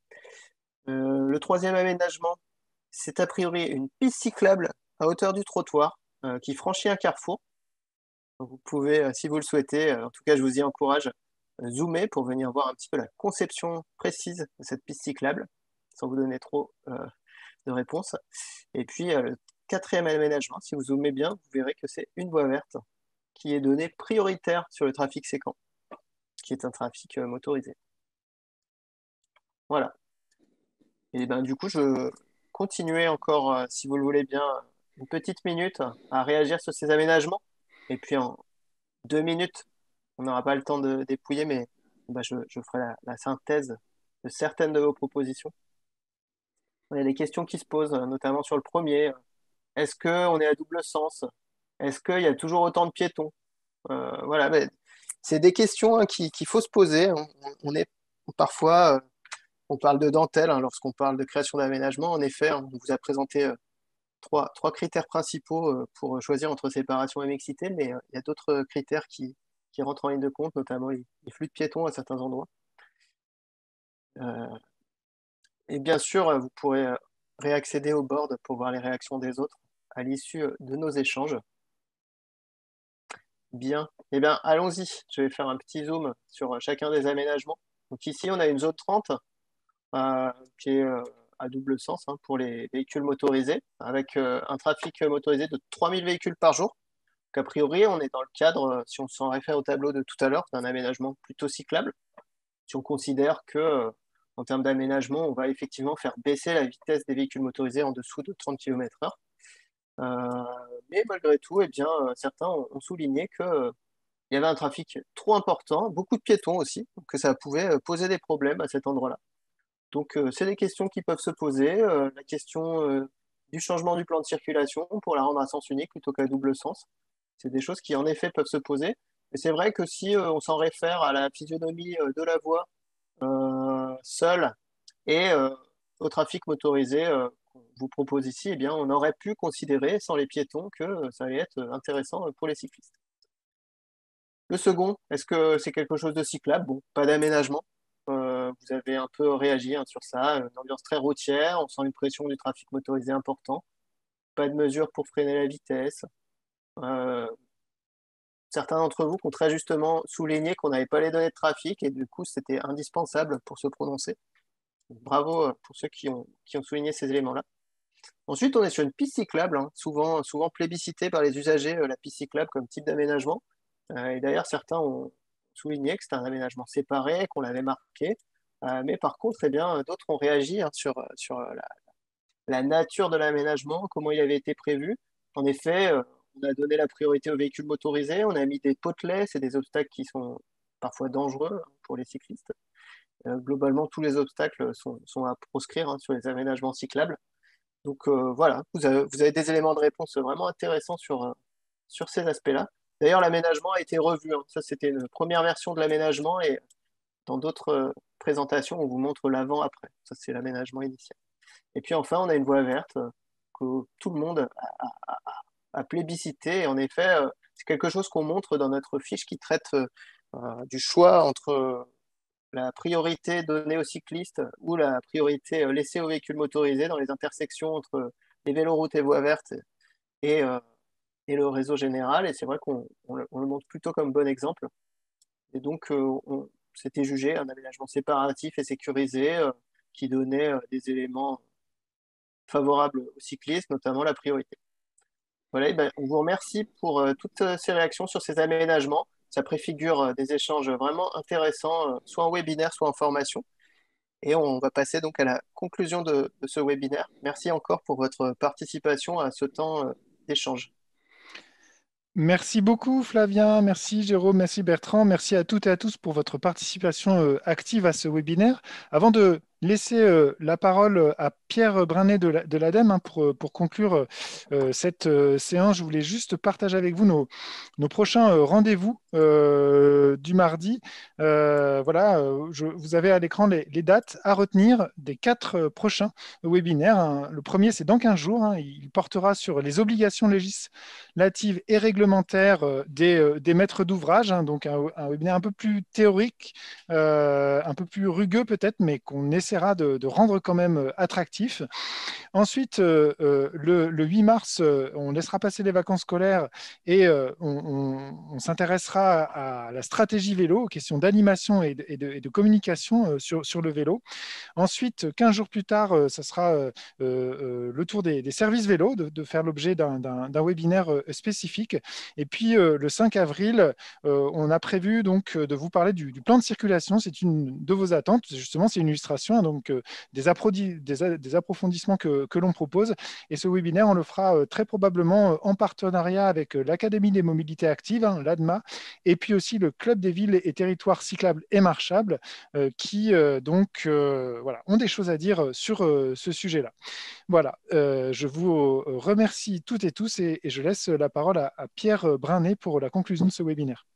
Le troisième aménagement, c'est a priori une piste cyclable à hauteur du trottoir qui franchit un carrefour. Donc, vous pouvez, si vous le souhaitez, en tout cas je vous y encourage, zoomer pour venir voir un petit peu la conception précise de cette piste cyclable, sans vous donner trop de réponses. Et puis le quatrième aménagement. Si vous zoomez bien, vous verrez que c'est une voie verte qui est donnée prioritaire sur le trafic séquent, qui est un trafic motorisé. Voilà. Et ben, du coup, je continuer encore, si vous le voulez bien, une petite minute à réagir sur ces aménagements. Et puis en 2 minutes, on n'aura pas le temps de dépouiller, mais ben, je ferai la synthèse de certaines de vos propositions. Il y a des questions qui se posent, notamment sur le premier. Est-ce qu'on est à double sens? Est-ce qu'il y a toujours autant de piétons? Voilà, mais c'est des questions hein, qu'il faut se poser. On est parfois, on parle de dentelle hein, lorsqu'on parle de création d'aménagement. En effet, on vous a présenté trois critères principaux pour choisir entre séparation et mixité, mais il y a d'autres critères qui rentrent en ligne de compte, notamment les flux de piétons à certains endroits. Et bien sûr, vous pourrez réaccéder au board pour voir les réactions des autres à l'issue de nos échanges. Bien. Eh bien, allons-y. Je vais faire un petit zoom sur chacun des aménagements. Donc ici, on a une zone 30 qui est à double sens hein, pour les véhicules motorisés, avec un trafic motorisé de 3000 véhicules par jour. Donc, a priori, on est dans le cadre, si on s'en réfère au tableau de tout à l'heure, d'un aménagement plutôt cyclable. Si on considère que, en termes d'aménagement, on va effectivement faire baisser la vitesse des véhicules motorisés en dessous de 30 km/h. Mais malgré tout, eh bien, certains ont souligné qu'il y avait un trafic trop important, beaucoup de piétons aussi, que ça pouvait poser des problèmes à cet endroit-là. Donc, c'est des questions qui peuvent se poser. La question du changement du plan de circulation pour la rendre à sens unique plutôt qu'à double sens. C'est des choses qui, en effet, peuvent se poser. Et c'est vrai que si on s'en réfère à la physionomie de la voie seule et au trafic motorisé qu'on vous propose ici, eh bien, on aurait pu considérer, sans les piétons, que ça allait être intéressant pour les cyclistes. Le second, est-ce que c'est quelque chose de cyclable? Bon, pas d'aménagement. Vous avez un peu réagi hein, sur ça. Une ambiance très routière, on sent une pression du trafic motorisé important. Pas de mesures pour freiner la vitesse. Euh, Certains d'entre vous qui ont très justement souligné qu'on n'avait pas les données de trafic et du coup c'était indispensable pour se prononcer. Bravo pour ceux qui ont souligné ces éléments-là. Ensuite, on est sur une piste cyclable, hein, souvent plébiscitée par les usagers, la piste cyclable comme type d'aménagement. Et d'ailleurs, certains ont souligné que c'était un aménagement séparé, qu'on l'avait marqué. Mais par contre, eh bien, d'autres ont réagi hein, sur la nature de l'aménagement, comment il avait été prévu. En effet, on a donné la priorité aux véhicules motorisés, on a mis des potelets, c'est des obstacles qui sont parfois dangereux hein, pour les cyclistes. Globalement, tous les obstacles sont à proscrire hein, sur les aménagements cyclables. Donc voilà, vous avez des éléments de réponse vraiment intéressants sur ces aspects-là. D'ailleurs, l'aménagement a été revu. Hein. Ça, c'était une première version de l'aménagement et dans d'autres présentations, on vous montre l'avant-après. Ça, c'est l'aménagement initial. Et puis enfin, on a une voie verte que tout le monde a plébiscité. Et en effet, c'est quelque chose qu'on montre dans notre fiche qui traite du choix entre la priorité donnée aux cyclistes ou la priorité laissée aux véhicules motorisés dans les intersections entre les véloroutes et voies vertes et, euh, et le réseau général. Et c'est vrai qu'on le montre plutôt comme bon exemple. Et donc, c'était jugé un aménagement séparatif et sécurisé qui donnait des éléments favorables aux cyclistes, notamment la priorité. Voilà, et ben, on vous remercie pour toutes ces réactions sur ces aménagements. Ça préfigure des échanges vraiment intéressants, soit en webinaire, soit en formation. Et on va passer donc à la conclusion de ce webinaire. Merci encore pour votre participation à ce temps d'échange. Merci beaucoup Flavien, merci Jérôme, merci Bertrand, merci à toutes et à tous pour votre participation active à ce webinaire. Avant de laisser la parole à Pierre Brunet de l'ADEME hein, pour conclure cette séance, je voulais juste partager avec vous nos prochains rendez-vous du mardi. Voilà, vous avez à l'écran les dates à retenir des 4 prochains webinaires. Hein. Le premier, c'est dans 15 jours. Hein. Il portera sur les obligations législatives et réglementaires des maîtres d'ouvrage. Hein. Donc, un webinaire un peu plus théorique, un peu plus rugueux peut-être, mais qu'on essaie essaiera de rendre quand même attractif. Ensuite, le 8 mars, on laissera passer les vacances scolaires et on s'intéressera à la stratégie vélo, aux questions d'animation et de communication sur le vélo. Ensuite, 15 jours plus tard, ça sera le tour des services vélo, de faire l'objet d'un webinaire spécifique. Et puis, le 5 avril, on a prévu donc de vous parler du plan de circulation. C'est une de vos attentes. Justement, c'est une illustration, hein, donc des approfondissements que l'on propose. Et ce webinaire, on le fera très probablement en partenariat avec l'Académie des mobilités actives, hein, l'ADMA, et puis aussi le Club des villes et territoires cyclables et marchables, qui voilà, ont des choses à dire sur ce sujet-là. Voilà, je vous remercie toutes et tous et je laisse la parole à Pierre Brunet pour la conclusion de ce webinaire.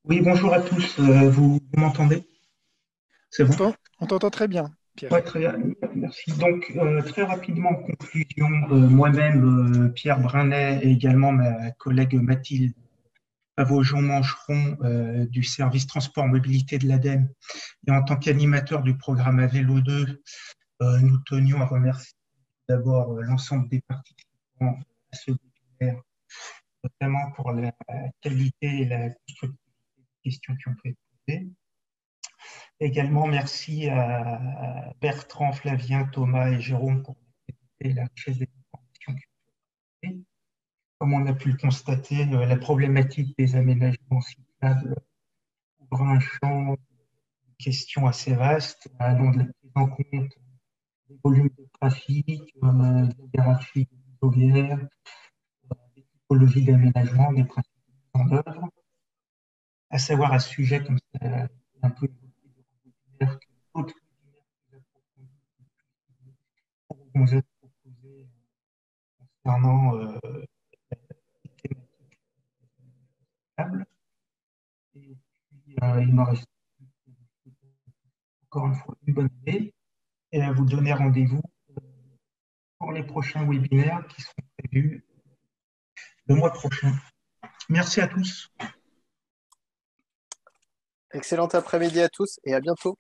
Oui, bonjour à tous. Vous m'entendez? C'est bon? On t'entend très bien, Pierre. Oui, très bien. Merci. Donc, très rapidement, en conclusion, moi-même, Pierre Brunet, et également ma collègue Mathilde Pavot-Mancheron du service transport mobilité de l'ADEME, et en tant qu'animateur du programme à vélo 2, nous tenions à remercier d'abord l'ensemble des participants à ce webinaire, notamment pour la qualité et la constructivité des questions qui ont été posées. Également, merci à Bertrand, Flavien, Thomas et Jérôme pour la richesse des informations qui ont été posées. Comme on a pu le constater, la problématique des aménagements cyclables ouvre un champ de questions assez vaste, allant de la prise en compte des volumes de trafic, de la hiérarchie des des typologies d'aménagement, des principes en œuvre, à savoir à ce sujet, comme ça un peu évoqué durant le webinaire, que d'autres webinaires pourront être proposés concernant les thématiques cyclables. Et puis, il me reste encore une fois une bonne idée et à vous donner rendez-vous pour les prochains webinaires qui seront prévus le mois prochain. Merci à tous. Excellent après-midi à tous et à bientôt.